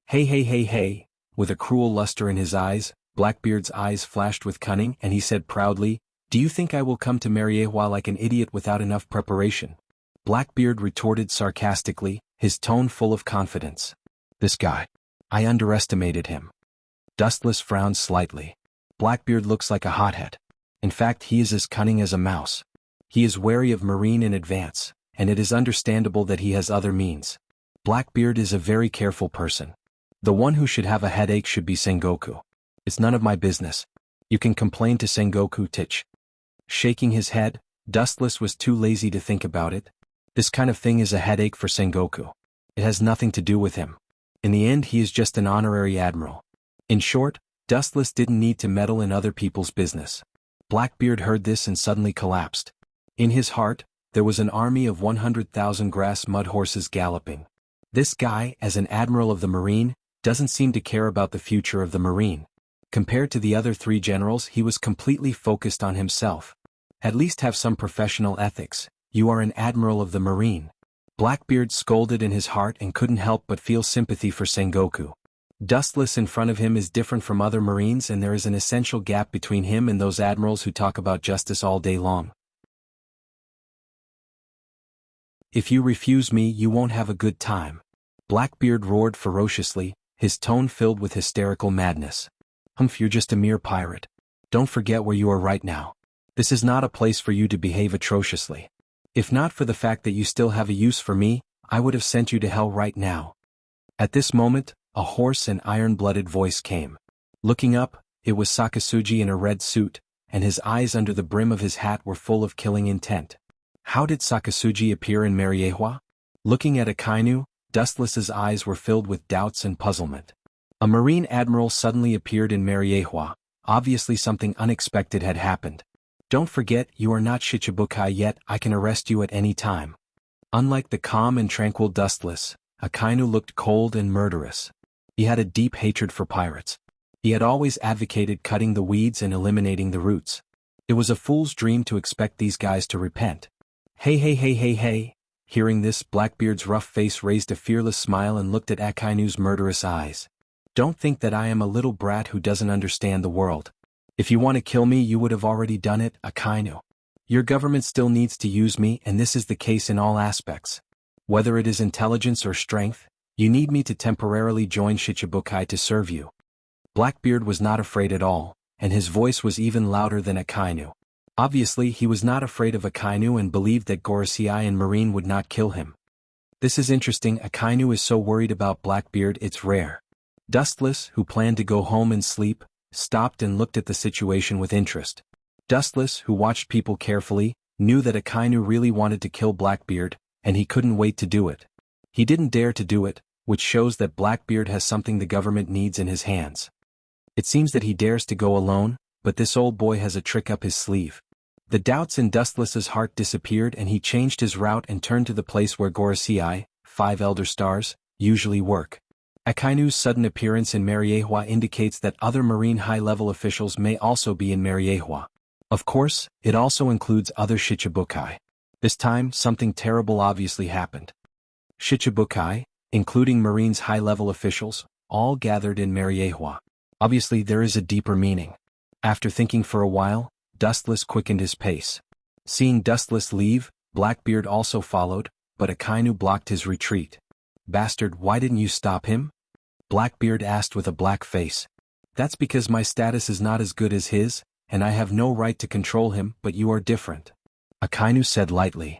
Hey. With a cruel luster in his eyes, Blackbeard's eyes flashed with cunning and he said proudly, do you think I will come to Mariewa like an idiot without enough preparation? Blackbeard retorted sarcastically, his tone full of confidence. This guy. I underestimated him. Dustless frowned slightly. Blackbeard looks like a hothead. In fact, he is as cunning as a mouse. He is wary of Marine in advance, and it is understandable that he has other means. Blackbeard is a very careful person. The one who should have a headache should be Sengoku. It's none of my business. You can complain to Sengoku Tich. Shaking his head, Dustless was too lazy to think about it. This kind of thing is a headache for Sengoku. It has nothing to do with him. In the end, he is just an honorary admiral. In short, Dustless didn't need to meddle in other people's business. Blackbeard heard this and suddenly collapsed. In his heart, there was an army of 100,000 grass mud horses galloping. This guy, as an admiral of the Marine, doesn't seem to care about the future of the Marine. Compared to the other three generals, he was completely focused on himself. At least have some professional ethics. You are an admiral of the Marine. Blackbeard scolded in his heart and couldn't help but feel sympathy for Sengoku. Dustless in front of him is different from other Marines, and there is an essential gap between him and those admirals who talk about justice all day long. If you refuse me, you won't have a good time. Blackbeard roared ferociously, his tone filled with hysterical madness. You're just a mere pirate. Don't forget where you are right now. This is not a place for you to behave atrociously. If not for the fact that you still have a use for me, I would have sent you to hell right now. At this moment, a hoarse and iron-blooded voice came. Looking up, it was Sakasugi in a red suit, and his eyes under the brim of his hat were full of killing intent. How did Sakasugi appear in Mariewa? Looking at Akainu, Dustless's eyes were filled with doubts and puzzlement. A Marine admiral suddenly appeared in Mariewa. Obviously something unexpected had happened. Don't forget, you are not Shichibukai yet, I can arrest you at any time. Unlike the calm and tranquil Dustless, Akainu looked cold and murderous. He had a deep hatred for pirates. He had always advocated cutting the weeds and eliminating the roots. It was a fool's dream to expect these guys to repent. Hey. Hearing this, Blackbeard's rough face raised a fearless smile and looked at Akainu's murderous eyes. Don't think that I am a little brat who doesn't understand the world. If you want to kill me, you would have already done it, Akainu. Your government still needs to use me, and this is the case in all aspects. Whether it is intelligence or strength, you need me to temporarily join Shichibukai to serve you. Blackbeard was not afraid at all, and his voice was even louder than Akainu. Obviously, he was not afraid of Akainu and believed that Gorosei and Marine would not kill him. This is interesting. Akainu is so worried about Blackbeard, it's rare. Dustless, who planned to go home and sleep, stopped and looked at the situation with interest. Dustless, who watched people carefully, knew that Akainu really wanted to kill Blackbeard, and he couldn't wait to do it. He didn't dare to do it, which shows that Blackbeard has something the government needs in his hands. It seems that he dares to go alone, but this old boy has a trick up his sleeve. The doubts in Dustless's heart disappeared and he changed his route and turned to the place where Gorosei, 5 Elder Stars, usually work. Akainu's sudden appearance in Mariehua indicates that other Marine high-level officials may also be in Mariehua. Of course, it also includes other Shichibukai. This time, something terrible obviously happened. Shichibukai, including Marine's high-level officials, all gathered in Mariehua. Obviously there is a deeper meaning. After thinking for a while, Dustless quickened his pace. Seeing Dustless leave, Blackbeard also followed, but Akainu blocked his retreat. "Bastard, why didn't you stop him?" Blackbeard asked with a black face. "That's because my status is not as good as his, and I have no right to control him, but you are different," Akainu said lightly.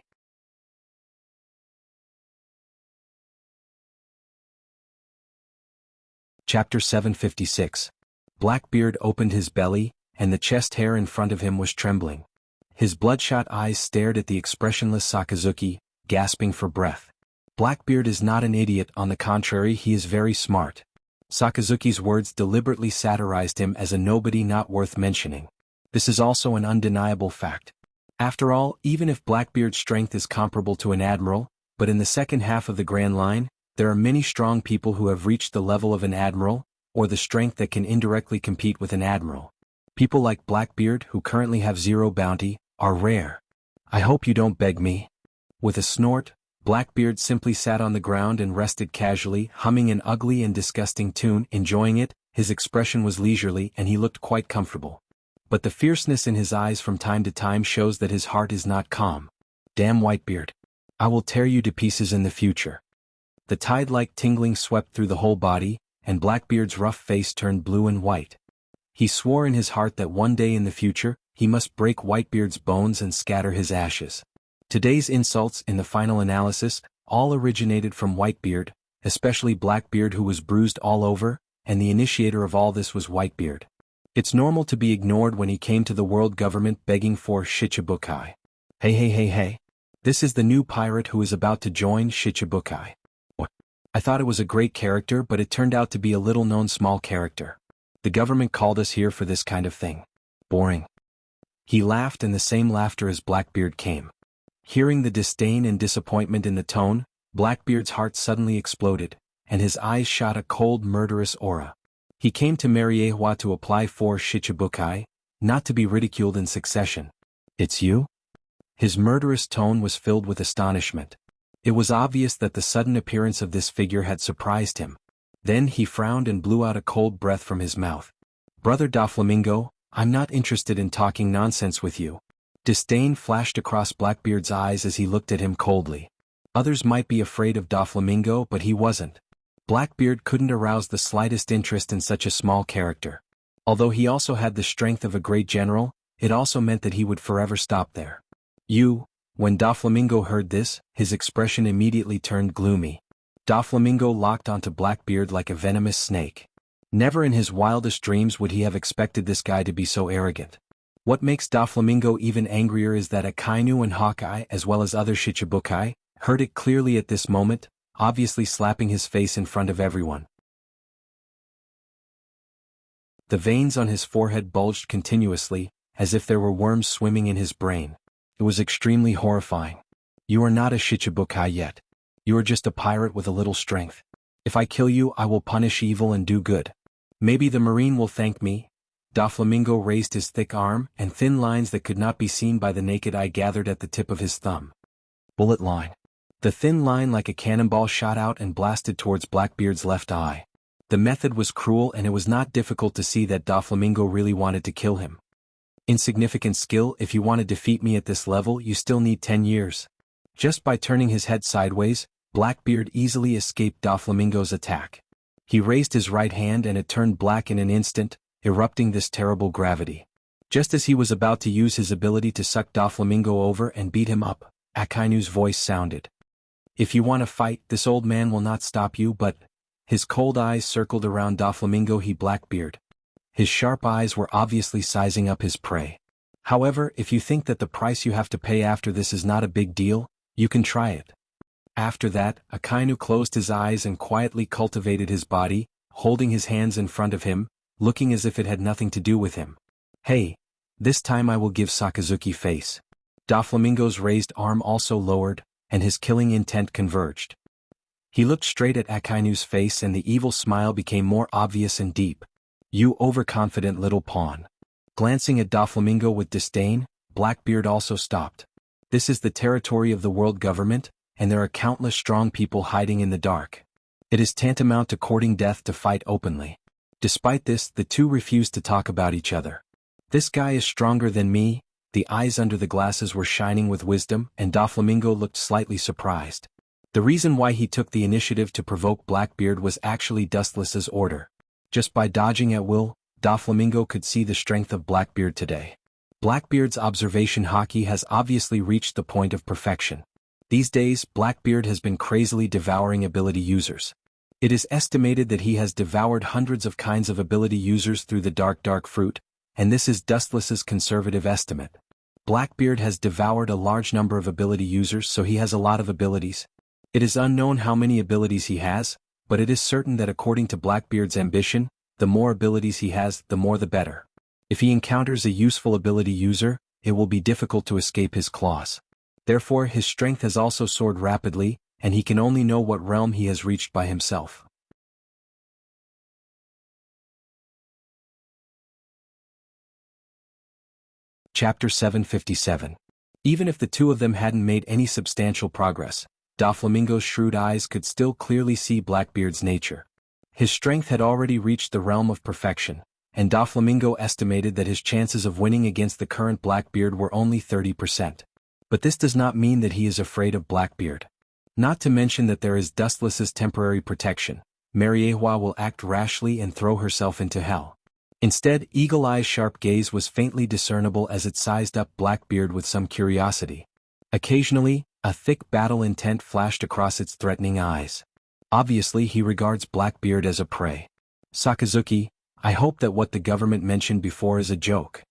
Chapter 756. Blackbeard opened his belly, and the chest hair in front of him was trembling. His bloodshot eyes stared at the expressionless Sakazuki, gasping for breath. Blackbeard is not an idiot, on the contrary he is very smart. Sakazuki's words deliberately satirized him as a nobody not worth mentioning. This is also an undeniable fact. After all, even if Blackbeard's strength is comparable to an admiral, but in the second half of the Grand Line, there are many strong people who have reached the level of an admiral, or the strength that can indirectly compete with an admiral. People like Blackbeard, who currently have 0 bounty, are rare. "I hope you don't beg me." With a snort, Blackbeard simply sat on the ground and rested casually, humming an ugly and disgusting tune. Enjoying it, his expression was leisurely and he looked quite comfortable. But the fierceness in his eyes from time to time shows that his heart is not calm. "Damn Whitebeard. I will tear you to pieces in the future." The tide-like tingling swept through the whole body, and Blackbeard's rough face turned blue and white. He swore in his heart that one day in the future, he must break Whitebeard's bones and scatter his ashes. Today's insults, in the final analysis, all originated from Whitebeard, especially Blackbeard, who was bruised all over, and the initiator of all this was Whitebeard. It's normal to be ignored when he came to the world government begging for Shichibukai. Hey. This is the new pirate who is about to join Shichibukai. I thought it was a great character, but it turned out to be a little-known small character. The government called us here for this kind of thing. Boring. He laughed, and the same laughter as Blackbeard came. Hearing the disdain and disappointment in the tone, Blackbeard's heart suddenly exploded, and his eyes shot a cold, murderous aura. He came to Mariehua to apply for Shichibukai, not to be ridiculed in succession. "It's you?" His murderous tone was filled with astonishment. It was obvious that the sudden appearance of this figure had surprised him. Then he frowned and blew out a cold breath from his mouth. "Brother Doflamingo, I'm not interested in talking nonsense with you." Disdain flashed across Blackbeard's eyes as he looked at him coldly. Others might be afraid of Doflamingo, but he wasn't. Blackbeard couldn't arouse the slightest interest in such a small character. Although he also had the strength of a great general, it also meant that he would forever stop there. When Doflamingo heard this, his expression immediately turned gloomy. Doflamingo locked onto Blackbeard like a venomous snake. Never in his wildest dreams would he have expected this guy to be so arrogant. What makes Doflamingo even angrier is that Akainu and Hawkeye, as well as other Shichibukai, heard it clearly at this moment, obviously slapping his face in front of everyone. The veins on his forehead bulged continuously, as if there were worms swimming in his brain. It was extremely horrifying. "You are not a Shichibukai yet. You are just a pirate with a little strength. If I kill you, I will punish evil and do good. Maybe the Marine will thank me." Doflamingo raised his thick arm, and thin lines that could not be seen by the naked eye gathered at the tip of his thumb. Bullet line. The thin line like a cannonball shot out and blasted towards Blackbeard's left eye. The method was cruel, and it was not difficult to see that Doflamingo really wanted to kill him. "Insignificant skill. If you want to defeat me at this level, you still need 10 years. Just by turning his head sideways, Blackbeard easily escaped Doflamingo's attack. He raised his right hand and it turned black in an instant, erupting this terrible gravity. Just as he was about to use his ability to suck Doflamingo over and beat him up, Akainu's voice sounded. "If you want to fight, this old man will not stop you, but—" His cold eyes circled around Doflamingo. Blackbeard. His sharp eyes were obviously sizing up his prey. "However, if you think that the price you have to pay after this is not a big deal, you can try it." After that, Akainu closed his eyes and quietly cultivated his body, holding his hands in front of him, looking as if it had nothing to do with him. "Hey, This time I will give Sakazuki face. Doflamingo's raised arm also lowered, and his killing intent converged. He looked straight at Akainu's face and the evil smile became more obvious and deep. You overconfident little pawn. Glancing at Doflamingo with disdain, Blackbeard also stopped. This is the territory of the world government, and there are countless strong people hiding in the dark. It is tantamount to courting death to fight openly. Despite this, the two refused to talk about each other. This guy is stronger than me. The eyes under the glasses were shining with wisdom, and Doflamingo looked slightly surprised. The reason why he took the initiative to provoke Blackbeard was actually Dustless's order. Just by dodging at will, Doflamingo could see the strength of Blackbeard today. Blackbeard's observation haki has obviously reached the point of perfection. These days, Blackbeard has been crazily devouring ability users. It is estimated that he has devoured hundreds of kinds of ability users through the dark fruit, and this is Dustless's conservative estimate. Blackbeard has devoured a large number of ability users, so he has a lot of abilities. It is unknown how many abilities he has, but it is certain that according to Blackbeard's ambition, the more abilities he has, the more the better. If he encounters a useful ability user, it will be difficult to escape his claws. Therefore, his strength has also soared rapidly, and he can only know what realm he has reached by himself. Chapter 757. Even if the two of them hadn't made any substantial progress, Doflamingo's shrewd eyes could still clearly see Blackbeard's nature. His strength had already reached the realm of perfection, and Doflamingo estimated that his chances of winning against the current Blackbeard were only 30%. But this does not mean that he is afraid of Blackbeard. Not to mention that there is Dustless's temporary protection. Mariehua will act rashly and throw herself into hell. Instead, Eagle Eye's sharp gaze was faintly discernible as it sized up Blackbeard with some curiosity. Occasionally, a thick battle intent flashed across its threatening eyes. Obviously, he regards Blackbeard as a prey. Sakazuki, I hope that what the government mentioned before is a joke.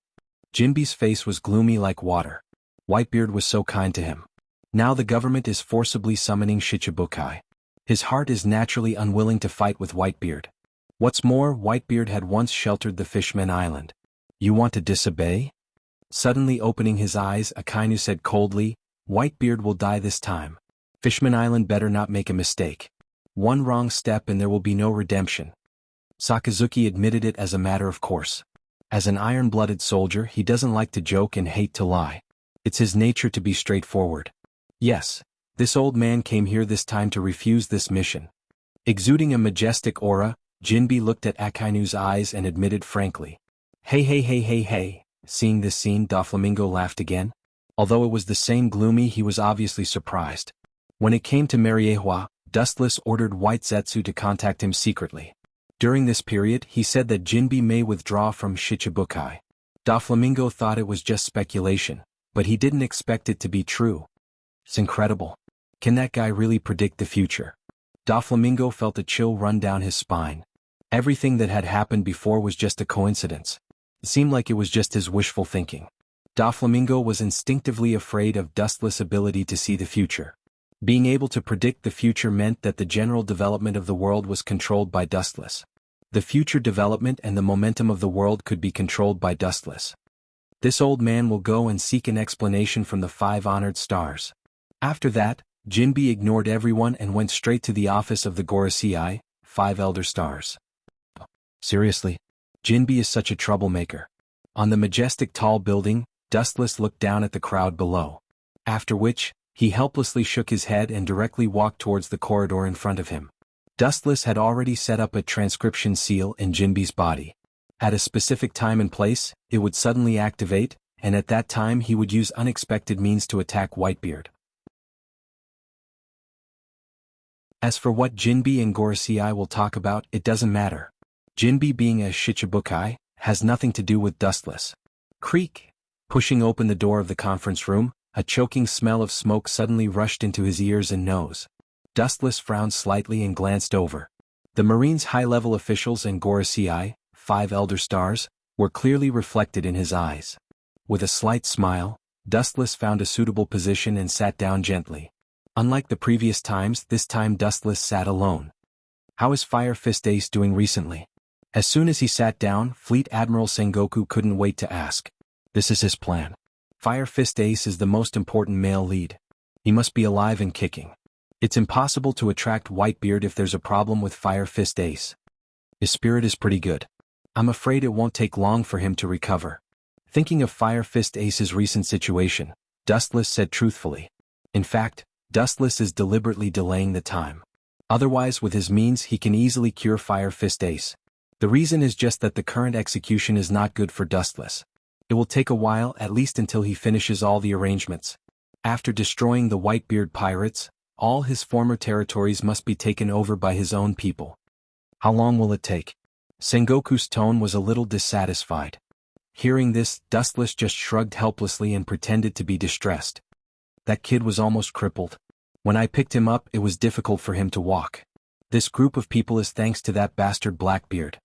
Jinbe's face was gloomy like water. Whitebeard was so kind to him. Now the government is forcibly summoning Shichibukai. His heart is naturally unwilling to fight with Whitebeard. What's more, Whitebeard had once sheltered the Fishman Island. You want to disobey? Suddenly opening his eyes, Akainu said coldly, Whitebeard will die this time. Fishman Island better not make a mistake. One wrong step and there will be no redemption. Sakazuki admitted it as a matter of course. As an iron-blooded soldier, he doesn't like to joke and hate to lie. It's his nature to be straightforward. Yes, this old man came here this time to refuse this mission. Exuding a majestic aura, Jinbe looked at Akainu's eyes and admitted frankly. Hey. Seeing this scene, Doflamingo laughed again. Although it was the same gloomy, he was obviously surprised. When it came to Mariehua, Dustless ordered White Zetsu to contact him secretly. During this period, he said that Jinbe may withdraw from Shichibukai. Doflamingo thought it was just speculation, but he didn't expect it to be true. It's incredible. Can that guy really predict the future? Doflamingo felt a chill run down his spine. Everything that had happened before was just a coincidence. It seemed like it was just his wishful thinking. Doflamingo was instinctively afraid of Dustless' ability to see the future. Being able to predict the future meant that the general development of the world was controlled by Dustless. The future development and the momentum of the world could be controlled by Dustless. This old man will go and seek an explanation from the 5 honored stars. After that, Jinbe ignored everyone and went straight to the office of the Gorosei, 5 elder stars. Seriously? Jinbe is such a troublemaker. On the majestic tall building, Dustless looked down at the crowd below. After which, he helplessly shook his head and directly walked towards the corridor in front of him. Dustless had already set up a transcription seal in Jinbe's body. At a specific time and place, it would suddenly activate, and at that time he would use unexpected means to attack Whitebeard. As for what Jinbe and Gorosei will talk about, it doesn't matter. Jinbe being a Shichibukai has nothing to do with Dustless. Creak! Pushing open the door of the conference room, a choking smell of smoke suddenly rushed into his ears and nose. Dustless frowned slightly and glanced over. The Marine's high-level officials and Gorosei, 5 elder stars, were clearly reflected in his eyes. With a slight smile, Dustless found a suitable position and sat down gently. Unlike the previous times, this time Dustless sat alone. How is Fire Fist Ace doing recently? As soon as he sat down, Fleet Admiral Sengoku couldn't wait to ask. This is his plan. Fire Fist Ace is the most important male lead. He must be alive and kicking. It's impossible to attract Whitebeard if there's a problem with Fire Fist Ace. His spirit is pretty good. I'm afraid it won't take long for him to recover. Thinking of Fire Fist Ace's recent situation, Dustless said truthfully. In fact, Dustless is deliberately delaying the time. Otherwise, with his means, he can easily cure Fire Fist Ace. The reason is just that the current execution is not good for Dustless. It will take a while, at least until he finishes all the arrangements. After destroying the Whitebeard pirates, all his former territories must be taken over by his own people. How long will it take? Sengoku's tone was a little dissatisfied. Hearing this, Dustless just shrugged helplessly and pretended to be distressed. That kid was almost crippled. When I picked him up, it was difficult for him to walk. This group of people is thanks to that bastard Blackbeard.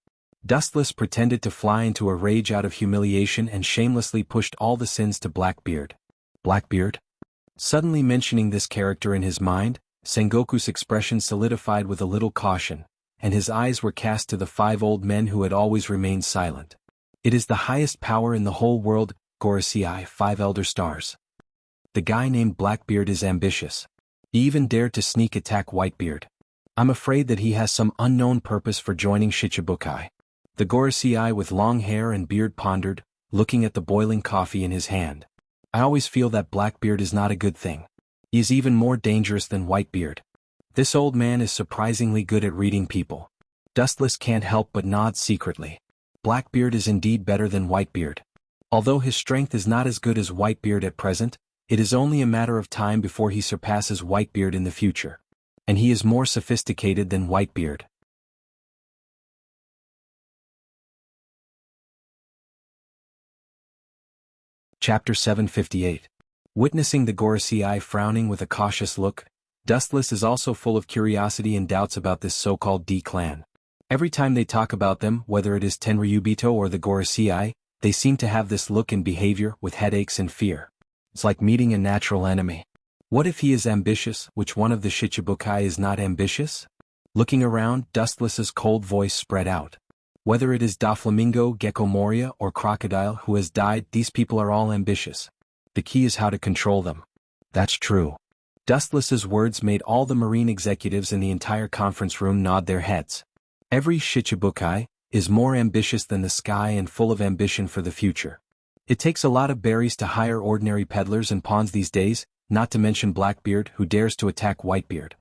Dustless pretended to fly into a rage out of humiliation and shamelessly pushed all the sins to Blackbeard. Blackbeard? Suddenly mentioning this character in his mind, Sengoku's expression solidified with a little caution, and his eyes were cast to the 5 old men who had always remained silent. It is the highest power in the whole world, Gorosei, 5 elder stars. The guy named Blackbeard is ambitious. He even dared to sneak attack Whitebeard. I'm afraid that he has some unknown purpose for joining Shichibukai. The Gorosei with long hair and beard pondered, looking at the boiling coffee in his hand. I always feel that Blackbeard is not a good thing. He is even more dangerous than Whitebeard. This old man is surprisingly good at reading people. Dustless can't help but nod secretly. Blackbeard is indeed better than Whitebeard. Although his strength is not as good as Whitebeard at present, it is only a matter of time before he surpasses Whitebeard in the future. And he is more sophisticated than Whitebeard. Chapter 758. Witnessing the Gorosei frowning with a cautious look, Dustless is also full of curiosity and doubts about this so-called D-clan. Every time they talk about them, whether it is Tenryubito or the Gorosei, they seem to have this look and behavior with headaches and fear. It's like meeting a natural enemy. What if he is ambitious? Which one of the Shichibukai is not ambitious? Looking around, Dustless's cold voice spread out. Whether it is Doflamingo, Gecko Moria, or Crocodile who has died, these people are all ambitious. The key is how to control them. That's true. Dustless's words made all the marine executives in the entire conference room nod their heads. Every Shichibukai is more ambitious than the sky and full of ambition for the future. It takes a lot of berries to hire ordinary peddlers and pawns these days, not to mention Blackbeard who dares to attack Whitebeard.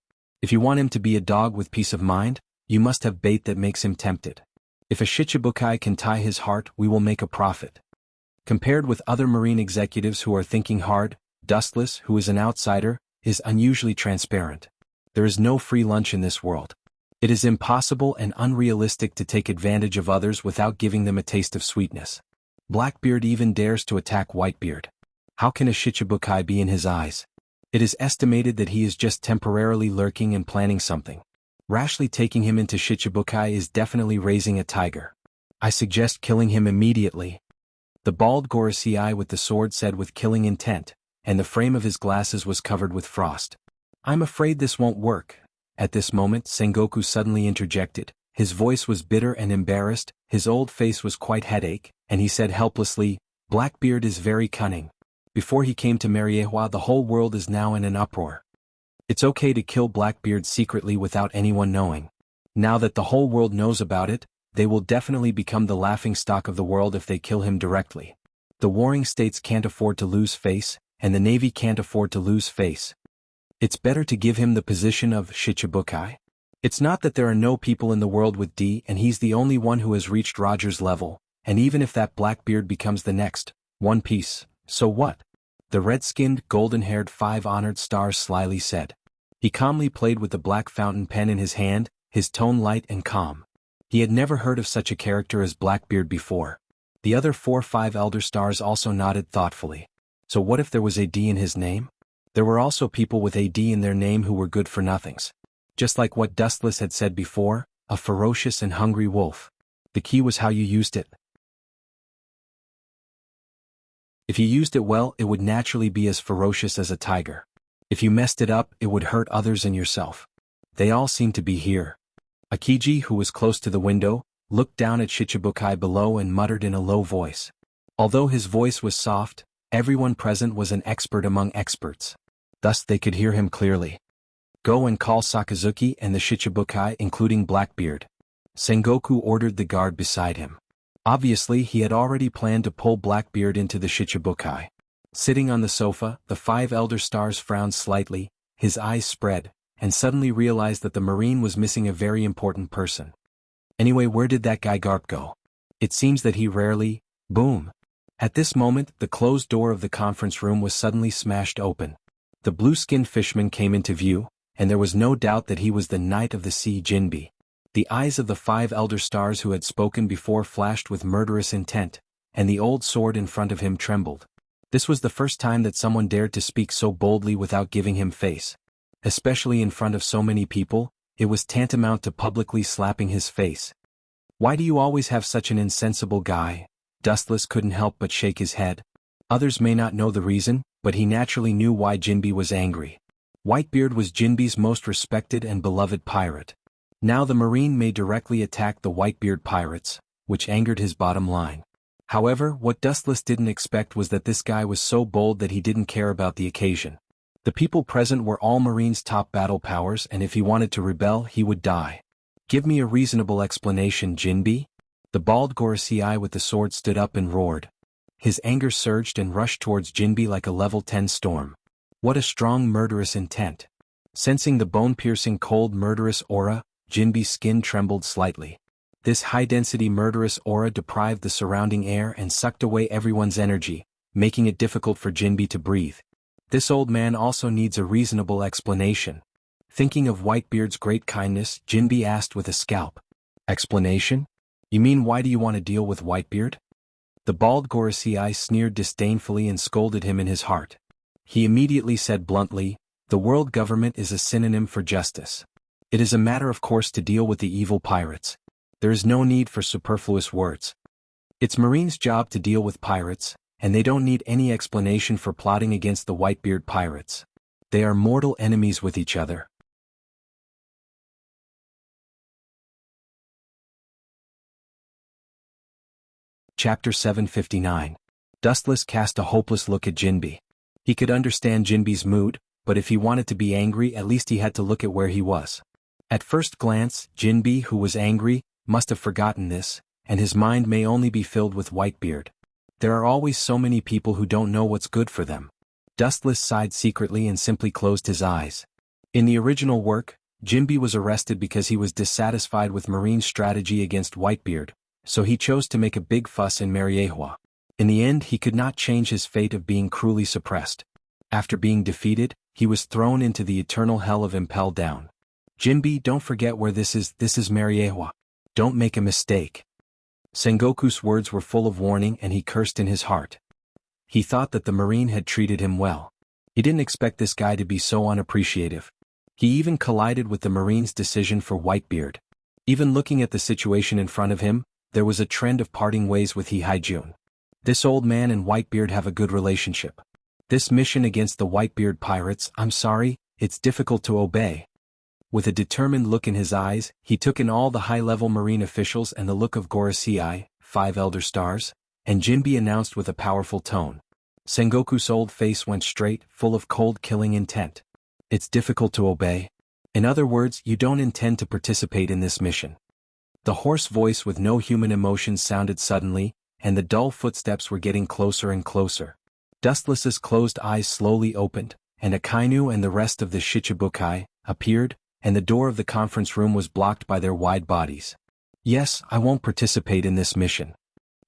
If you want him to be a dog with peace of mind, you must have bait that makes him tempted. If a Shichibukai can tie his heart, we will make a profit. Compared with other marine executives who are thinking hard, Dustless, who is an outsider, is unusually transparent. There is no free lunch in this world. It is impossible and unrealistic to take advantage of others without giving them a taste of sweetness. Blackbeard even dares to attack Whitebeard. How can a Shichibukai be in his eyes? It is estimated that he is just temporarily lurking and planning something. Rashly taking him into Shichibukai is definitely raising a tiger. I suggest killing him immediately. The bald Gorosei with the sword said with killing intent, and the frame of his glasses was covered with frost. I'm afraid this won't work. At this moment, Sengoku suddenly interjected. His voice was bitter and embarrassed, his old face was quite headache, and he said helplessly, Blackbeard is very cunning. Before he came to Mariewa, the whole world is now in an uproar. It's okay to kill Blackbeard secretly without anyone knowing. Now that the whole world knows about it, they will definitely become the laughingstock of the world if they kill him directly. The warring states can't afford to lose face, and the Navy can't afford to lose face. It's better to give him the position of Shichibukai. It's not that there are no people in the world with D and he's the only one who has reached Roger's level, and even if that Blackbeard becomes the next One Piece, so what? The red-skinned, golden-haired 5 honored stars slyly said. He calmly played with the black fountain pen in his hand, his tone light and calm. He had never heard of such a character as Blackbeard before. The other 4-5 elder stars also nodded thoughtfully. So what if there was a D in his name? There were also people with a D in their name who were good for nothings. Just like what Dustless had said before, a ferocious and hungry wolf. The key was how you used it. If you used it well, it would naturally be as ferocious as a tiger. If you messed it up, it would hurt others and yourself. They all seem to be here. Akiji, who was close to the window, looked down at Shichibukai below and muttered in a low voice. Although his voice was soft, everyone present was an expert among experts. Thus they could hear him clearly. Go and call Sakazuki and the Shichibukai, including Blackbeard. Sengoku ordered the guard beside him. Obviously he had already planned to pull Blackbeard into the Shichibukai. Sitting on the sofa, the 5 Elder Stars frowned slightly, his eyes spread, and suddenly realized that the Marine was missing a very important person. Anyway, where did that guy Garp go? It seems that he rarely... Boom! At this moment, the closed door of the conference room was suddenly smashed open. The blue-skinned fishman came into view, and there was no doubt that he was the Knight of the Sea Jinbi. The eyes of the 5 Elder Stars who had spoken before flashed with murderous intent, and the old sword in front of him trembled. This was the first time that someone dared to speak so boldly without giving him face. Especially in front of so many people, it was tantamount to publicly slapping his face. Why do you always have such an insensible guy? Dustless couldn't help but shake his head. Others may not know the reason, but he naturally knew why Jinbi was angry. Whitebeard was Jinbi's most respected and beloved pirate. Now the Marine may directly attack the Whitebeard pirates, which angered his bottom line. However, what Dustless didn't expect was that this guy was so bold that he didn't care about the occasion. The people present were all Marine's top battle powers, and if he wanted to rebel, he would die. Give me a reasonable explanation, Jinbi? The bald Gorosei with the sword stood up and roared. His anger surged and rushed towards Jinbi like a level 10 storm. What a strong murderous intent. Sensing the bone-piercing cold murderous aura, Jinbi's skin trembled slightly. This high-density murderous aura deprived the surrounding air and sucked away everyone's energy, making it difficult for Jinbi to breathe. This old man also needs a reasonable explanation. Thinking of Whitebeard's great kindness, Jinbi asked with a scalp. Explanation? You mean why do you want to deal with Whitebeard? The bald Gorosei sneered disdainfully and scolded him in his heart. He immediately said bluntly, the world government is a synonym for justice. It is a matter of course to deal with the evil pirates. There is no need for superfluous words. It's Marine's job to deal with pirates, and they don't need any explanation for plotting against the Whitebeard pirates. They are mortal enemies with each other. Chapter 759. Dustless cast a hopeless look at Jinbi. He could understand Jinbi's mood, but if he wanted to be angry, at least he had to look at where he was. At first glance, Jinbi, who was angry, must have forgotten this, and his mind may only be filled with Whitebeard. There are always so many people who don't know what's good for them. Dustless sighed secretly and simply closed his eyes. In the original work, Jinbi was arrested because he was dissatisfied with Marine's strategy against Whitebeard, so he chose to make a big fuss in Mariehua. In the end, he could not change his fate of being cruelly suppressed. After being defeated, he was thrown into the eternal hell of Impel Down. Jinbi, don't forget where this is Mariehua. Don't make a mistake. Sengoku's words were full of warning and he cursed in his heart. He thought that the Marine had treated him well. He didn't expect this guy to be so unappreciative. He even collided with the Marine's decision for Whitebeard. Even looking at the situation in front of him, there was a trend of parting ways with Haijun. This old man and Whitebeard have a good relationship. This mission against the Whitebeard pirates, I'm sorry, it's difficult to obey. With a determined look in his eyes, he took in all the high-level Marine officials and the look of Gorosei, 5 Elder Stars, and Jinbi announced with a powerful tone. Sengoku's old face went straight, full of cold killing intent. It's difficult to obey. In other words, you don't intend to participate in this mission. The hoarse voice with no human emotions sounded suddenly, and the dull footsteps were getting closer and closer. Dustless's closed eyes slowly opened, and Akainu and the rest of the Shichibukai appeared, and the door of the conference room was blocked by their wide bodies. Yes, I won't participate in this mission.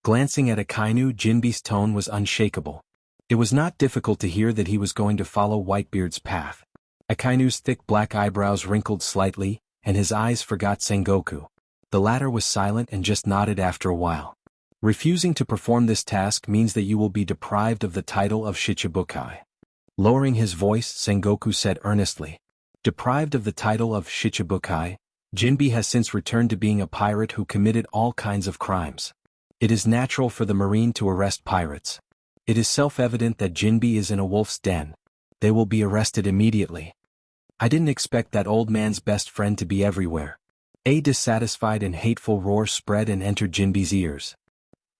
Glancing at Akainu, Jinbi's tone was unshakable. It was not difficult to hear that he was going to follow Whitebeard's path. Akainu's thick black eyebrows wrinkled slightly, and his eyes forgot Sengoku. The latter was silent and just nodded after a while. Refusing to perform this task means that you will be deprived of the title of Shichibukai. Lowering his voice, Sengoku said earnestly. Deprived of the title of Shichibukai, Jinbi has since returned to being a pirate who committed all kinds of crimes. It is natural for the Marine to arrest pirates. It is self-evident that Jinbi is in a wolf's den. They will be arrested immediately. I didn't expect that old man's best friend to be everywhere. A dissatisfied and hateful roar spread and entered Jinbi's ears.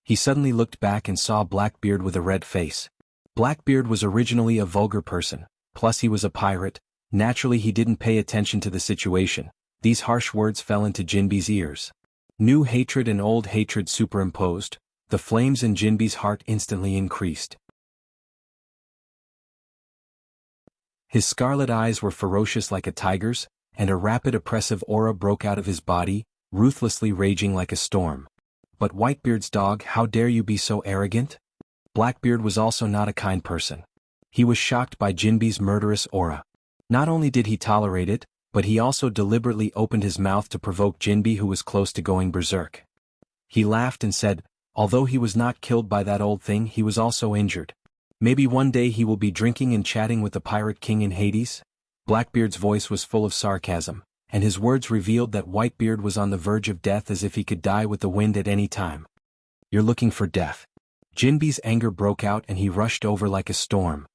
He suddenly looked back and saw Blackbeard with a red face. Blackbeard was originally a vulgar person, plus he was a pirate. Naturally he didn't pay attention to the situation. These harsh words fell into Jinbi's ears. New hatred and old hatred superimposed. The flames in Jinbi's heart instantly increased. His scarlet eyes were ferocious like a tiger's, and a rapid oppressive aura broke out of his body, ruthlessly raging like a storm. But Whitebeard's dog, how dare you be so arrogant? Blackbeard was also not a kind person. He was shocked by Jinbi's murderous aura. Not only did he tolerate it, but he also deliberately opened his mouth to provoke Jinbi, who was close to going berserk. He laughed and said, although he was not killed by that old thing, he was also injured. Maybe one day he will be drinking and chatting with the Pirate King in Hades? Blackbeard's voice was full of sarcasm, and his words revealed that Whitebeard was on the verge of death, as if he could die with the wind at any time. You're looking for death. Jinbi's anger broke out and he rushed over like a storm.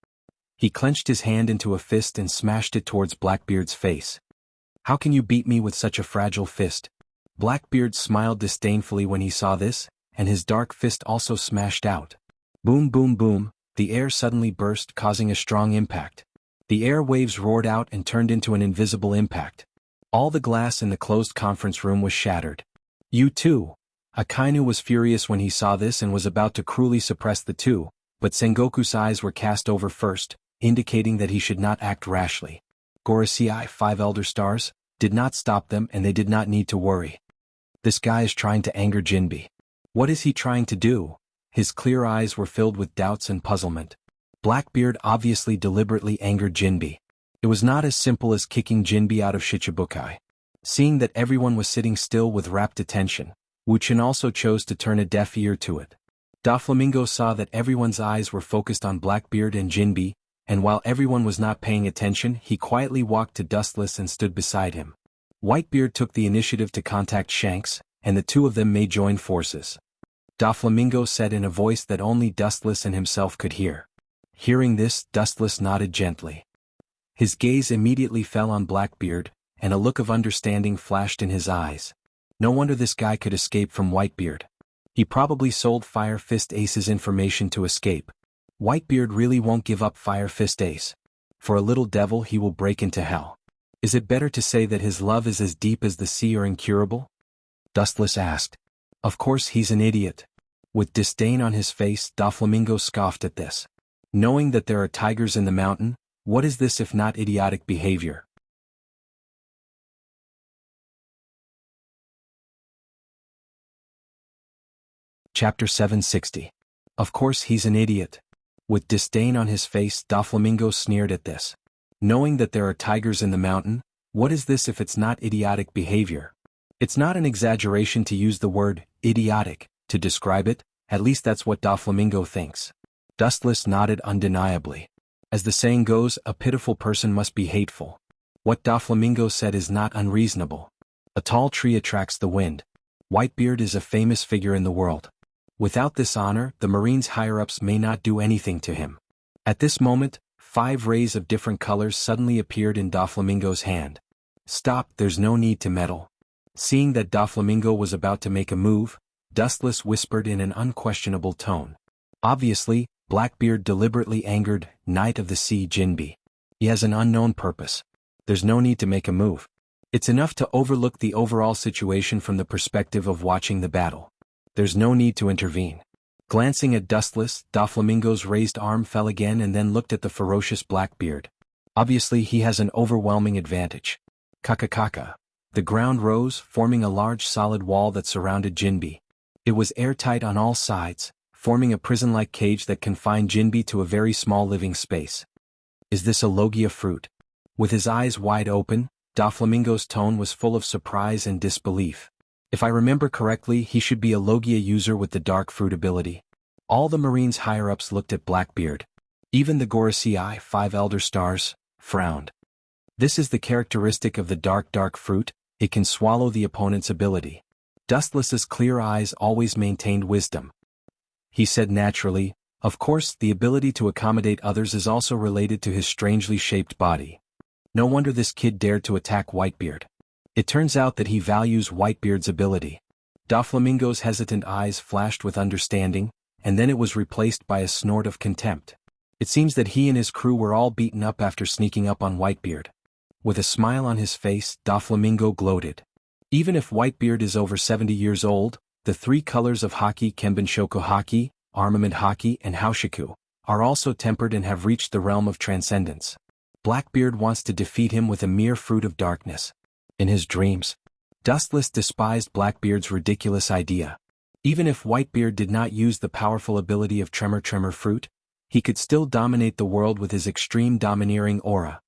He clenched his hand into a fist and smashed it towards Blackbeard's face. How can you beat me with such a fragile fist? Blackbeard smiled disdainfully when he saw this, and his dark fist also smashed out. Boom boom boom, the air suddenly burst, causing a strong impact. The air waves roared out and turned into an invisible impact. All the glass in the closed conference room was shattered. You too. Akainu was furious when he saw this and was about to cruelly suppress the two, but Sengoku's eyes were cast over first, indicating that he should not act rashly. Gorosei, 5 Elder Stars, did not stop them, and they did not need to worry. This guy is trying to anger Jinbi. What is he trying to do? His clear eyes were filled with doubts and puzzlement. Blackbeard obviously deliberately angered Jinbi. It was not as simple as kicking Jinbi out of Shichibukai. Seeing that everyone was sitting still with rapt attention, Wuxia also chose to turn a deaf ear to it. Doflamingo saw that everyone's eyes were focused on Blackbeard and Jinbi, and while everyone was not paying attention, he quietly walked to Dustless and stood beside him. Whitebeard took the initiative to contact Shanks, and the two of them may join forces. Doflamingo said in a voice that only Dustless and himself could hear. Hearing this, Dustless nodded gently. His gaze immediately fell on Blackbeard, and a look of understanding flashed in his eyes. No wonder this guy could escape from Whitebeard. He probably sold Fire Fist Ace's information to escape. Whitebeard really won't give up Fire Fist Ace. For a little devil he will break into hell. Is it better to say that his love is as deep as the sea or incurable? Dustless asked. Of course he's an idiot. With disdain on his face, Doflamingo scoffed at this. Knowing that there are tigers in the mountain, what is this if not idiotic behavior? Chapter 760. Of course he's an idiot. With disdain on his face, Doflamingo sneered at this. Knowing that there are tigers in the mountain, what is this if it's not idiotic behavior? It's not an exaggeration to use the word idiotic to describe it, at least that's what Doflamingo thinks. Dustless nodded undeniably. As the saying goes, a pitiful person must be hateful. What Doflamingo said is not unreasonable. A tall tree attracts the wind. Whitebeard is a famous figure in the world. Without this honor, the Marines' higher-ups may not do anything to him. At this moment, 5 rays of different colors suddenly appeared in Doflamingo's hand. Stop, there's no need to meddle. Seeing that Doflamingo was about to make a move, Dustless whispered in an unquestionable tone. Obviously, Blackbeard deliberately angered Knight of the Sea Jinbi. He has an unknown purpose. There's no need to make a move. It's enough to overlook the overall situation from the perspective of watching the battle. There's no need to intervene. Glancing at Dustless, Doflamingo's raised arm fell again and then looked at the ferocious Blackbeard. Obviously he has an overwhelming advantage. Kakakaka. The ground rose, forming a large solid wall that surrounded Jinbi. It was airtight on all sides, forming a prison-like cage that confined Jinbi to a very small living space. Is this a Logia fruit? With his eyes wide open, Doflamingo's tone was full of surprise and disbelief. If I remember correctly, he should be a Logia user with the dark fruit ability. All the Marines' higher-ups looked at Blackbeard. Even the Gorosei, 5 Elder Stars, frowned. This is the characteristic of the dark fruit, it can swallow the opponent's ability. Dustless's clear eyes always maintained wisdom. He said naturally, of course, the ability to accommodate others is also related to his strangely shaped body. No wonder this kid dared to attack Whitebeard. It turns out that he values Whitebeard's ability. Doflamingo's hesitant eyes flashed with understanding, and then it was replaced by a snort of contempt. It seems that he and his crew were all beaten up after sneaking up on Whitebeard. With a smile on his face, Doflamingo gloated. Even if Whitebeard is over 70 years old, the three colors of Haki Kenbunshoko Haki, Armament Haki and Haoshiku, are also tempered and have reached the realm of transcendence. Blackbeard wants to defeat him with a mere fruit of darkness. In his dreams, Dustless despised Blackbeard's ridiculous idea. Even if Whitebeard did not use the powerful ability of Tremor Fruit, he could still dominate the world with his extreme domineering aura.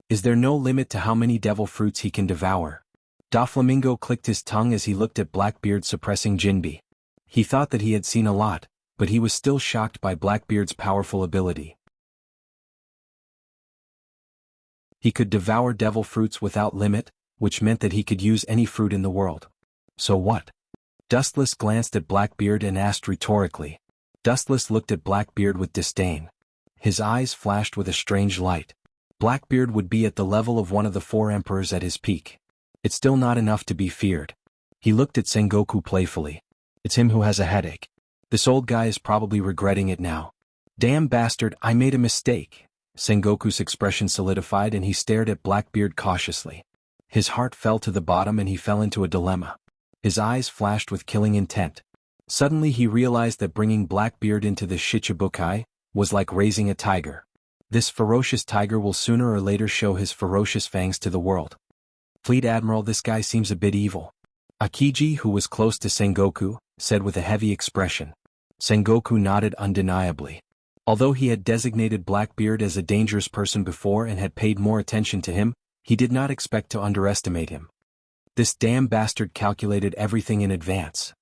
Is there no limit to how many devil fruits he can devour? Doflamingo clicked his tongue as he looked at Blackbeard suppressing Jinbi. He thought that he had seen a lot, but he was still shocked by Blackbeard's powerful ability. He could devour devil fruits without limit, which meant that he could use any fruit in the world. So what? Dustless glanced at Blackbeard and asked rhetorically. Dustless looked at Blackbeard with disdain. His eyes flashed with a strange light. Blackbeard would be at the level of one of the four emperors at his peak. It's still not enough to be feared. He looked at Sengoku playfully. It's him who has a headache. This old guy is probably regretting it now. Damn bastard, I made a mistake. Sengoku's expression solidified and he stared at Blackbeard cautiously. His heart fell to the bottom and he fell into a dilemma. His eyes flashed with killing intent. Suddenly he realized that bringing Blackbeard into the Shichibukai was like raising a tiger. This ferocious tiger will sooner or later show his ferocious fangs to the world. Fleet Admiral, this guy seems a bit evil. Akiji, who was close to Sengoku, said with a heavy expression. Sengoku nodded undeniably. Although he had designated Blackbeard as a dangerous person before and had paid more attention to him, he did not expect to underestimate him. This damn bastard calculated everything in advance.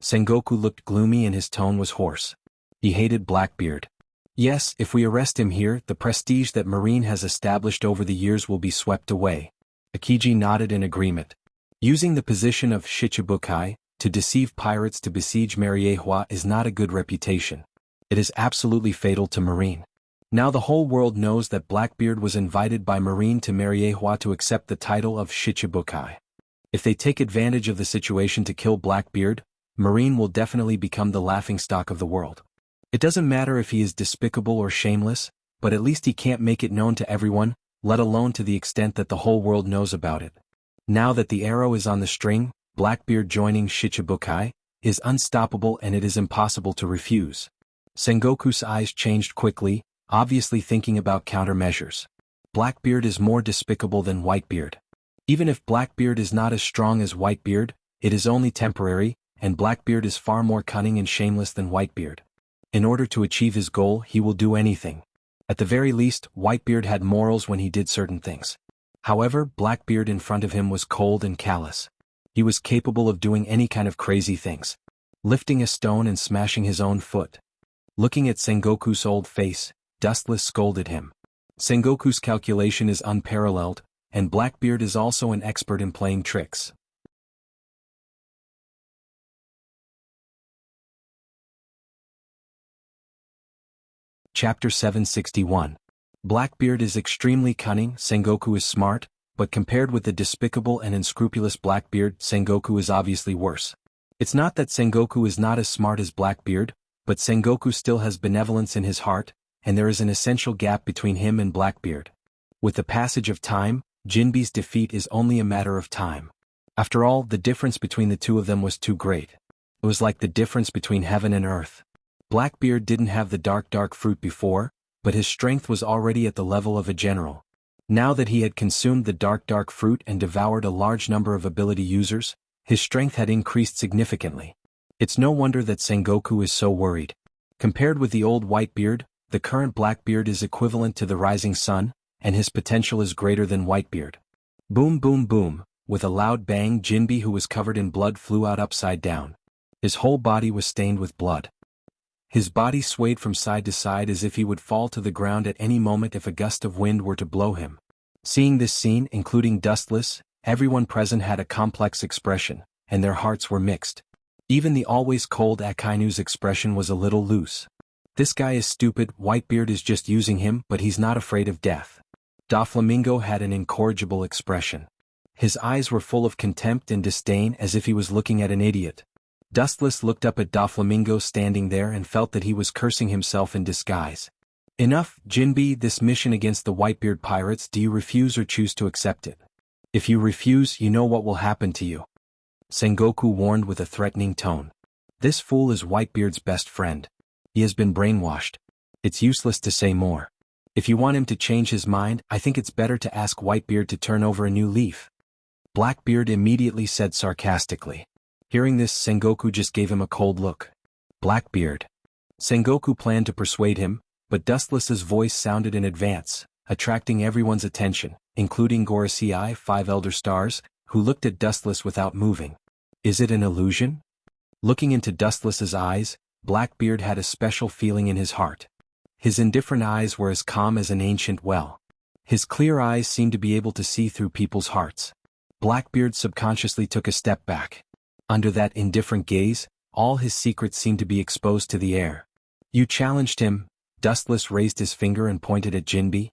Sengoku looked gloomy and his tone was hoarse. He hated Blackbeard. Yes, if we arrest him here, the prestige that Marine has established over the years will be swept away. Akiji nodded in agreement. Using the position of Shichibukai to deceive pirates to besiege Mariehua is not a good reputation. It is absolutely fatal to Marine. Now the whole world knows that Blackbeard was invited by Marine to Mariehua to accept the title of Shichibukai. If they take advantage of the situation to kill Blackbeard, Marine will definitely become the laughingstock of the world. It doesn't matter if he is despicable or shameless, but at least he can't make it known to everyone, let alone to the extent that the whole world knows about it. Now that the arrow is on the string, Blackbeard joining Shichibukai is unstoppable and it is impossible to refuse. Sengoku's eyes changed quickly, obviously thinking about countermeasures. Blackbeard is more despicable than Whitebeard. Even if Blackbeard is not as strong as Whitebeard, it is only temporary, and Blackbeard is far more cunning and shameless than Whitebeard. In order to achieve his goal, he will do anything. At the very least, Whitebeard had morals when he did certain things. However, Blackbeard in front of him was cold and callous. He was capable of doing any kind of crazy things. Lifting a stone and smashing his own foot. Looking at Sengoku's old face, Dustless scolded him. Sengoku's calculation is unparalleled, and Blackbeard is also an expert in playing tricks. Chapter 761. Blackbeard is extremely cunning, Sengoku is smart, but compared with the despicable and unscrupulous Blackbeard, Sengoku is obviously worse. It's not that Sengoku is not as smart as Blackbeard, but Sengoku still has benevolence in his heart, and there is an essential gap between him and Blackbeard. With the passage of time, Jinbi's defeat is only a matter of time. After all, the difference between the two of them was too great. It was like the difference between heaven and earth. Blackbeard didn't have the dark fruit before, but his strength was already at the level of a general. Now that he had consumed the dark fruit and devoured a large number of ability users, his strength had increased significantly. It's no wonder that Sengoku is so worried. Compared with the old Whitebeard, the current Blackbeard is equivalent to the rising sun, and his potential is greater than Whitebeard. Boom boom boom, with a loud bang Jinbi who was covered in blood flew out upside down. His whole body was stained with blood. His body swayed from side to side as if he would fall to the ground at any moment if a gust of wind were to blow him. Seeing this scene, including Dustless, everyone present had a complex expression, and their hearts were mixed. Even the always cold Akainu's expression was a little loose. This guy is stupid, Whitebeard is just using him, but he's not afraid of death. Doflamingo had an incorrigible expression. His eyes were full of contempt and disdain as if he was looking at an idiot. Dustless looked up at Doflamingo standing there and felt that he was cursing himself in disguise. Enough, Jinbi, this mission against the Whitebeard pirates, do you refuse or choose to accept it? If you refuse, you know what will happen to you. Sengoku warned with a threatening tone. This fool is Whitebeard's best friend. He has been brainwashed. It's useless to say more. If you want him to change his mind, I think it's better to ask Whitebeard to turn over a new leaf. Blackbeard immediately said sarcastically. Hearing this, Sengoku just gave him a cold look. Blackbeard. Sengoku planned to persuade him, but Dustless's voice sounded in advance, attracting everyone's attention, including Gorosei, 5 Elder Stars, who looked at Dustless without moving. Is it an illusion? Looking into Dustless's eyes, Blackbeard had a special feeling in his heart. His indifferent eyes were as calm as an ancient well. His clear eyes seemed to be able to see through people's hearts. Blackbeard subconsciously took a step back. Under that indifferent gaze, all his secrets seemed to be exposed to the air. You challenged him. Dustless raised his finger and pointed at Jinbi.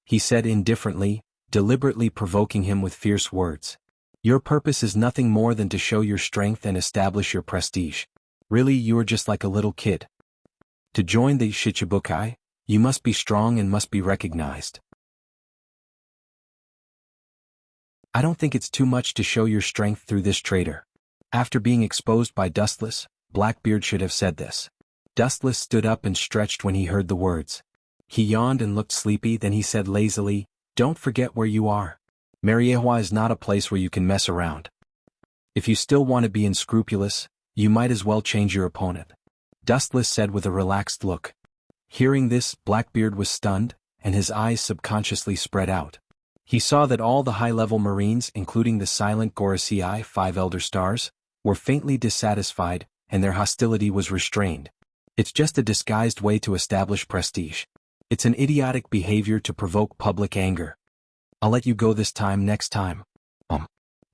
He said indifferently, deliberately provoking him with fierce words. Your purpose is nothing more than to show your strength and establish your prestige. Really, you are just like a little kid. To join the Shichibukai, you must be strong and must be recognized. I don't think it's too much to show your strength through this traitor. After being exposed by Dustless, Blackbeard should have said this. Dustless stood up and stretched when he heard the words. He yawned and looked sleepy, then he said lazily, Don't forget where you are. Mariehua is not a place where you can mess around. If you still want to be unscrupulous, you might as well change your opponent. Dustless said with a relaxed look. Hearing this, Blackbeard was stunned, and his eyes subconsciously spread out. He saw that all the high-level Marines, including the silent Gorosei, 5 Elder Stars, were faintly dissatisfied, and their hostility was restrained. It's just a disguised way to establish prestige. It's an idiotic behavior to provoke public anger. I'll let you go this time, next time.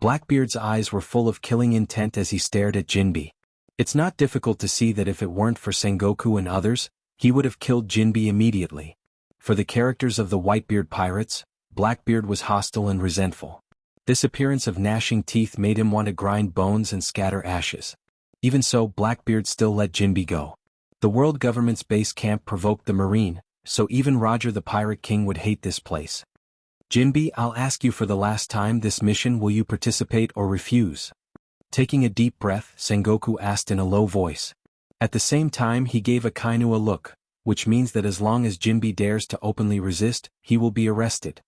Blackbeard's eyes were full of killing intent as he stared at Jinbi. It's not difficult to see that if it weren't for Sengoku and others, he would have killed Jinbi immediately. For the characters of the Whitebeard pirates, Blackbeard was hostile and resentful. This appearance of gnashing teeth made him want to grind bones and scatter ashes. Even so, Blackbeard still let Jinbi go. The world government's base camp provoked the Marine, so even Roger the Pirate King would hate this place. Jinbi, I'll ask you for the last time this mission, will you participate or refuse? Taking a deep breath, Sengoku asked in a low voice. At the same time he gave Akainu a look, which means that as long as Jinbi dares to openly resist, he will be arrested.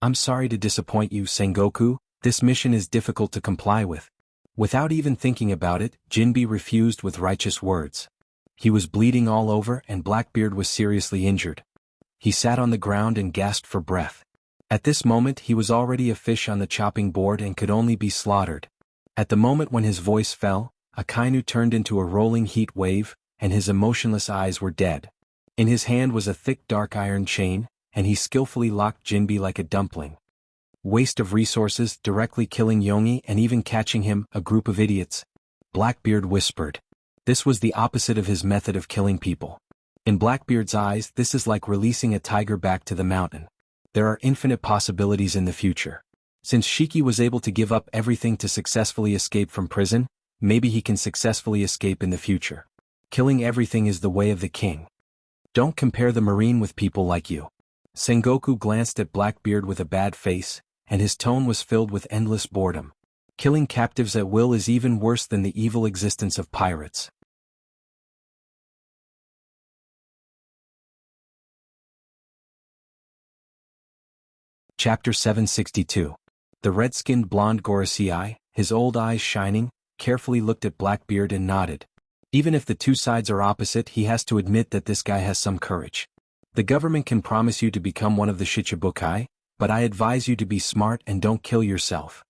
I'm sorry to disappoint you, Sengoku, this mission is difficult to comply with. Without even thinking about it, Jinbi refused with righteous words. He was bleeding all over and Blackbeard was seriously injured. He sat on the ground and gasped for breath. At this moment he was already a fish on the chopping board and could only be slaughtered. At the moment when his voice fell, Akainu turned into a rolling heat wave, and his emotionless eyes were dead. In his hand was a thick dark iron chain, and he skillfully locked Jinbi like a dumpling. Waste of resources, directly killing Yongi and even catching him, a group of idiots. Blackbeard whispered. This was the opposite of his method of killing people. In Blackbeard's eyes, this is like releasing a tiger back to the mountain. There are infinite possibilities in the future. Since Shiki was able to give up everything to successfully escape from prison, maybe he can successfully escape in the future. Killing everything is the way of the king. Don't compare the Marine with people like you. Sengoku glanced at Blackbeard with a bad face, and his tone was filled with endless boredom. Killing captives at will is even worse than the evil existence of pirates. Chapter 762. The red-skinned blonde Gorosei, his old eyes shining, carefully looked at Blackbeard and nodded. Even if the two sides are opposite, he has to admit that this guy has some courage. The government can promise you to become one of the Shichibukai, but I advise you to be smart and don't kill yourself.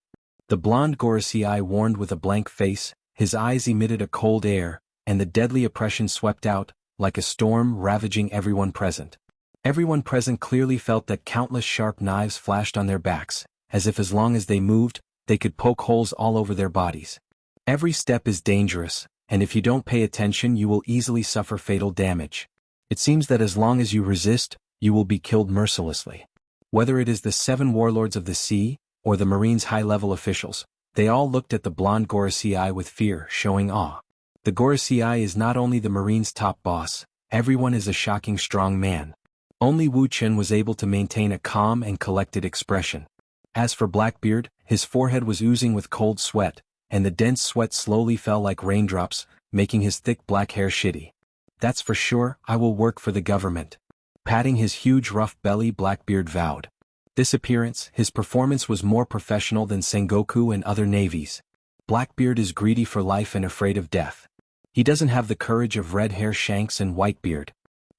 The blonde Gorosei warned with a blank face, his eyes emitted a cold air, and the deadly oppression swept out, like a storm ravaging everyone present. Everyone present clearly felt that countless sharp knives flashed on their backs, as if as long as they moved, they could poke holes all over their bodies. Every step is dangerous, and if you don't pay attention you will easily suffer fatal damage. It seems that as long as you resist, you will be killed mercilessly. Whether it is the 7 warlords of the sea, or the Marines' high-level officials, they all looked at the blonde Gorosei with fear, showing awe. The Gorosei is not only the Marines' top boss, everyone is a shocking strong man. Only Wu Chen was able to maintain a calm and collected expression. As for Blackbeard, his forehead was oozing with cold sweat, and the dense sweat slowly fell like raindrops, making his thick black hair shitty. That's for sure, I will work for the government. Patting his huge rough belly, Blackbeard vowed. This appearance, his performance was more professional than Sengoku and other navies. Blackbeard is greedy for life and afraid of death. He doesn't have the courage of Red Hair Shanks and Whitebeard.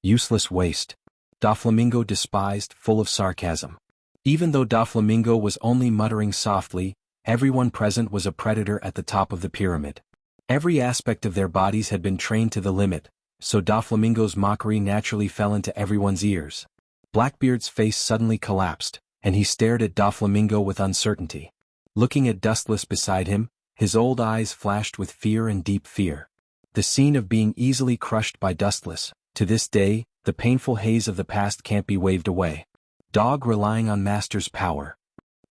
Useless waste. Doflamingo despised, full of sarcasm. Even though Doflamingo was only muttering softly, everyone present was a predator at the top of the pyramid. Every aspect of their bodies had been trained to the limit, so Doflamingo's mockery naturally fell into everyone's ears. Blackbeard's face suddenly collapsed, and he stared at Doflamingo with uncertainty. Looking at Dustless beside him, his old eyes flashed with fear and deep fear. The scene of being easily crushed by Dustless, to this day, the painful haze of the past can't be waved away. Dog relying on master's power.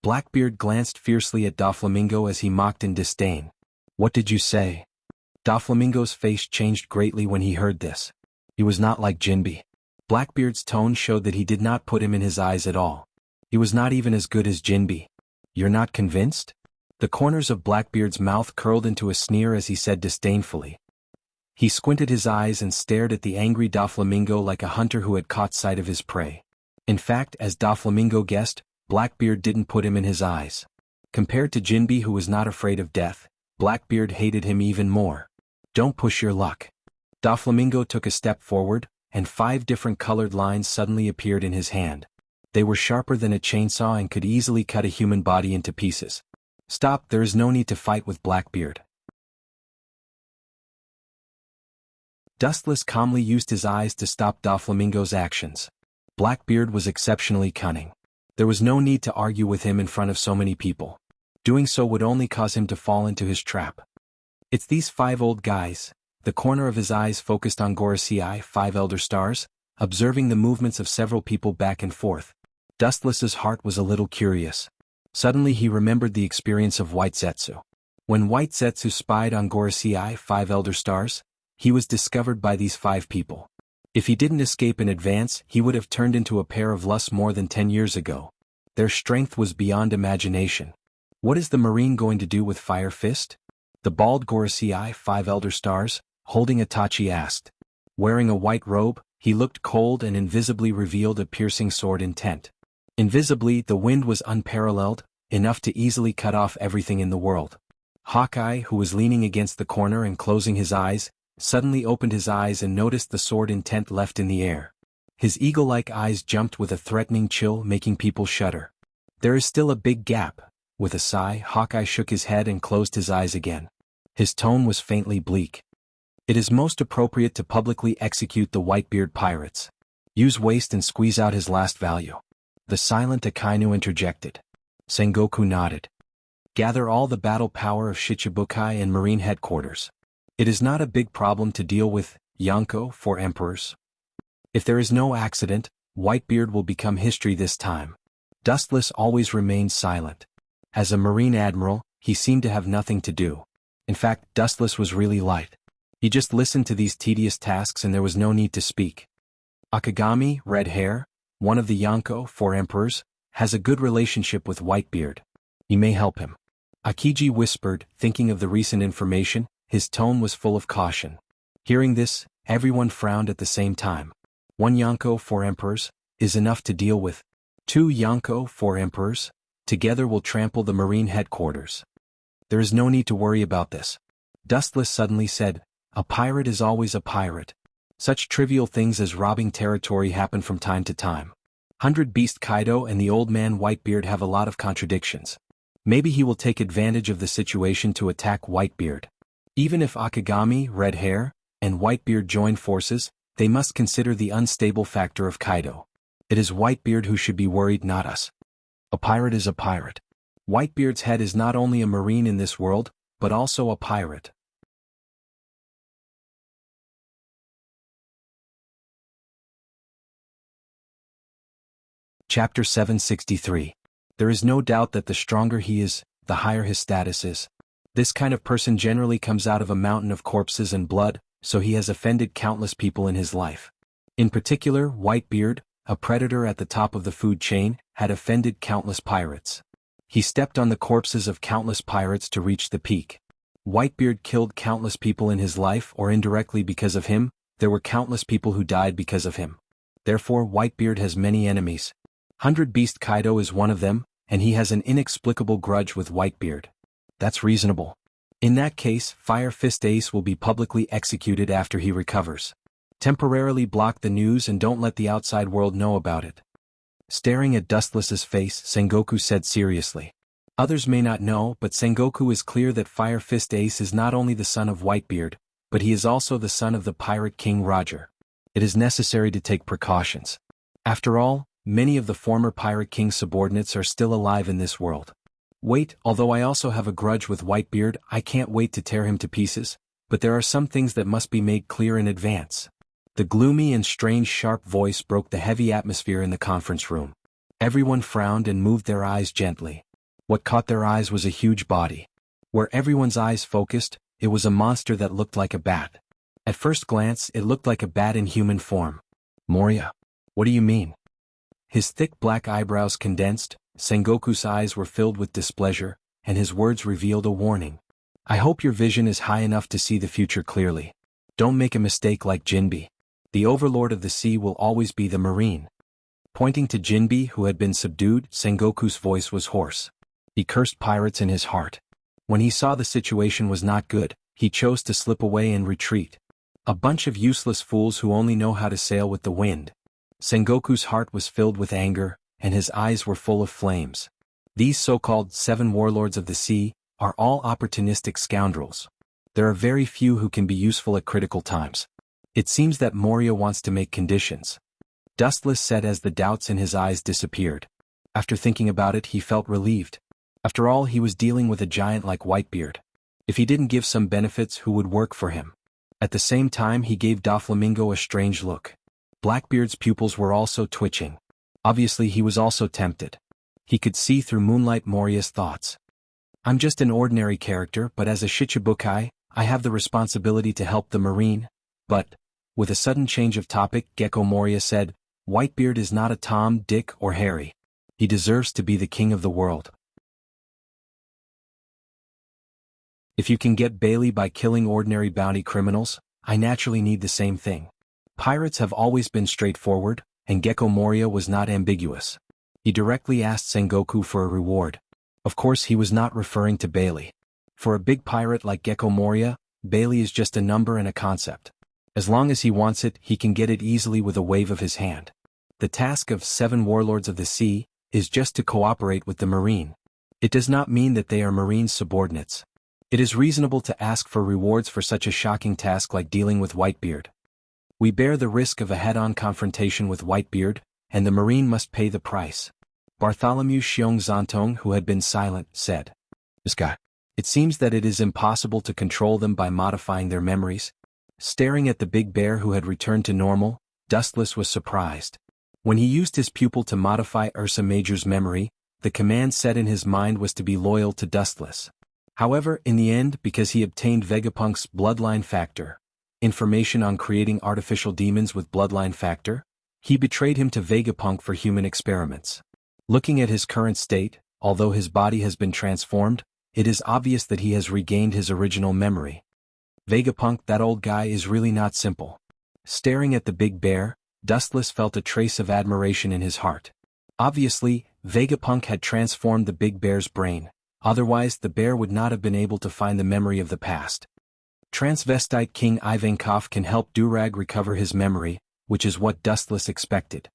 Blackbeard glanced fiercely at Doflamingo as he mocked in disdain. What did you say? Doflamingo's face changed greatly when he heard this. He was not like Jinbe. Blackbeard's tone showed that he did not put him in his eyes at all. He was not even as good as Jinbe. You're not convinced? The corners of Blackbeard's mouth curled into a sneer as he said disdainfully. He squinted his eyes and stared at the angry Doflamingo like a hunter who had caught sight of his prey. In fact, as Doflamingo guessed, Blackbeard didn't put him in his eyes. Compared to Jinbe, who was not afraid of death, Blackbeard hated him even more. Don't push your luck. Doflamingo took a step forward, and 5 different colored lines suddenly appeared in his hand. They were sharper than a chainsaw and could easily cut a human body into pieces. Stop, there is no need to fight with Blackbeard. Dustless calmly used his eyes to stop Doflamingo's actions. Blackbeard was exceptionally cunning. There was no need to argue with him in front of so many people. Doing so would only cause him to fall into his trap. It's these 5 old guys. The corner of his eyes focused on Gorosei, 5 elder stars, observing the movements of several people back and forth. Dustless's heart was a little curious. Suddenly he remembered the experience of White Zetsu. When White Zetsu spied on Gorosei, 5 elder stars, he was discovered by these 5 people. If he didn't escape in advance, he would have turned into a pair of lusts more than 10 years ago. Their strength was beyond imagination. What is the Marine going to do with Fire Fist? The bald Gorosei, 5 elder stars, holding Itachi asked. Wearing a white robe, he looked cold and invisibly revealed a piercing sword intent. Invisibly, the wind was unparalleled, enough to easily cut off everything in the world. Hawkeye, who was leaning against the corner and closing his eyes, suddenly opened his eyes and noticed the sword intent left in the air. His eagle-like eyes jumped with a threatening chill, making people shudder. There is still a big gap. With a sigh, Hawkeye shook his head and closed his eyes again. His tone was faintly bleak. It is most appropriate to publicly execute the Whitebeard pirates. Use waste and squeeze out his last value. The silent Akainu interjected. Sengoku nodded. Gather all the battle power of Shichibukai and Marine headquarters. It is not a big problem to deal with, Jianghu, 4 emperors. If there is no accident, Whitebeard will become history this time. Dustless always remained silent. As a Marine admiral, he seemed to have nothing to do. In fact, Dustless was really light. He just listened to these tedious tasks and there was no need to speak. Akagami, Red Hair, one of the Jianghu, 4 emperors, has a good relationship with Whitebeard. He may help him. Akiji whispered, thinking of the recent information. His tone was full of caution. Hearing this, everyone frowned at the same time. 1 Jianghu, 4 emperors, is enough to deal with. 2 Jianghu, 4 emperors, together will trample the Marine headquarters. There is no need to worry about this. Dustless suddenly said, a pirate is always a pirate. Such trivial things as robbing territory happen from time to time. 100 Beast Kaido and the old man Whitebeard have a lot of contradictions. Maybe he will take advantage of the situation to attack Whitebeard. Even if Akagami, Red Hair, and Whitebeard join forces, they must consider the unstable factor of Kaido. It is Whitebeard who should be worried, not us. A pirate is a pirate. Whitebeard's head is not only a Marine in this world, but also a pirate. Chapter 763. There is no doubt that the stronger he is, the higher his status is. This kind of person generally comes out of a mountain of corpses and blood, so he has offended countless people in his life. In particular, Whitebeard, a predator at the top of the food chain, had offended countless pirates. He stepped on the corpses of countless pirates to reach the peak. Whitebeard killed countless people in his life or indirectly because of him. There were countless people who died because of him. Therefore, Whitebeard has many enemies. 100 Beast Kaido is one of them, and he has an inexplicable grudge with Whitebeard. That's reasonable. In that case, Fire Fist Ace will be publicly executed after he recovers. Temporarily block the news and don't let the outside world know about it. Staring at Dustless's face, Sengoku said seriously. Others may not know, but Sengoku is clear that Fire Fist Ace is not only the son of Whitebeard, but he is also the son of the Pirate King Roger. It is necessary to take precautions. After all, many of the former Pirate King's subordinates are still alive in this world. Wait, although I also have a grudge with Whitebeard, I can't wait to tear him to pieces, but there are some things that must be made clear in advance. The gloomy and strange sharp voice broke the heavy atmosphere in the conference room. Everyone frowned and moved their eyes gently. What caught their eyes was a huge body. Where everyone's eyes focused, it was a monster that looked like a bat. At first glance, it looked like a bat in human form. Moria. What do you mean? His thick black eyebrows condensed, Sengoku's eyes were filled with displeasure, and his words revealed a warning. I hope your vision is high enough to see the future clearly. Don't make a mistake like Jinbe. The overlord of the sea will always be the marine. Pointing to Jinbe, who had been subdued, Sengoku's voice was hoarse. He cursed pirates in his heart. When he saw the situation was not good, he chose to slip away and retreat. A bunch of useless fools who only know how to sail with the wind. Sengoku's heart was filled with anger, and his eyes were full of flames. These so-called 7 warlords of the sea are all opportunistic scoundrels. There are very few who can be useful at critical times. It seems that Moria wants to make conditions. Dustless said as the doubts in his eyes disappeared. After thinking about it, he felt relieved. After all, he was dealing with a giant like Whitebeard. If he didn't give some benefits, who would work for him? At the same time, he gave Doflamingo a strange look. Blackbeard's pupils were also twitching. Obviously, he was also tempted. He could see through Moonlight Moria's thoughts. I'm just an ordinary character, but as a Shichibukai, I have the responsibility to help the marine. But, with a sudden change of topic, Gecko Moria said, Whitebeard is not a Tom, Dick, or Harry. He deserves to be the king of the world. If you can get Bailey by killing ordinary bounty criminals, I naturally need the same thing. Pirates have always been straightforward, and Gecko Moria was not ambiguous. He directly asked Sengoku for a reward. Of course, he was not referring to Bailey. For a big pirate like Gecko Moria, Bailey is just a number and a concept. As long as he wants it, he can get it easily with a wave of his hand. The task of 7 warlords of the sea is just to cooperate with the marine. It does not mean that they are marine subordinates. It is reasonable to ask for rewards for such a shocking task like dealing with Whitebeard. We bear the risk of a head-on confrontation with Whitebeard, and the marine must pay the price. Bartholomew Xiongzantong, who had been silent, said, This guy. It seems that it is impossible to control them by modifying their memories. Staring at the big bear who had returned to normal, Dustless was surprised. When he used his pupil to modify Ursa Major's memory, the command set in his mind was to be loyal to Dustless. However, in the end, because he obtained Vegapunk's bloodline factor, information on creating artificial demons with bloodline factor, he betrayed him to Vegapunk for human experiments. Looking at his current state, although his body has been transformed, it is obvious that he has regained his original memory. Vegapunk, that old guy, is really not simple. Staring at the big bear, Dustless felt a trace of admiration in his heart. Obviously, Vegapunk had transformed the big bear's brain. Otherwise, the bear would not have been able to find the memory of the past. Transvestite King Ivankov can help Durag recover his memory, which is what Dustless expected.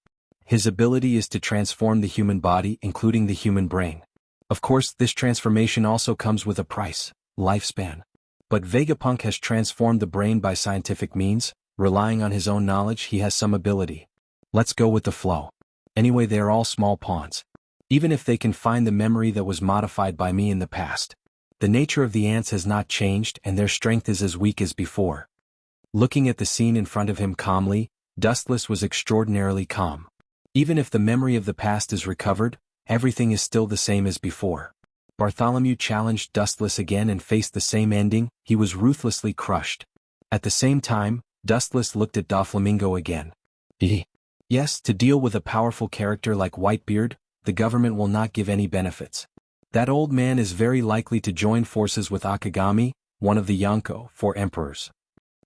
His ability is to transform the human body, including the human brain. Of course, this transformation also comes with a price, lifespan. But Vegapunk has transformed the brain by scientific means, relying on his own knowledge. He has some ability. Let's go with the flow. Anyway, they are all small pawns. Even if they can find the memory that was modified by me in the past. The nature of the ants has not changed and their strength is as weak as before. Looking at the scene in front of him calmly, Dustless was extraordinarily calm. Even if the memory of the past is recovered, everything is still the same as before. Bartholomew challenged Dustless again and faced the same ending. He was ruthlessly crushed. At the same time, Dustless looked at Doflamingo again. Yes, to deal with a powerful character like Whitebeard, the government will not give any benefits. That old man is very likely to join forces with Akagami, one of the Yonko, 4 emperors.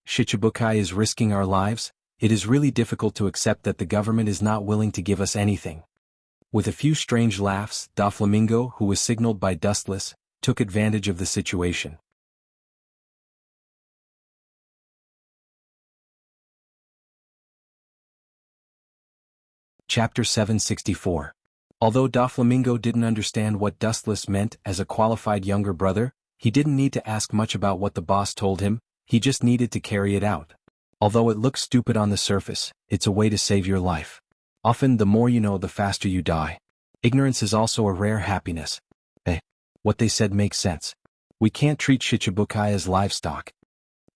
Shichibukai is risking our lives. It is really difficult to accept that the government is not willing to give us anything. With a few strange laughs, Doflamingo, who was signaled by Dustless, took advantage of the situation. Chapter 764. Although Doflamingo didn't understand what Dustless meant as a qualified younger brother, he didn't need to ask much about what the boss told him, he just needed to carry it out. Although it looks stupid on the surface, it's a way to save your life. Often the more you know, the faster you die. Ignorance is also a rare happiness. What they said makes sense. We can't treat Shichibukai as livestock.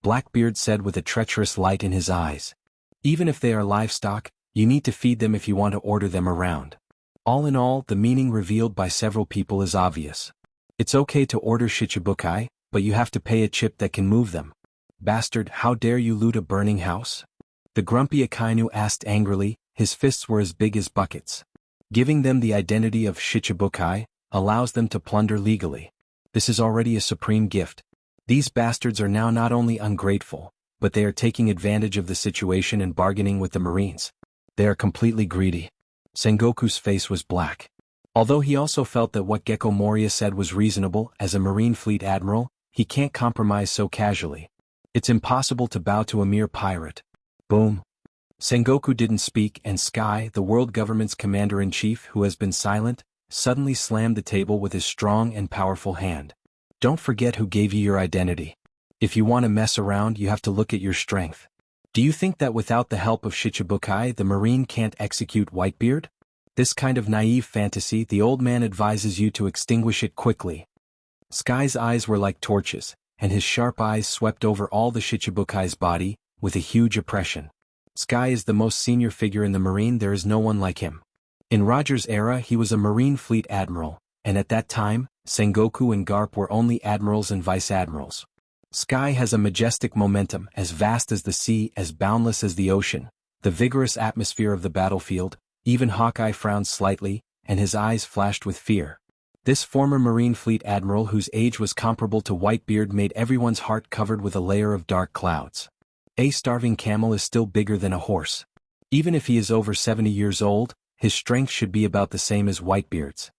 Blackbeard said with a treacherous light in his eyes. Even if they are livestock, you need to feed them if you want to order them around. All in all, the meaning revealed by several people is obvious. It's okay to order Shichibukai, but you have to pay a chip that can move them. Bastard, how dare you loot a burning house? The grumpy Akainu asked angrily, his fists were as big as buckets. Giving them the identity of Shichibukai allows them to plunder legally. This is already a supreme gift. These bastards are now not only ungrateful, but they are taking advantage of the situation and bargaining with the Marines. They are completely greedy. Sengoku's face was black. Although he also felt that what Gecko Moria said was reasonable as a Marine Fleet Admiral, he can't compromise so casually. It's impossible to bow to a mere pirate. Boom. Sengoku didn't speak, and Sky, the world government's commander-in-chief who has been silent, suddenly slammed the table with his strong and powerful hand. Don't forget who gave you your identity. If you want to mess around, you have to look at your strength. Do you think that without the help of Shichibukai the Marine can't execute Whitebeard? This kind of naive fantasy, the old man advises you to extinguish it quickly. Sky's eyes were like torches, and his sharp eyes swept over all the Shichibukai's body, with a huge oppression. Sky is the most senior figure in the Marine, there is no one like him. In Roger's era he was a Marine Fleet Admiral, and at that time, Sengoku and Garp were only admirals and vice-admirals. Sky has a majestic momentum, as vast as the sea, as boundless as the ocean, the vigorous atmosphere of the battlefield. Even Hawkeye frowned slightly, and his eyes flashed with fear. This former Marine Fleet Admiral whose age was comparable to Whitebeard made everyone's heart covered with a layer of dark clouds. A starving camel is still bigger than a horse. Even if he is over 70 years old, his strength should be about the same as Whitebeard's.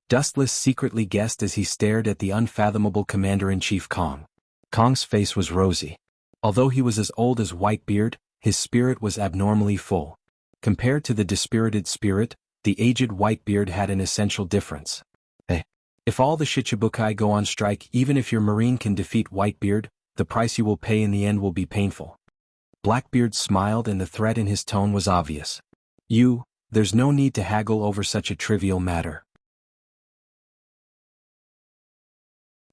Dustless secretly guessed as he stared at the unfathomable Commander-in-Chief Kong. Kong's face was rosy. Although he was as old as Whitebeard, his spirit was abnormally full. Compared to the dispirited spirit, the aged Whitebeard had an essential difference. If all the Shichibukai go on strike, even if your Marine can defeat Whitebeard, the price you will pay in the end will be painful. Blackbeard smiled and the threat in his tone was obvious. There's no need to haggle over such a trivial matter.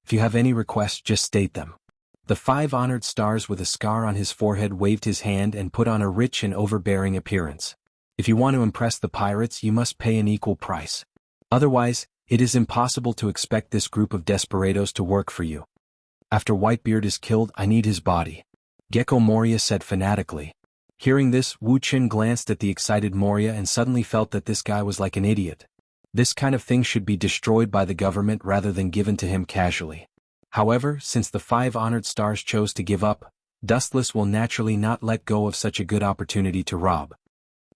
If you have any requests, just state them. The 5 honored stars with a scar on his forehead waved his hand and put on a rich and overbearing appearance. If you want to impress the pirates, you must pay an equal price. Otherwise, it is impossible to expect this group of desperados to work for you. After Whitebeard is killed, I need his body. Gecko Moria said fanatically. Hearing this, Wu Qin glanced at the excited Moria and suddenly felt that this guy was like an idiot. This kind of thing should be destroyed by the government rather than given to him casually. However, since the 5 honored stars chose to give up, Dustless will naturally not let go of such a good opportunity to rob.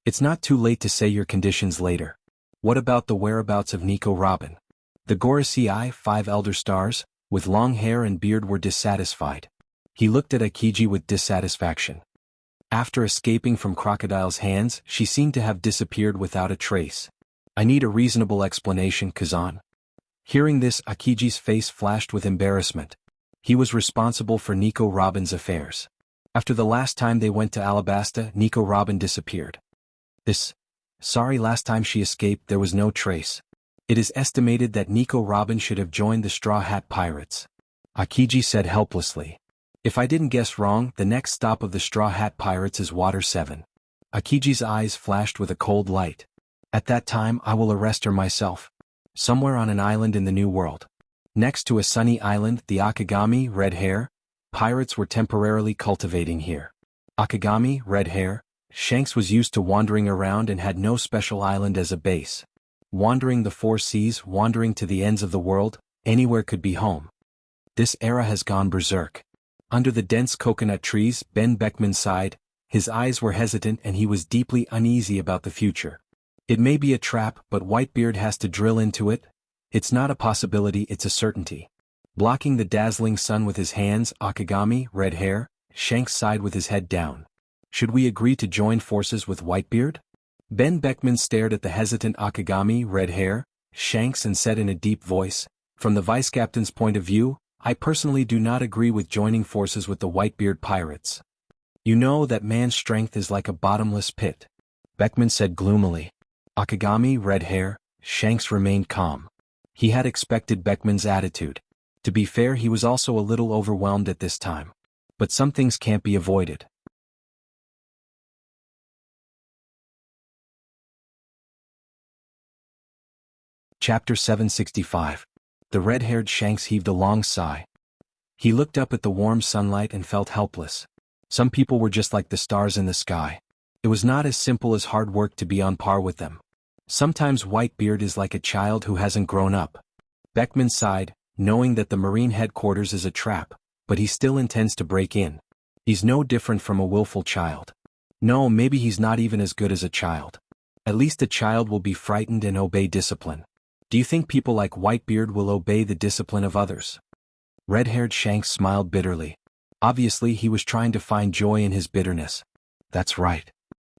It's not too late to say your conditions later. What about the whereabouts of Nico Robin? The Gorosei 5 elder stars, with long hair and beard, were dissatisfied. He looked at Akiji with dissatisfaction. After escaping from Crocodile's hands, she seemed to have disappeared without a trace. I need a reasonable explanation, Kazan. Hearing this, Akiji's face flashed with embarrassment. He was responsible for Nico Robin's affairs. After the last time they went to Alabasta, Nico Robin disappeared. Sorry, last time she escaped there was no trace. It is estimated that Nico Robin should have joined the Straw Hat Pirates. Akiji said helplessly. If I didn't guess wrong, the next stop of the Straw Hat Pirates is Water 7. Akiji's eyes flashed with a cold light. At that time I will arrest her myself. somewhere on an island in the New World. Next to a sunny island, the Akagami, red hair, pirates were temporarily cultivating here. Akagami, red hair, Shanks was used to wandering around and had no special island as a base. Wandering the four seas, wandering to the ends of the world, anywhere could be home. This era has gone berserk. Under the dense coconut trees, Ben Beckman sighed. His eyes were hesitant and he was deeply uneasy about the future. It may be a trap, but Whitebeard has to drill into it. It's not a possibility, it's a certainty. Blocking the dazzling sun with his hands, Akagami, red hair, Shanks sighed with his head down. Should we agree to join forces with Whitebeard? Ben Beckman stared at the hesitant Akagami, red hair, Shanks and said in a deep voice, "From the vice captain's point of view, I personally do not agree with joining forces with the Whitebeard pirates. You know that man's strength is like a bottomless pit," Beckman said gloomily. Akagami, red hair, Shanks remained calm. He had expected Beckman's attitude. To be fair, he was also a little overwhelmed at this time. But some things can't be avoided. Chapter 765. The red-haired Shanks heaved a long sigh. He looked up at the warm sunlight and felt helpless. Some people were just like the stars in the sky. It was not as simple as hard work to be on par with them. Sometimes Whitebeard is like a child who hasn't grown up. Beckman sighed, knowing that the Marine headquarters is a trap, but he still intends to break in. He's no different from a willful child. No, maybe he's not even as good as a child. At least a child will be frightened and obey discipline. Do you think people like Whitebeard will obey the discipline of others? Red-haired Shanks smiled bitterly. Obviously he was trying to find joy in his bitterness. That's right.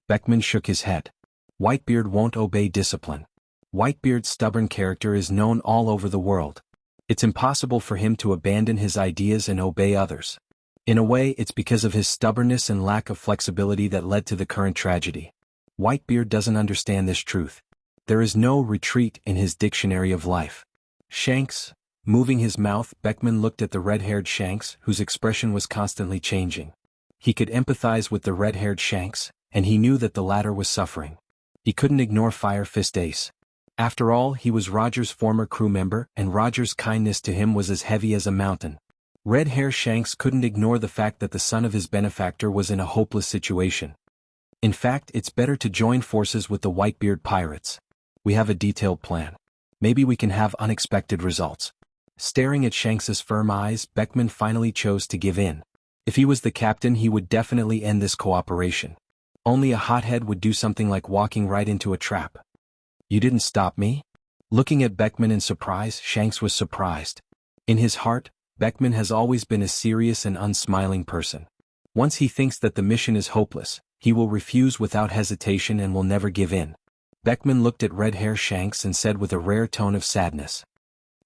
Beckman shook his head. Whitebeard won't obey discipline. Whitebeard's stubborn character is known all over the world. It's impossible for him to abandon his ideas and obey others. In a way, it's because of his stubbornness and lack of flexibility that led to the current tragedy. Whitebeard doesn't understand this truth. There is no retreat in his dictionary of life. Shanks, moving his mouth, Beckman looked at the red-haired Shanks, whose expression was constantly changing. He could empathize with the red-haired Shanks, and he knew that the latter was suffering. He couldn't ignore Fire Fist Ace. After all, he was Roger's former crew member, and Roger's kindness to him was as heavy as a mountain. Red Hair Shanks couldn't ignore the fact that the son of his benefactor was in a hopeless situation. In fact, it's better to join forces with the Whitebeard pirates. We have a detailed plan. Maybe we can have unexpected results. Staring at Shanks's firm eyes, Beckman finally chose to give in. If he was the captain, he would definitely end this cooperation. Only a hothead would do something like walking right into a trap. You didn't stop me? Looking at Beckman in surprise, Shanks was surprised. In his heart, Beckman has always been a serious and unsmiling person. Once he thinks that the mission is hopeless, he will refuse without hesitation and will never give in. Beckman looked at Red Hair Shanks and said with a rare tone of sadness,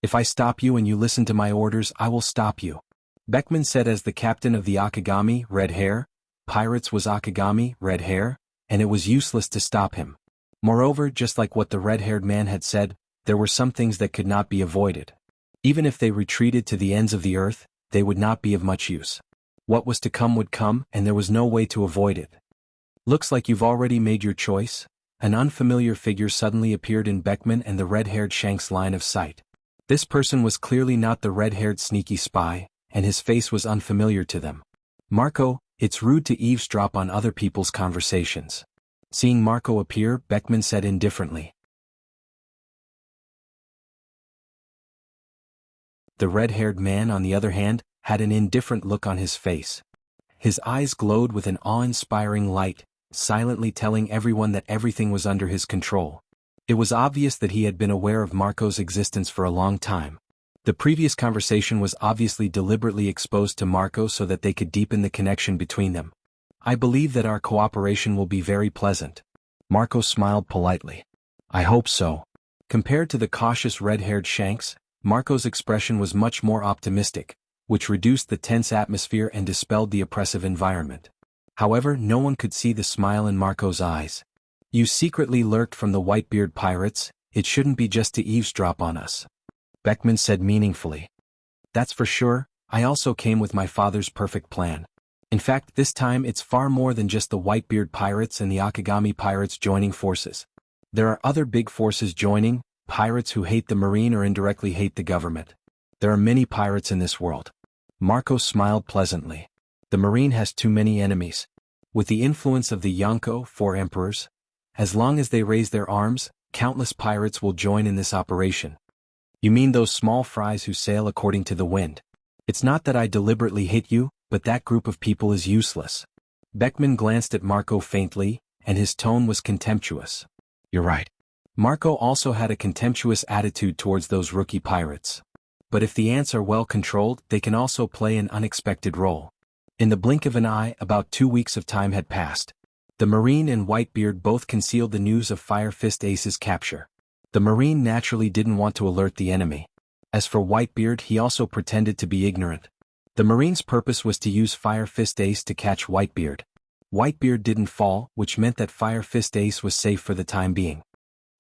"If I stop you and you listen to my orders, I will stop you." Beckman said as the captain of the Akagami, Red Hair, pirates was Akagami, Red Hair, and it was useless to stop him. Moreover, just like what the red-haired man had said, there were some things that could not be avoided. Even if they retreated to the ends of the earth, they would not be of much use. What was to come would come, and there was no way to avoid it. Looks like you've already made your choice. An unfamiliar figure suddenly appeared in Beckman and the red-haired Shanks' line of sight. This person was clearly not the red-haired sneaky spy, and his face was unfamiliar to them. Marco, it's rude to eavesdrop on other people's conversations. Seeing Marco appear, Beckman said indifferently. The red-haired man, on the other hand, had an indifferent look on his face. His eyes glowed with an awe-inspiring light, silently telling everyone that everything was under his control. It was obvious that he had been aware of Marco's existence for a long time. The previous conversation was obviously deliberately exposed to Marco so that they could deepen the connection between them. I believe that our cooperation will be very pleasant. Marco smiled politely. I hope so. Compared to the cautious red-haired Shanks, Marco's expression was much more optimistic, which reduced the tense atmosphere and dispelled the oppressive environment. However, no one could see the smile in Marco's eyes. You secretly lurked from the Whitebeard pirates, it shouldn't be just to eavesdrop on us. Beckman said meaningfully. That's for sure, I also came with my father's perfect plan. In fact, this time it's far more than just the Whitebeard pirates and the Akagami pirates joining forces. There are other big forces joining, pirates who hate the Marine or indirectly hate the government. There are many pirates in this world. Marco smiled pleasantly. The Marine has too many enemies. With the influence of the Jianghu 4 emperors, as long as they raise their arms, countless pirates will join in this operation. You mean those small fries who sail according to the wind? It's not that I deliberately hit you, but that group of people is useless. Beckman glanced at Marco faintly, and his tone was contemptuous. You're right. Marco also had a contemptuous attitude towards those rookie pirates. But if the ants are well controlled, they can also play an unexpected role. In the blink of an eye, about 2 weeks of time had passed. The Marine and Whitebeard both concealed the news of Fire Fist Ace's capture. The Marine naturally didn't want to alert the enemy. As for Whitebeard, he also pretended to be ignorant. The Marine's purpose was to use Fire Fist Ace to catch Whitebeard. Whitebeard didn't fall, which meant that Fire Fist Ace was safe for the time being.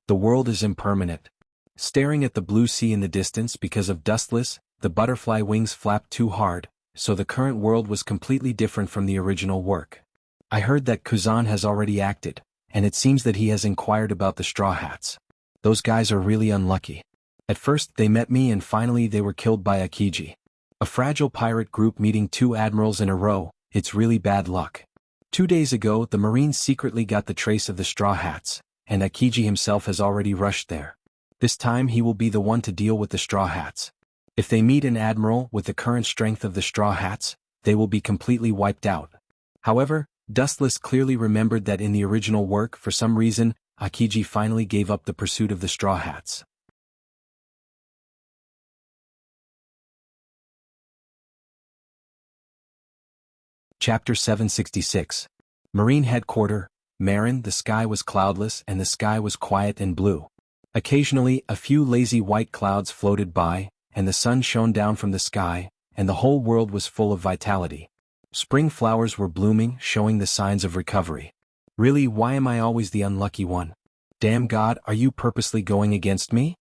The world is impermanent. Staring at the blue sea in the distance because of Dustless, the butterfly wings flapped too hard, so the current world was completely different from the original work. I heard that Kuzan has already acted, and it seems that he has inquired about the Straw Hats. Those guys are really unlucky. At first they met me and finally they were killed by Akiji. A fragile pirate group meeting 2 admirals in a row, it's really bad luck. 2 days ago the Marines secretly got the trace of the Straw Hats, and Akiji himself has already rushed there. This time he will be the one to deal with the Straw Hats. If they meet an admiral with the current strength of the Straw Hats, they will be completely wiped out. However, Dustless clearly remembered that in the original work, for some reason, Akiji finally gave up the pursuit of the Straw Hats. Chapter 766. Marine Headquarters, Marin. The sky was cloudless and the sky was quiet and blue. Occasionally, a few lazy white clouds floated by, and the sun shone down from the sky, and the whole world was full of vitality. Spring flowers were blooming, showing the signs of recovery. Really, why am I always the unlucky one? Damn God, are you purposely going against me?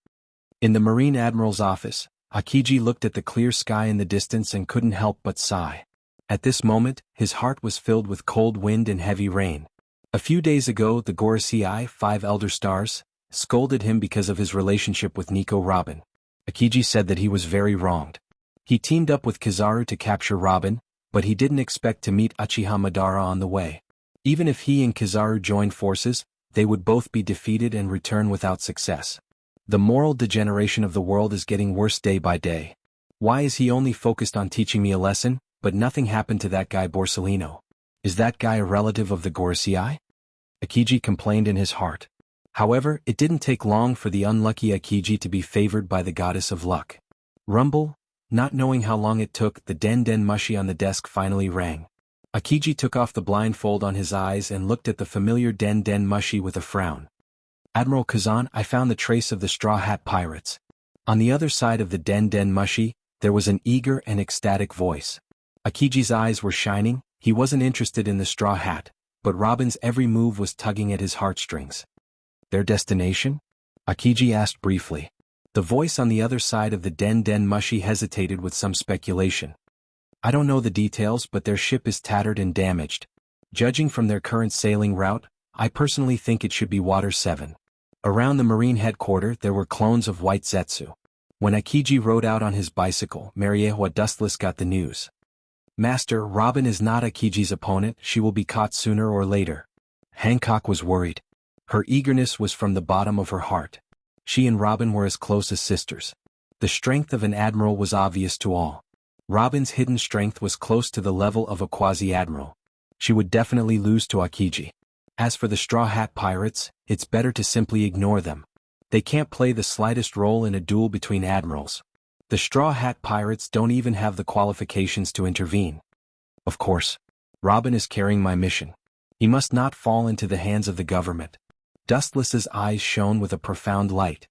In the Marine Admiral's office, Akiji looked at the clear sky in the distance and couldn't help but sigh. At this moment, his heart was filled with cold wind and heavy rain. A few days ago, the Gorosei 5 Elder Stars scolded him because of his relationship with Nico Robin. Akiji said that he was very wronged. He teamed up with Kizaru to capture Robin, but he didn't expect to meet Uchiha Madara on the way. Even if he and Kizaru joined forces, they would both be defeated and return without success. The moral degeneration of the world is getting worse day by day. Why is he only focused on teaching me a lesson, but nothing happened to that guy Borsellino? Is that guy a relative of the Gorosei? Akiji complained in his heart. However, it didn't take long for the unlucky Akiji to be favored by the goddess of luck. Rumble, not knowing how long it took, the Den Den Mushi on the desk finally rang. Akiji took off the blindfold on his eyes and looked at the familiar Den Den Mushi with a frown. Admiral Kazan, I found the trace of the Straw Hat Pirates. On the other side of the Den Den Mushi, there was an eager and ecstatic voice. Akiji's eyes were shining. He wasn't interested in the Straw Hat, but Robin's every move was tugging at his heartstrings. Their destination? Akiji asked briefly. The voice on the other side of the Den Den Mushi hesitated with some speculation. I don't know the details, but their ship is tattered and damaged. Judging from their current sailing route, I personally think it should be Water 7. Around the Marine Headquarters there were clones of White Zetsu. When Akiji rode out on his bicycle, Mariewa Dustless got the news. Master, Robin is not Akiji's opponent, she will be caught sooner or later. Hancock was worried. Her eagerness was from the bottom of her heart. She and Robin were as close as sisters. The strength of an admiral was obvious to all. Robin's hidden strength was close to the level of a quasi-admiral. She would definitely lose to Akiji. As for the Straw Hat Pirates, it's better to simply ignore them. They can't play the slightest role in a duel between admirals. The Straw Hat Pirates don't even have the qualifications to intervene. Of course, Robin is carrying my mission. He must not fall into the hands of the government. Dustless's eyes shone with a profound light.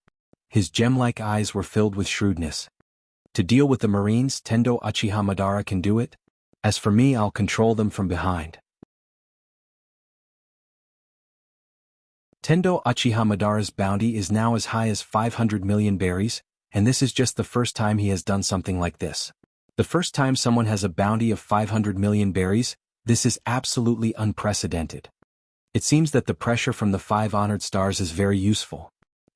His gem-like eyes were filled with shrewdness. To deal with the Marines, Tendo Uchiha Madara can do it. As for me, I'll control them from behind. Tendo Uchiha Madara's bounty is now as high as 500 million berries, and this is just the first time he has done something like this. The first time someone has a bounty of 500 million berries, this is absolutely unprecedented. It seems that the pressure from the 5 honored stars is very useful.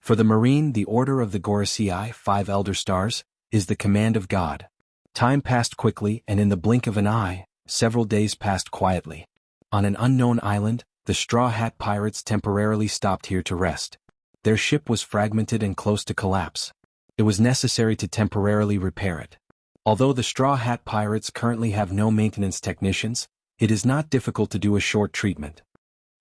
For the Marine, the order of the Gorosei, 5 elder stars, is the command of God. Time passed quickly, and in the blink of an eye, several days passed quietly. On an unknown island, the Straw Hat Pirates temporarily stopped here to rest. Their ship was fragmented and close to collapse. It was necessary to temporarily repair it. Although the Straw Hat Pirates currently have no maintenance technicians, it is not difficult to do a short treatment.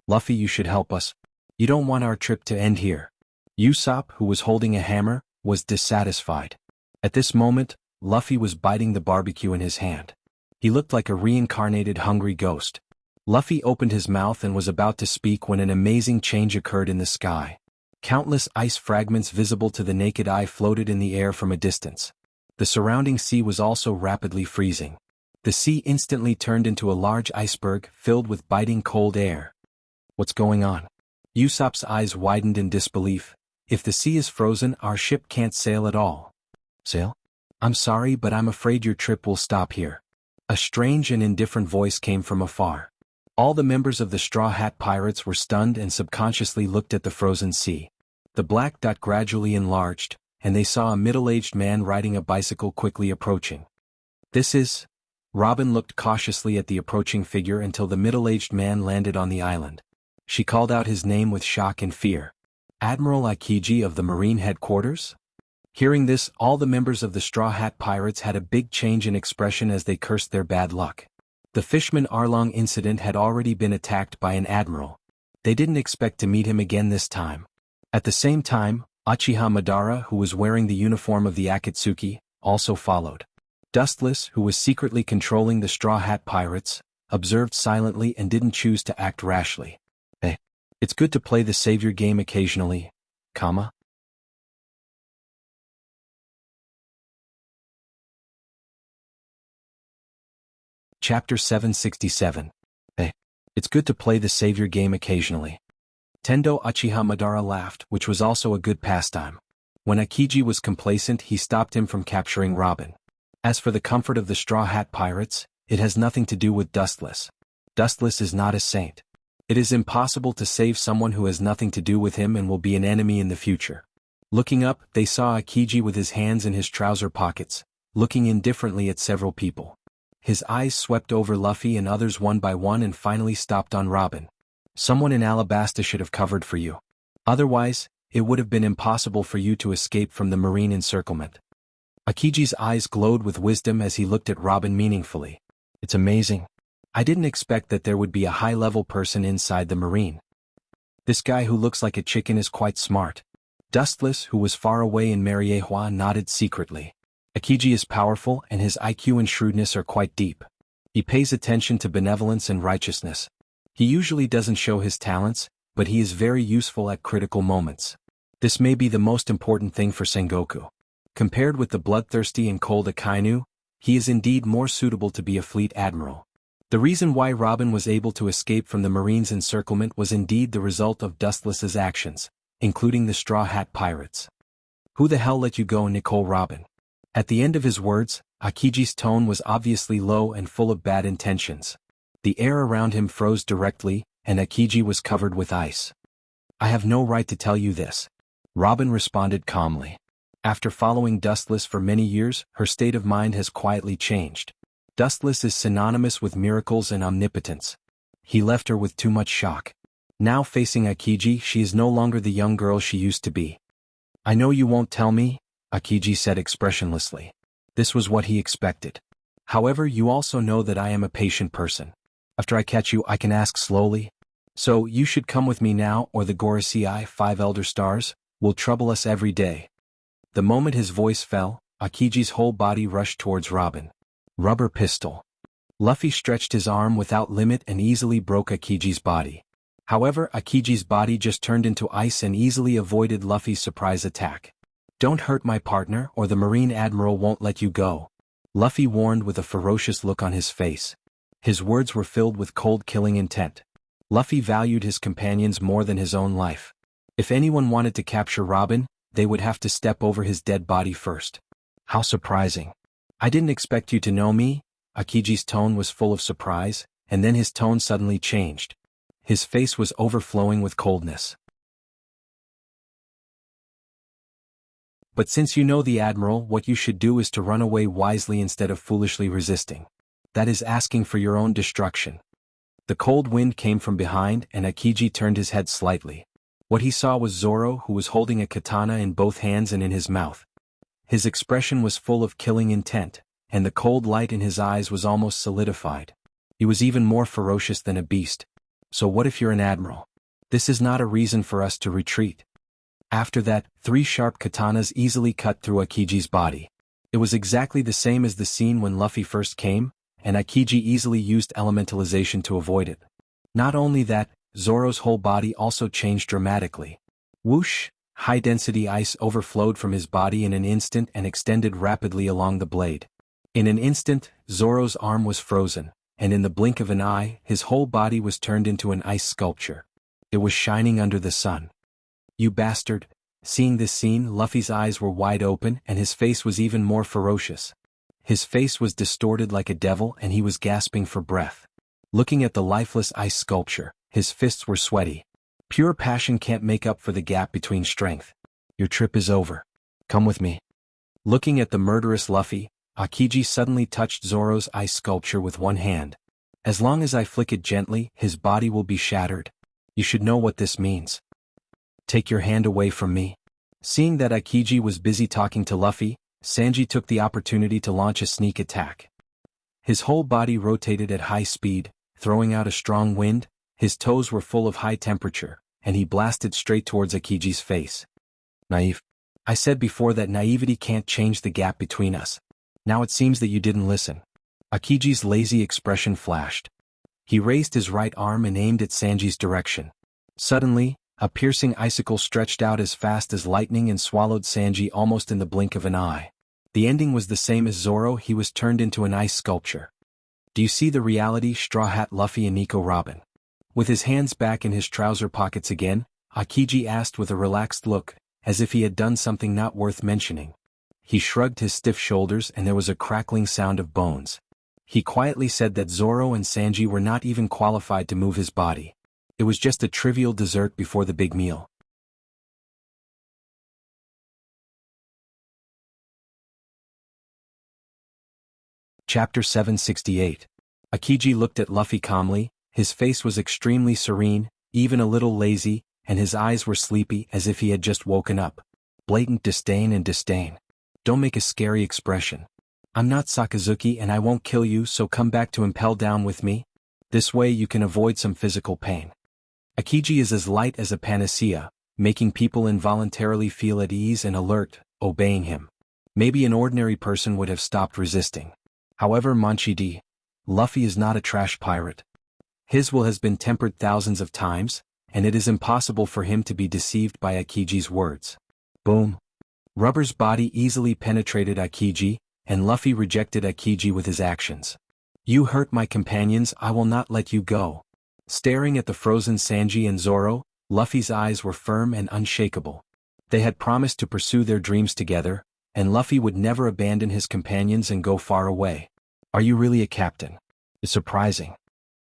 Luffy, you should help us. You don't want our trip to end here. Usopp, who was holding a hammer, was dissatisfied. At this moment, Luffy was biting the barbecue in his hand. He looked like a reincarnated hungry ghost. Luffy opened his mouth and was about to speak when an amazing change occurred in the sky. Countless ice fragments visible to the naked eye floated in the air from a distance. The surrounding sea was also rapidly freezing. The sea instantly turned into a large iceberg filled with biting cold air. What's going on? Usopp's eyes widened in disbelief. If the sea is frozen, our ship can't sail at all. Sail? I'm sorry, but I'm afraid your trip will stop here. A strange and indifferent voice came from afar. All the members of the Straw Hat Pirates were stunned and subconsciously looked at the frozen sea. The black dot gradually enlarged, and they saw a middle-aged man riding a bicycle quickly approaching. This is... Robin looked cautiously at the approaching figure until the middle-aged man landed on the island. She called out his name with shock and fear. Admiral Aokiji of the Marine Headquarters? Hearing this, all the members of the Straw Hat Pirates had a big change in expression as they cursed their bad luck. The Fishman Arlong incident had already been attacked by an admiral. They didn't expect to meet him again this time. At the same time, Uchiha Madara, who was wearing the uniform of the Akatsuki, also followed. Dustless, who was secretly controlling the Straw Hat Pirates, observed silently and didn't choose to act rashly. Hey, it's good to play the savior game occasionally, comma. Chapter 767. Hey, it's good to play the savior game occasionally. Tendo Uchiha Madara laughed, which was also a good pastime. When Aokiji was complacent, he stopped him from capturing Robin. As for the comfort of the Straw Hat Pirates, it has nothing to do with Dustless. Dustless is not a saint. It is impossible to save someone who has nothing to do with him and will be an enemy in the future. Looking up, they saw Aokiji with his hands in his trouser pockets, looking indifferently at several people. His eyes swept over Luffy and others one by one and finally stopped on Robin. Someone in Alabasta should have covered for you. Otherwise, it would have been impossible for you to escape from the Marine encirclement. Akiji's eyes glowed with wisdom as he looked at Robin meaningfully. It's amazing. I didn't expect that there would be a high-level person inside the Marine. This guy who looks like a chicken is quite smart. Dustless, who was far away in Mariehua, nodded secretly. Aokiji is powerful and his IQ and shrewdness are quite deep. He pays attention to benevolence and righteousness. He usually doesn't show his talents, but he is very useful at critical moments. This may be the most important thing for Sengoku. Compared with the bloodthirsty and cold Akainu, he is indeed more suitable to be a fleet admiral. The reason why Robin was able to escape from the Marine's encirclement was indeed the result of Dustless's actions, including the Straw Hat Pirates. Who the hell let you go, Nicole Robin? At the end of his words, Akiji's tone was obviously low and full of bad intentions. The air around him froze directly, and Aokiji was covered with ice. I have no right to tell you this. Robin responded calmly. After following Dustless for many years, her state of mind has quietly changed. Dustless is synonymous with miracles and omnipotence. He left her with too much shock. Now facing Aokiji, she is no longer the young girl she used to be. I know you won't tell me, Aokiji said expressionlessly. This was what he expected. However, you also know that I am a patient person. After I catch you, I can ask slowly. So, you should come with me now, or the Gorosei, 5 elder stars, will trouble us every day. The moment his voice fell, Akiji's whole body rushed towards Robin. Rubber pistol. Luffy stretched his arm without limit and easily broke Akiji's body. However, Akiji's body just turned into ice and easily avoided Luffy's surprise attack. Don't hurt my partner or the Marine Admiral won't let you go. Luffy warned with a ferocious look on his face. His words were filled with cold killing intent. Luffy valued his companions more than his own life. If anyone wanted to capture Robin, they would have to step over his dead body first. How surprising. I didn't expect you to know me. Akiji's tone was full of surprise, and then his tone suddenly changed. His face was overflowing with coldness. But since you know the Admiral, what you should do is to run away wisely instead of foolishly resisting. That is asking for your own destruction. The cold wind came from behind and Akiji turned his head slightly. What he saw was Zoro, who was holding a katana in both hands and in his mouth. His expression was full of killing intent, and the cold light in his eyes was almost solidified. He was even more ferocious than a beast. So what if you're an admiral? This is not a reason for us to retreat. After that, 3 sharp katanas easily cut through Akiji's body. It was exactly the same as the scene when Luffy first came, and Akiji easily used elementalization to avoid it. Not only that, Zoro's whole body also changed dramatically. Whoosh! High-density ice overflowed from his body in an instant and extended rapidly along the blade. In an instant, Zoro's arm was frozen, and in the blink of an eye, his whole body was turned into an ice sculpture. It was shining under the sun. You bastard! Seeing this scene, Luffy's eyes were wide open and his face was even more ferocious. His face was distorted like a devil and he was gasping for breath. Looking at the lifeless ice sculpture, his fists were sweaty. Pure passion can't make up for the gap between strength. Your trip is over. Come with me. Looking at the murderous Luffy, Akiji suddenly touched Zoro's ice sculpture with one hand. As long as I flick it gently, his body will be shattered. You should know what this means. Take your hand away from me. Seeing that Akiji was busy talking to Luffy, Sanji took the opportunity to launch a sneak attack. His whole body rotated at high speed, throwing out a strong wind. His toes were full of high temperature, and he blasted straight towards Akiji's face. Naive. I said before that naivety can't change the gap between us. Now it seems that you didn't listen. Akiji's lazy expression flashed. He raised his right arm and aimed at Sanji's direction. Suddenly, a piercing icicle stretched out as fast as lightning and swallowed Sanji almost in the blink of an eye. The ending was the same as Zoro. He was turned into an ice sculpture. Do you see the reality, Straw Hat Luffy and Nico Robin? With his hands back in his trouser pockets again, Akiji asked with a relaxed look, as if he had done something not worth mentioning. He shrugged his stiff shoulders and there was a crackling sound of bones. He quietly said that Zoro and Sanji were not even qualified to move his body. It was just a trivial dessert before the big meal. Chapter 768. Akiji looked at Luffy calmly. His face was extremely serene, even a little lazy, and his eyes were sleepy as if he had just woken up. Blatant disdain and disdain. Don't make a scary expression. I'm not Sakazuki and I won't kill you, so come back to Impel Down with me. This way you can avoid some physical pain. Akiji is as light as a panacea, making people involuntarily feel at ease and alert, obeying him. Maybe an ordinary person would have stopped resisting. However, Manchidi, Luffy is not a trash pirate. His will has been tempered thousands of times, and it is impossible for him to be deceived by Akiji's words. Boom. Rubber's body easily penetrated Akiji, and Luffy rejected Akiji with his actions. You hurt my companions, I will not let you go. Staring at the frozen Sanji and Zoro, Luffy's eyes were firm and unshakable. They had promised to pursue their dreams together, and Luffy would never abandon his companions and go far away. Are you really a captain? It's surprising.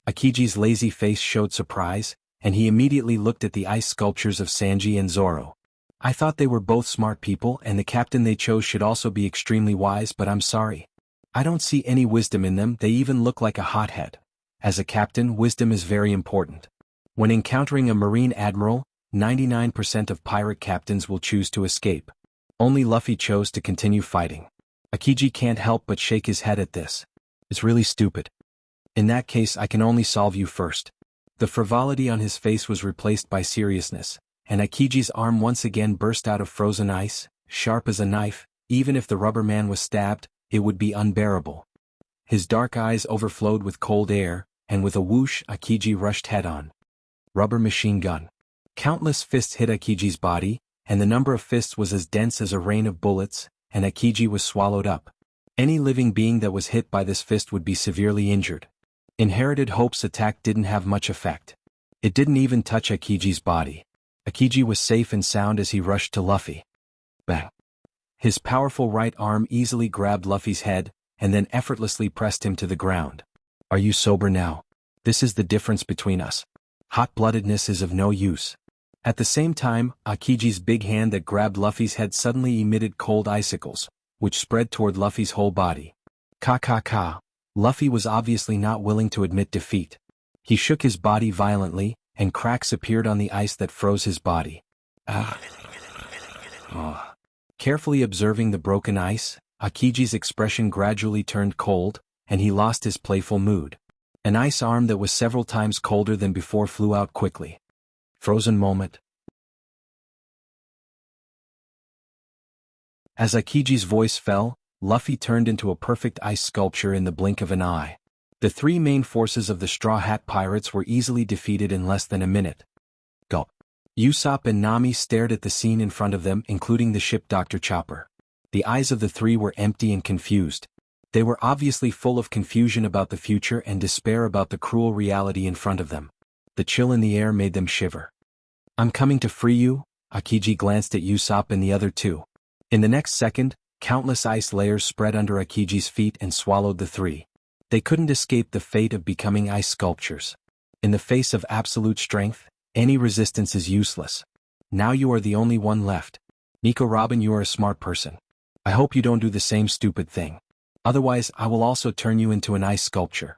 Akiji's lazy face showed surprise, and he immediately looked at the ice sculptures of Sanji and Zoro. I thought they were both smart people and the captain they chose should also be extremely wise, but I'm sorry. I don't see any wisdom in them. They even look like a hothead. As a captain, wisdom is very important. When encountering a marine admiral, 99% of pirate captains will choose to escape. Only Luffy chose to continue fighting. Akiji can't help but shake his head at this. It's really stupid. In that case, I can only solve you first. The frivolity on his face was replaced by seriousness, and Akiji's arm once again burst out of frozen ice, sharp as a knife. Even if the rubber man was stabbed, it would be unbearable. His dark eyes overflowed with cold air, and with a whoosh, Akiji rushed head-on. Rubber machine gun. Countless fists hit Akiji's body, and the number of fists was as dense as a rain of bullets, and Akiji was swallowed up. Any living being that was hit by this fist would be severely injured. Inherited Hope's attack didn't have much effect. It didn't even touch Akiji's body. Akiji was safe and sound as he rushed to Luffy. Bang! His powerful right arm easily grabbed Luffy's head, and then effortlessly pressed him to the ground. Are you sober now? This is the difference between us. Hot-bloodedness is of no use. At the same time, Akiji's big hand that grabbed Luffy's head suddenly emitted cold icicles, which spread toward Luffy's whole body. Ka. Luffy was obviously not willing to admit defeat. He shook his body violently, and cracks appeared on the ice that froze his body. Carefully observing the broken ice, Akiji's expression gradually turned cold, and he lost his playful mood. An ice arm that was several times colder than before flew out quickly. Frozen moment. As Akiji's voice fell, Luffy turned into a perfect ice sculpture in the blink of an eye. The three main forces of the Straw Hat Pirates were easily defeated in less than a minute. Gulp. Usopp and Nami stared at the scene in front of them, including the ship Dr. Chopper. The eyes of the three were empty and confused. They were obviously full of confusion about the future and despair about the cruel reality in front of them. The chill in the air made them shiver. I'm coming to free you. Akiji glanced at Usopp and the other two. In the next second, countless ice layers spread under Akiji's feet and swallowed the three. They couldn't escape the fate of becoming ice sculptures. In the face of absolute strength, any resistance is useless. Now you are the only one left. Nico Robin, you are a smart person. I hope you don't do the same stupid thing. Otherwise I will also turn you into an ice sculpture.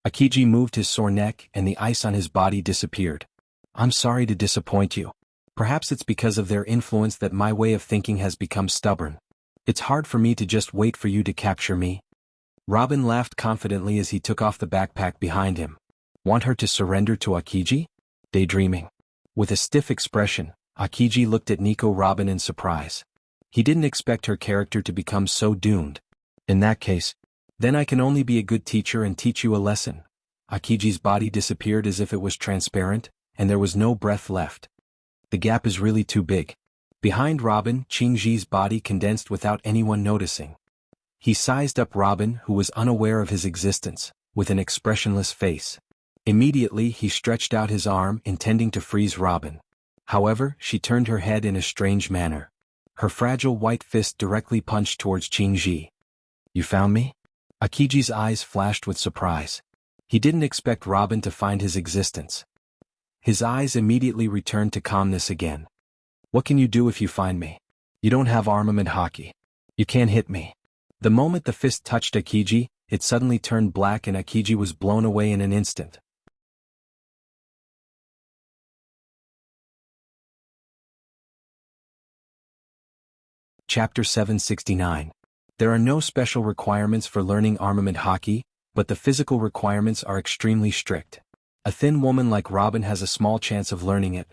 Akiji moved his sore neck and the ice on his body disappeared. I'm sorry to disappoint you. Perhaps it's because of their influence that my way of thinking has become stubborn. It's hard for me to just wait for you to capture me. Robin laughed confidently as he took off the backpack behind him. Want her to surrender to Akiji? Daydreaming. With a stiff expression, Akiji looked at Nico Robin in surprise. He didn't expect her character to become so doomed. In that case, then I can only be a good teacher and teach you a lesson. Akiji's body disappeared as if it was transparent, and there was no breath left. The gap is really too big. Behind Robin, Qingji's body condensed without anyone noticing. He sized up Robin, who was unaware of his existence, with an expressionless face. Immediately he stretched out his arm, intending to freeze Robin. However, she turned her head in a strange manner. Her fragile white fist directly punched towards Qingji. You found me? Akiji's eyes flashed with surprise. He didn't expect Robin to find his existence. His eyes immediately returned to calmness again. What can you do if you find me? You don't have armament haki. You can't hit me. The moment the fist touched Akiji, it suddenly turned black and Akiji was blown away in an instant. Chapter 769. There are no special requirements for learning armament haki, but the physical requirements are extremely strict. A thin woman like Robin has a small chance of learning it.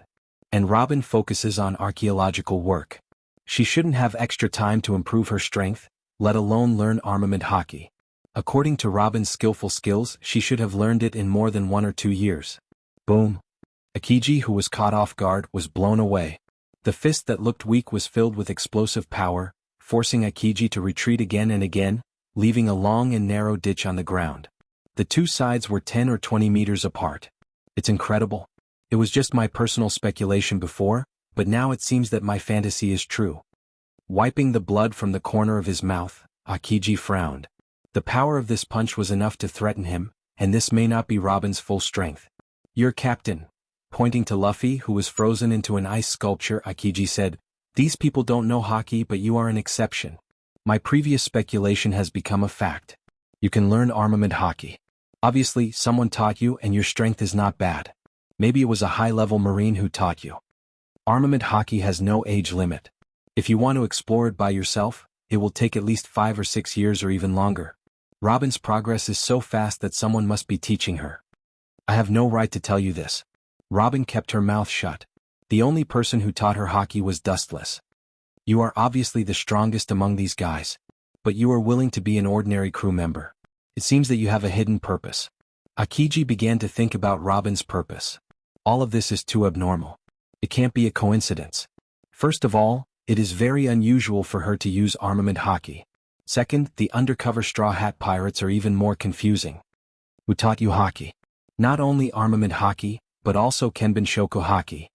And Robin focuses on archaeological work. She shouldn't have extra time to improve her strength, let alone learn armament haki. According to Robin's skillful skills, she should have learned it in more than 1 or 2 years. Boom. Akiji, who was caught off guard, was blown away. The fist that looked weak was filled with explosive power, forcing Akiji to retreat again and again, leaving a long and narrow ditch on the ground. The two sides were 10 or 20 meters apart. It's incredible. It was just my personal speculation before, but now it seems that my fantasy is true. Wiping the blood from the corner of his mouth, Akiji frowned. The power of this punch was enough to threaten him, and this may not be Robin's full strength. Your captain. Pointing to Luffy, who was frozen into an ice sculpture, Akiji said, These people don't know haki, but you are an exception. My previous speculation has become a fact. You can learn armament haki. Obviously, someone taught you and your strength is not bad. Maybe it was a high-level marine who taught you. Armament haki has no age limit. If you want to explore it by yourself, it will take at least 5 or 6 years or even longer. Robin's progress is so fast that someone must be teaching her. I have no right to tell you this. Robin kept her mouth shut. The only person who taught her haki was Dustless. You are obviously the strongest among these guys. But you are willing to be an ordinary crew member. It seems that you have a hidden purpose. Akiji began to think about Robin's purpose. All of this is too abnormal. It can't be a coincidence. First of all, it is very unusual for her to use armament haki. Second, the undercover Straw Hat Pirates are even more confusing. Who taught you haki? Not only armament haki, but also Kenbun Shoko haki.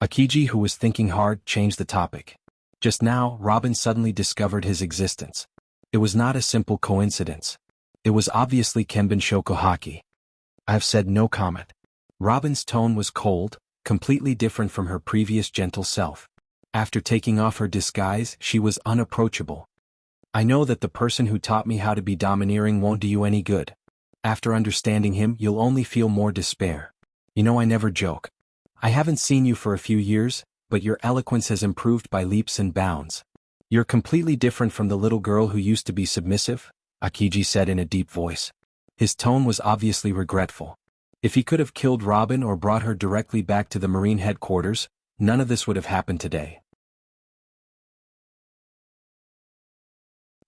Akiji, who was thinking hard, changed the topic. Just now, Robin suddenly discovered his existence. It was not a simple coincidence. It was obviously Kenbun Shoko haki. I have said no comment. Robin's tone was cold, completely different from her previous gentle self. After taking off her disguise, she was unapproachable. I know that the person who taught me how to be domineering won't do you any good. After understanding him, you'll only feel more despair. You know I never joke. I haven't seen you for a few years, but your eloquence has improved by leaps and bounds. You're completely different from the little girl who used to be submissive, Akiji said in a deep voice. His tone was obviously regretful. If he could have killed Robin or brought her directly back to the Marine headquarters, none of this would have happened today.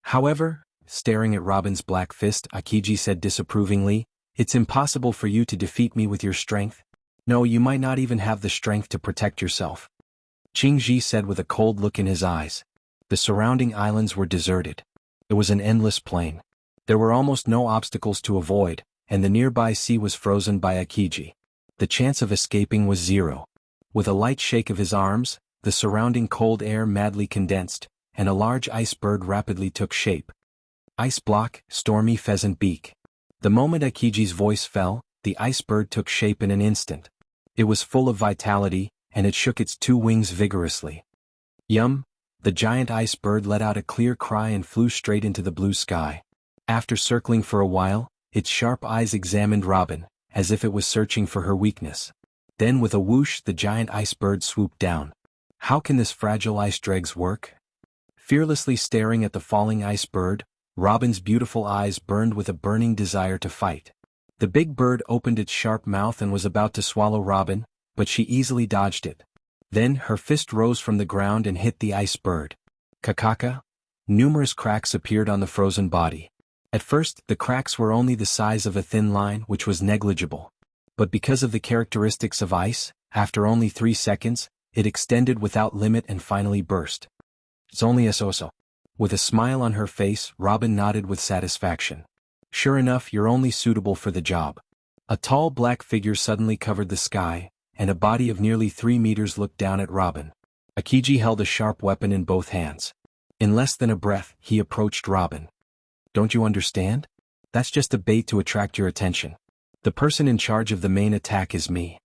However, staring at Robin's black fist, Akiji said disapprovingly, "It's impossible for you to defeat me with your strength. No, you might not even have the strength to protect yourself." Qingji said with a cold look in his eyes. The surrounding islands were deserted. It was an endless plain. There were almost no obstacles to avoid, and the nearby sea was frozen by Akiji. The chance of escaping was zero. With a light shake of his arms, the surrounding cold air madly condensed, and a large ice bird rapidly took shape. Ice block, stormy pheasant beak. The moment Akiji's voice fell, the ice bird took shape in an instant. It was full of vitality, and it shook its two wings vigorously. Yum! The giant ice bird let out a clear cry and flew straight into the blue sky. After circling for a while, its sharp eyes examined Robin, as if it was searching for her weakness. Then with a whoosh the giant ice bird swooped down. How can this fragile ice dregs work? Fearlessly staring at the falling ice bird, Robin's beautiful eyes burned with a burning desire to fight. The big bird opened its sharp mouth and was about to swallow Robin, but she easily dodged it. Then her fist rose from the ground and hit the ice bird. Kakaka! Numerous cracks appeared on the frozen body. At first, the cracks were only the size of a thin line, which was negligible. But because of the characteristics of ice, after only 3 seconds, it extended without limit and finally burst. It's only a so-so. With a smile on her face, Robin nodded with satisfaction. Sure enough, you're only suitable for the job. A tall black figure suddenly covered the sky, and a body of nearly 3 meters looked down at Robin. Akiji held a sharp weapon in both hands. In less than a breath, he approached Robin. Don't you understand? That's just a bait to attract your attention. The person in charge of the main attack is me.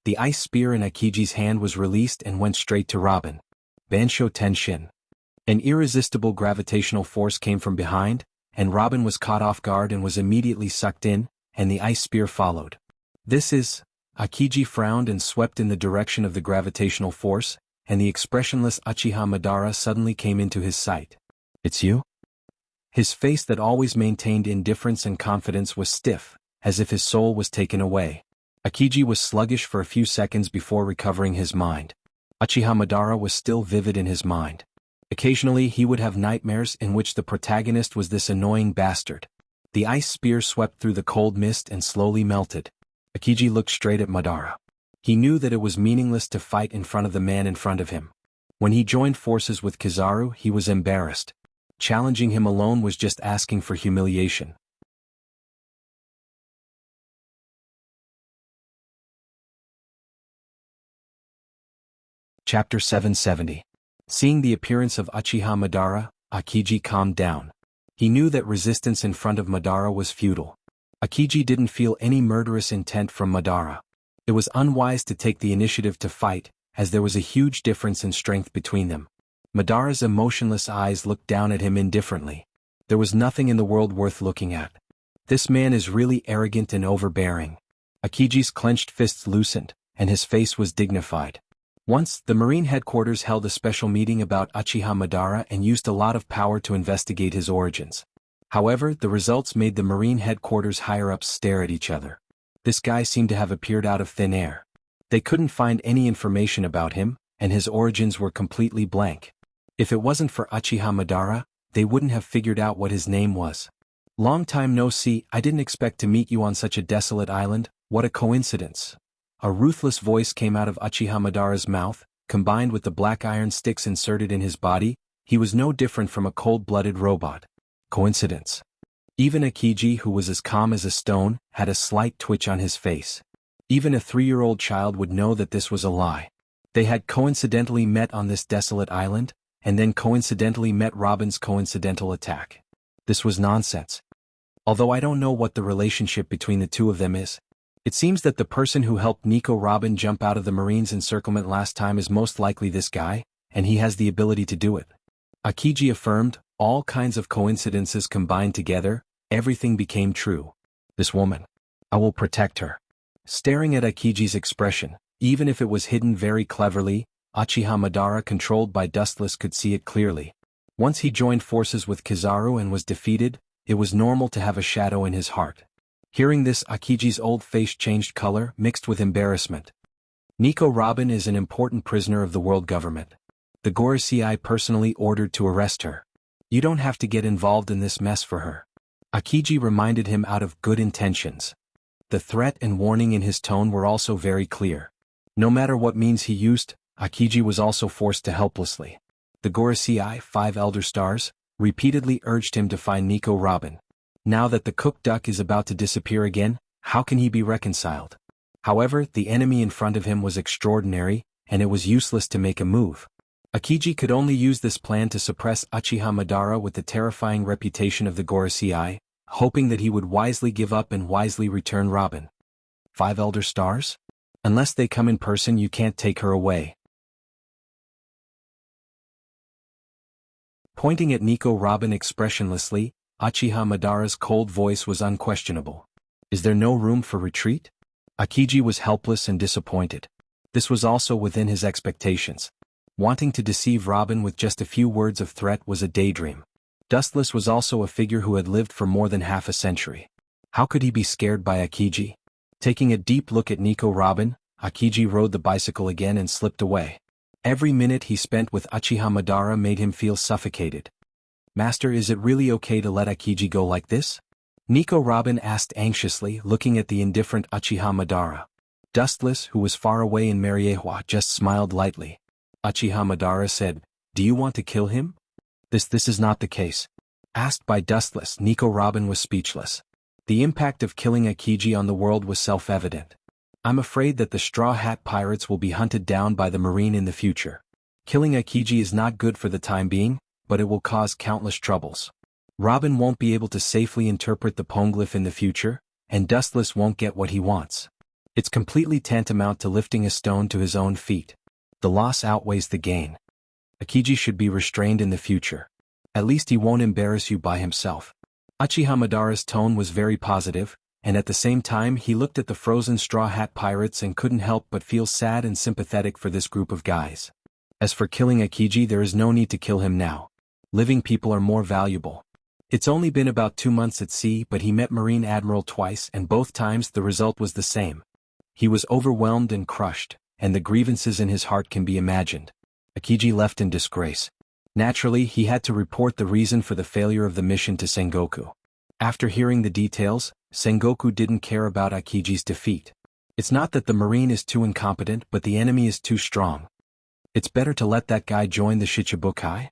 The ice spear in Akiji's hand was released and went straight to Robin. Bansho Tenshin. An irresistible gravitational force came from behind, and Robin was caught off guard and was immediately sucked in, and the ice spear followed. This is... Akiji frowned and swept in the direction of the gravitational force, and the expressionless Uchiha Madara suddenly came into his sight. It's you? His face that always maintained indifference and confidence was stiff, as if his soul was taken away. Akiji was sluggish for a few seconds before recovering his mind. Uchiha Madara was still vivid in his mind. Occasionally he would have nightmares in which the protagonist was this annoying bastard. The ice spear swept through the cold mist and slowly melted. Akiji looked straight at Madara. He knew that it was meaningless to fight in front of the man in front of him. When he joined forces with Kizaru, he was embarrassed. Challenging him alone was just asking for humiliation. Chapter 770. Seeing the appearance of Uchiha Madara, Akiji calmed down. He knew that resistance in front of Madara was futile. Akiji didn't feel any murderous intent from Madara. It was unwise to take the initiative to fight, as there was a huge difference in strength between them. Madara's emotionless eyes looked down at him indifferently. There was nothing in the world worth looking at. This man is really arrogant and overbearing. Akiji's clenched fists loosened, and his face was dignified. Once, the Marine headquarters held a special meeting about Uchiha Madara and used a lot of power to investigate his origins. However, the results made the Marine headquarters higher-ups stare at each other. This guy seemed to have appeared out of thin air. They couldn't find any information about him, and his origins were completely blank. If it wasn't for Uchiha Madara, they wouldn't have figured out what his name was. Long time no see, I didn't expect to meet you on such a desolate island, what a coincidence. A ruthless voice came out of Uchiha Madara's mouth, combined with the black iron sticks inserted in his body. He was no different from a cold-blooded robot. Coincidence. Even Akiji, who was as calm as a stone, had a slight twitch on his face. Even a 3-year-old child would know that this was a lie. They had coincidentally met on this desolate island, and then coincidentally met Robin's coincidental attack. This was nonsense. Although I don't know what the relationship between the two of them is. It seems that the person who helped Nico Robin jump out of the Marine's encirclement last time is most likely this guy, and he has the ability to do it. Akiji affirmed, all kinds of coincidences combined together, everything became true. This woman. I will protect her. Staring at Akiji's expression, even if it was hidden very cleverly, Uchiha Madara controlled by Dustless could see it clearly. Once he joined forces with Kizaru and was defeated, it was normal to have a shadow in his heart. Hearing this, Akiji's old face changed color, mixed with embarrassment. Nico Robin is an important prisoner of the world government. The Gorosei personally ordered to arrest her. You don't have to get involved in this mess for her. Akiji reminded him out of good intentions. The threat and warning in his tone were also very clear. No matter what means he used, Akiji was also forced to helplessly. The Gorosei, 5 Elder Stars, repeatedly urged him to find Nico Robin. Now that the cooked duck is about to disappear again, how can he be reconciled? However, the enemy in front of him was extraordinary, and it was useless to make a move. Akiji could only use this plan to suppress Uchiha Madara with the terrifying reputation of the Gorosei, hoping that he would wisely give up and wisely return Robin. 5 Elder Stars? Unless they come in person, you can't take her away. Pointing at Nico Robin expressionlessly, Uchiha Madara's cold voice was unquestionable. Is there no room for retreat? Akiji was helpless and disappointed. This was also within his expectations. Wanting to deceive Robin with just a few words of threat was a daydream. Dustless was also a figure who had lived for more than half a century. How could he be scared by Akiji? Taking a deep look at Nico Robin, Akiji rode the bicycle again and slipped away. Every minute he spent with Uchiha Madara made him feel suffocated. Master, is it really okay to let Akiji go like this? Nico Robin asked anxiously, looking at the indifferent Uchiha Madara. Dustless, who was far away in Mariehua, just smiled lightly. Uchiha Madara said, Do you want to kill him? This is not the case. Asked by Dustless, Nico Robin was speechless. The impact of killing Akiji on the world was self-evident. I'm afraid that the Straw Hat Pirates will be hunted down by the Marine in the future. Killing Akiji is not good for the time being, but it will cause countless troubles. Robin won't be able to safely interpret the poneglyph in the future, and Dustless won't get what he wants. It's completely tantamount to lifting a stone to his own feet. The loss outweighs the gain. Akiji should be restrained in the future. At least he won't embarrass you by himself. Uchiha Madara's tone was very positive, and at the same time he looked at the frozen Straw Hat Pirates and couldn't help but feel sad and sympathetic for this group of guys. As for killing Akiji, there is no need to kill him now. Living people are more valuable. It's only been about 2 months at sea, but he met Marine Admiral twice, and both times the result was the same. He was overwhelmed and crushed, and the grievances in his heart can be imagined. Akiji left in disgrace. Naturally, he had to report the reason for the failure of the mission to Sengoku. After hearing the details, Sengoku didn't care about Akiji's defeat. It's not that the Marine is too incompetent, but the enemy is too strong. It's better to let that guy join the Shichibukai?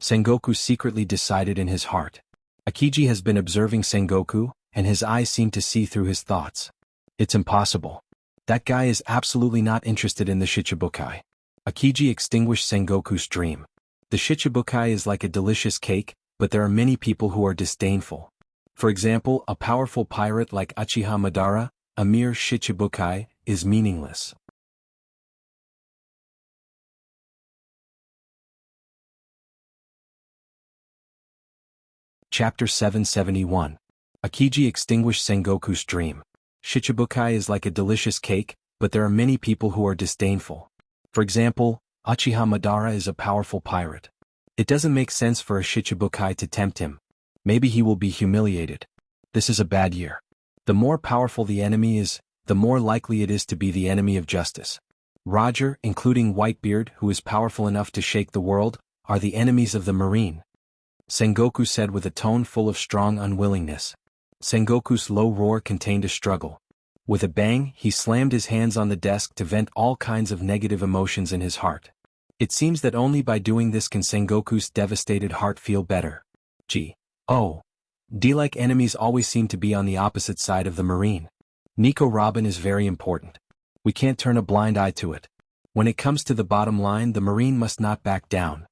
Sengoku secretly decided in his heart. Akiji has been observing Sengoku, and his eyes seem to see through his thoughts. It's impossible. That guy is absolutely not interested in the Shichibukai. Akiji extinguished Sengoku's dream. The Shichibukai is like a delicious cake, but there are many people who are disdainful. For example, a powerful pirate like Uchiha Madara, a mere Shichibukai, is meaningless. Chapter 771. Akiji extinguished Sengoku's dream. Shichibukai is like a delicious cake, but there are many people who are disdainful. For example, Uchiha Madara is a powerful pirate. It doesn't make sense for a Shichibukai to tempt him. Maybe he will be humiliated. This is a bad year. The more powerful the enemy is, the more likely it is to be the enemy of justice. Roger, including Whitebeard, who is powerful enough to shake the world, are the enemies of the Marine. Sengoku said with a tone full of strong unwillingness. Sengoku's low roar contained a struggle. With a bang, he slammed his hands on the desk to vent all kinds of negative emotions in his heart. It seems that only by doing this can Sengoku's devastated heart feel better. Like enemies always seem to be on the opposite side of the Marine. Nico Robin is very important. We can't turn a blind eye to it. When it comes to the bottom line, the Marine must not back down.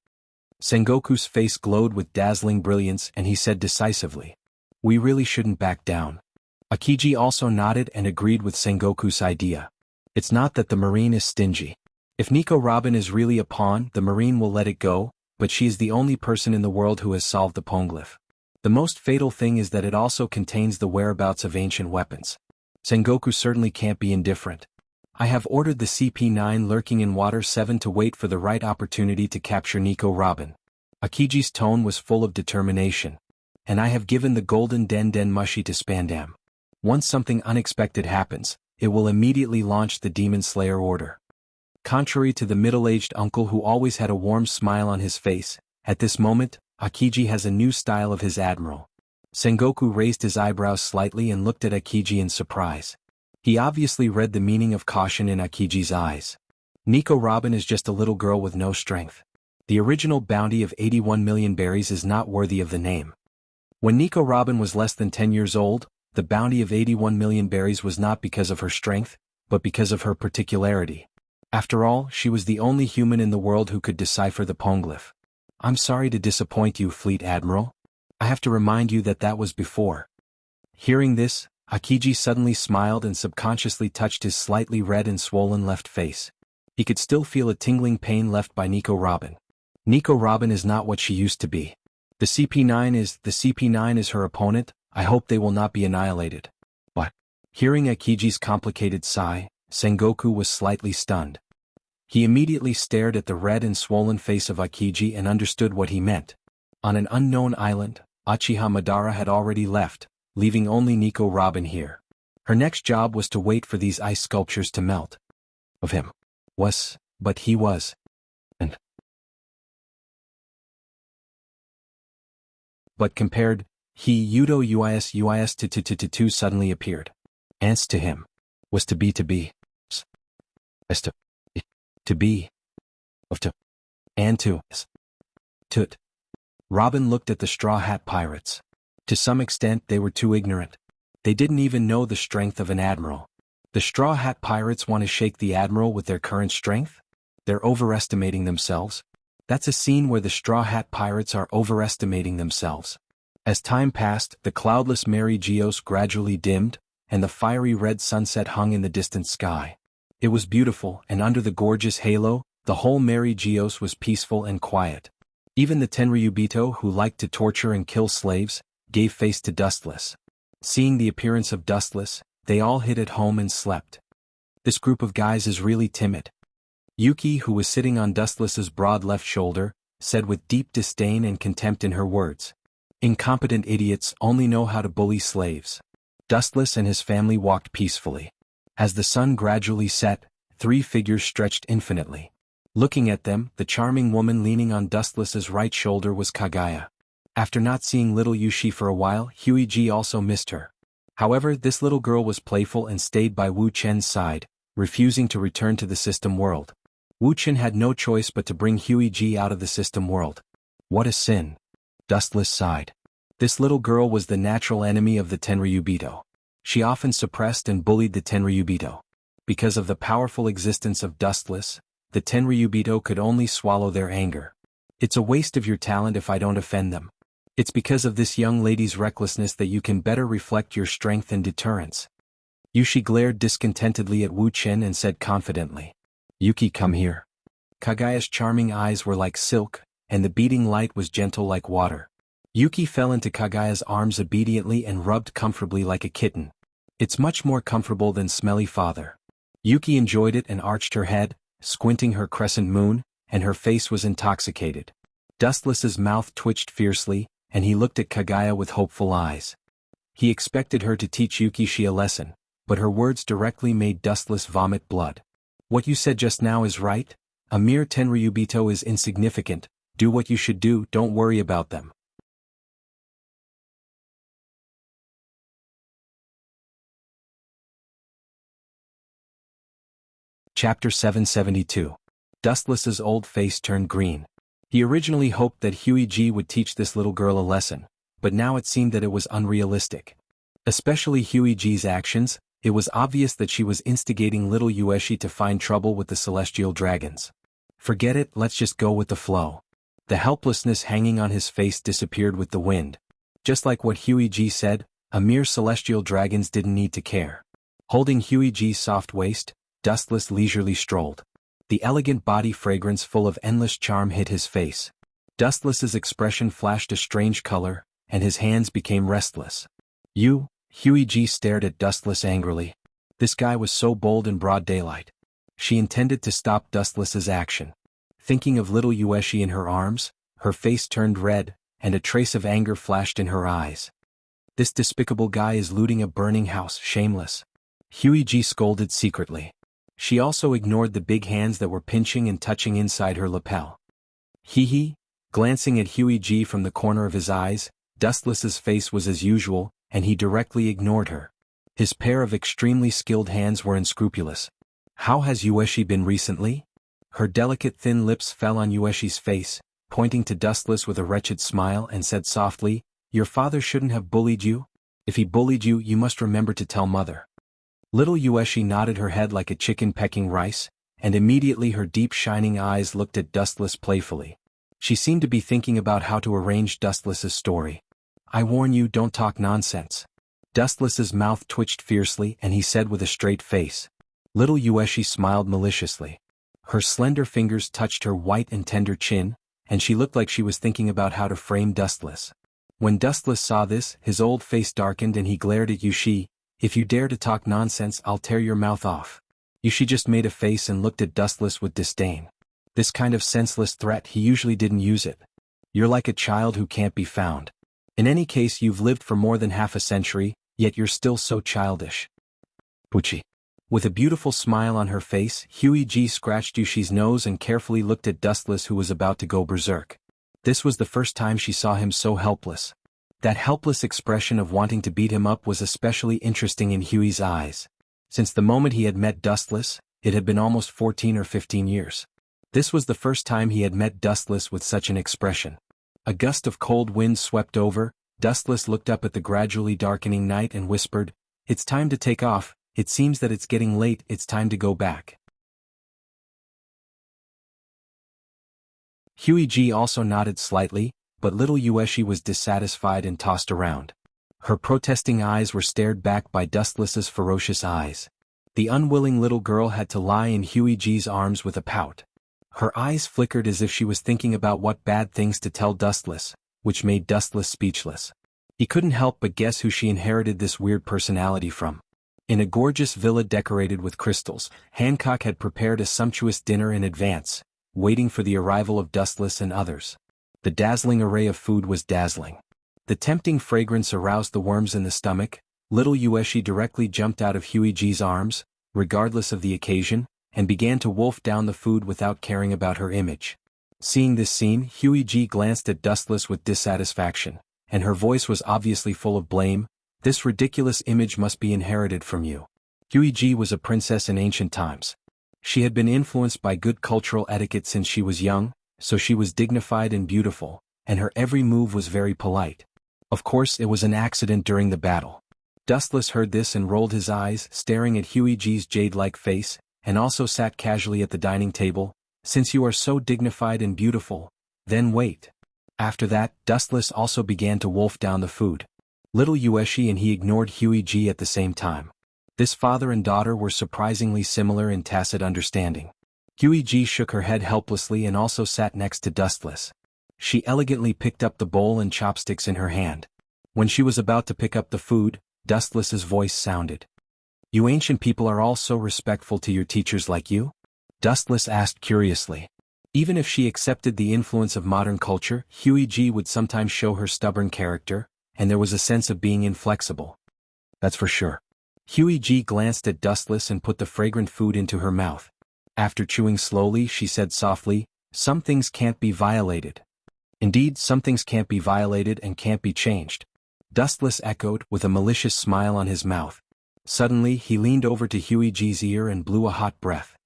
Sengoku's face glowed with dazzling brilliance and he said decisively, We really shouldn't back down. Akiji also nodded and agreed with Sengoku's idea. It's not that the Marine is stingy. If Nico Robin is really a pawn, the Marine will let it go, but she is the only person in the world who has solved the poneglyph. The most fatal thing is that it also contains the whereabouts of ancient weapons. Sengoku certainly can't be indifferent. I have ordered the CP9 lurking in Water 7 to wait for the right opportunity to capture Nico Robin. Akiji's tone was full of determination. And I have given the golden Den Mushi to Spandam. Once something unexpected happens, it will immediately launch the Demon Slayer order. Contrary to the middle-aged uncle who always had a warm smile on his face, at this moment, Akiji has a new style of his admiral. Sengoku raised his eyebrows slightly and looked at Akiji in surprise. He obviously read the meaning of caution in Akiji's eyes. Nico Robin is just a little girl with no strength. The original bounty of 81 million berries is not worthy of the name. When Nico Robin was less than 10 years old, the bounty of 81 million berries was not because of her strength, but because of her particularity. After all, she was the only human in the world who could decipher the poneglyph. I'm sorry to disappoint you, Fleet Admiral. I have to remind you that was before. Hearing this, Akiji suddenly smiled and subconsciously touched his slightly red and swollen left face. He could still feel a tingling pain left by Nico Robin. Nico Robin is not what she used to be. The CP9 is her opponent. I hope they will not be annihilated. But, hearing Akiji's complicated sigh, Sengoku was slightly stunned. He immediately stared at the red and swollen face of Akiji and understood what he meant. On an unknown island, Uchiha Madara had already left, leaving only Nico Robin here. Her next job was to wait for these ice sculptures to melt. Of him. But he was. And. But compared, Yudo Uis to suddenly appeared. Ants to him. Was to be. As to be. Of to. And to. Tut. Robin looked at the Straw Hat Pirates. To some extent they were too ignorant. They didn't even know the strength of an admiral. The Straw Hat Pirates want to shake the admiral with their current strength? They're overestimating themselves. That's a scene where the Straw Hat Pirates are overestimating themselves. As time passed, the cloudless Mary Geos gradually dimmed, and the fiery red sunset hung in the distant sky. It was beautiful, and under the gorgeous halo, the whole Mary Geos was peaceful and quiet. Even the Tenryubito, who liked to torture and kill slaves, gave face to Dustless. Seeing the appearance of Dustless, they all hid at home and slept. This group of guys is really timid. Yuki, who was sitting on Dustless's broad left shoulder, said with deep disdain and contempt in her words. Incompetent idiots only know how to bully slaves. Dustless and his family walked peacefully. As the sun gradually set, 3 figures stretched infinitely. Looking at them, the charming woman leaning on Dustless's right shoulder was Kagaya. After not seeing little Yushi for a while, Huiji also missed her. However, this little girl was playful and stayed by Wu Chen's side, refusing to return to the system world. Wu Chen had no choice but to bring Huiji out of the system world. What a sin. Dustless sighed. This little girl was the natural enemy of the Tenryubito. She often suppressed and bullied the Tenryubito. Because of the powerful existence of Dustless, the Tenryubito could only swallow their anger. It's a waste of your talent if I don't offend them. It's because of this young lady's recklessness that you can better reflect your strength and deterrence. Yushi glared discontentedly at Wu Chen and said confidently. Yuki, come here. Kagaya's charming eyes were like silk, and the beating light was gentle like water. Yuki fell into Kagaya's arms obediently and rubbed comfortably like a kitten. It's much more comfortable than smelly father. Yuki enjoyed it and arched her head, squinting her crescent moon, and her face was intoxicated. Dustless's mouth twitched fiercely, and he looked at Kagaya with hopeful eyes. He expected her to teach Yuki a lesson, but her words directly made Dustless vomit blood. What you said just now is right. A mere Tenryubito is insignificant. Do what you should do, don't worry about them. Chapter 772. Dustless's old face turned green. He originally hoped that Huiji would teach this little girl a lesson, but now it seemed that it was unrealistic. Especially Huiji's actions, it was obvious that she was instigating little Ueshi to find trouble with the celestial dragons. Forget it, let's just go with the flow. The helplessness hanging on his face disappeared with the wind. Just like what Huiji said, A mere celestial dragons didn't need to care. Holding Huiji's soft waist, Dustless leisurely strolled. The elegant body fragrance full of endless charm hit his face. Dustless's expression flashed a strange color, and his hands became restless. You? Huiji stared at Dustless angrily. This guy was so bold in broad daylight. She intended to stop Dustless's action. Thinking of little Yueshi in her arms, her face turned red, and a trace of anger flashed in her eyes. This despicable guy is looting a burning house, shameless. Huiji scolded secretly. She also ignored the big hands that were pinching and touching inside her lapel. Hee. Glancing at Huiji from the corner of his eyes, Dustless's face was as usual, and he directly ignored her. His pair of extremely skilled hands were unscrupulous. How has Yueshi been recently? Her delicate thin lips fell on Yueshi's face, pointing to Dustless with a wretched smile and said softly, "Your father shouldn't have bullied you? If he bullied you, you must remember to tell mother." Little Yueshi nodded her head like a chicken pecking rice, and immediately her deep shining eyes looked at Dustless playfully. She seemed to be thinking about how to arrange Dustless's story. "I warn you, don't talk nonsense." Dustless's mouth twitched fiercely and he said with a straight face. Little Yueshi smiled maliciously. Her slender fingers touched her white and tender chin, and she looked like she was thinking about how to frame Dustless. When Dustless saw this, his old face darkened and he glared at Yushi. "If you dare to talk nonsense, I'll tear your mouth off." Yushi just made a face and looked at Dustless with disdain. This kind of senseless threat, he usually didn't use it. "You're like a child who can't be found. In any case, you've lived for more than half a century, yet you're still so childish." Puchi. With a beautiful smile on her face, Huiji scratched Yushi's nose and carefully looked at Dustless, who was about to go berserk. This was the first time she saw him so helpless. That helpless expression of wanting to beat him up was especially interesting in Hui's eyes. Since the moment he had met Dustless, it had been almost 14 or 15 years. This was the first time he had met Dustless with such an expression. A gust of cold wind swept over. Dustless looked up at the gradually darkening night and whispered, "It's time to take off. It seems that it's getting late, it's time to go back." Huiji also nodded slightly, but little Yueshi was dissatisfied and tossed around. Her protesting eyes were stared back by Dustless's ferocious eyes. The unwilling little girl had to lie in Huiji's arms with a pout. Her eyes flickered as if she was thinking about what bad things to tell Dustless, which made Dustless speechless. He couldn't help but guess who she inherited this weird personality from. In a gorgeous villa decorated with crystals, Hancock had prepared a sumptuous dinner in advance, waiting for the arrival of Dustless and others. The dazzling array of food was dazzling. The tempting fragrance aroused the worms in the stomach. Little Yueshi directly jumped out of Huiji's arms, regardless of the occasion, and began to wolf down the food without caring about her image. Seeing this scene, Huiji glanced at Dustless with dissatisfaction, and her voice was obviously full of blame. "This ridiculous image must be inherited from you." Huiji was a princess in ancient times. She had been influenced by good cultural etiquette since she was young, so she was dignified and beautiful, and her every move was very polite. Of course, it was an accident during the battle. Dustless heard this and rolled his eyes, staring at Huiji's jade-like face, and also sat casually at the dining table. "Since you are so dignified and beautiful, then wait." After that, Dustless also began to wolf down the food. Little Yueshi and he ignored Huiji at the same time. This father and daughter were surprisingly similar in tacit understanding. Huiji shook her head helplessly and also sat next to Dustless. She elegantly picked up the bowl and chopsticks in her hand. When she was about to pick up the food, Dustless's voice sounded. "You ancient people are all so respectful to your teachers like you?" Dustless asked curiously. Even if she accepted the influence of modern culture, Huiji would sometimes show her stubborn character, and there was a sense of being inflexible. "That's for sure." Huiji glanced at Dustless and put the fragrant food into her mouth. After chewing slowly, she said softly, "Some things can't be violated." "Indeed, some things can't be violated and can't be changed," Dustless echoed with a malicious smile on his mouth. Suddenly, he leaned over to Huiji's ear and blew a hot breath.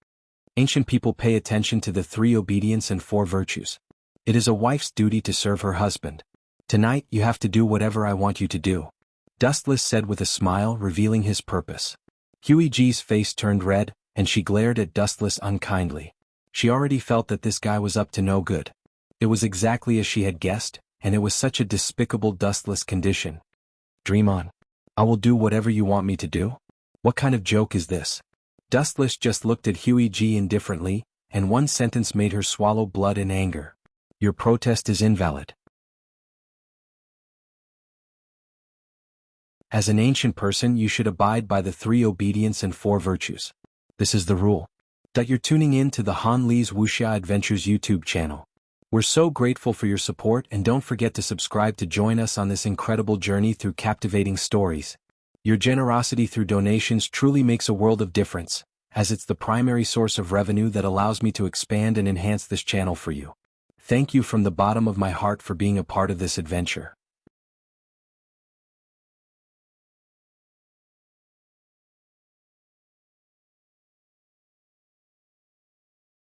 "Ancient people pay attention to the 3 obedience and 4 virtues. It is a wife's duty to serve her husband. Tonight, you have to do whatever I want you to do," Dustless said with a smile, revealing his purpose. Huiji's face turned red, and she glared at Dustless unkindly. She already felt that this guy was up to no good. It was exactly as she had guessed, and it was such a despicable Dustless condition. "Dream on." I will do whatever you want me to do? What kind of joke is this? Dustless just looked at Huey G indifferently, and one sentence made her swallow blood in anger. Your protest is invalid. As an ancient person, you should abide by the 3 obedience and 4 virtues. This is the rule. You're tuning in to the Han Li's Wuxia Adventures YouTube channel. We're so grateful for your support, and don't forget to subscribe to join us on this incredible journey through captivating stories. Your generosity through donations truly makes a world of difference, as it's the primary source of revenue that allows me to expand and enhance this channel for you. Thank you from the bottom of my heart for being a part of this adventure.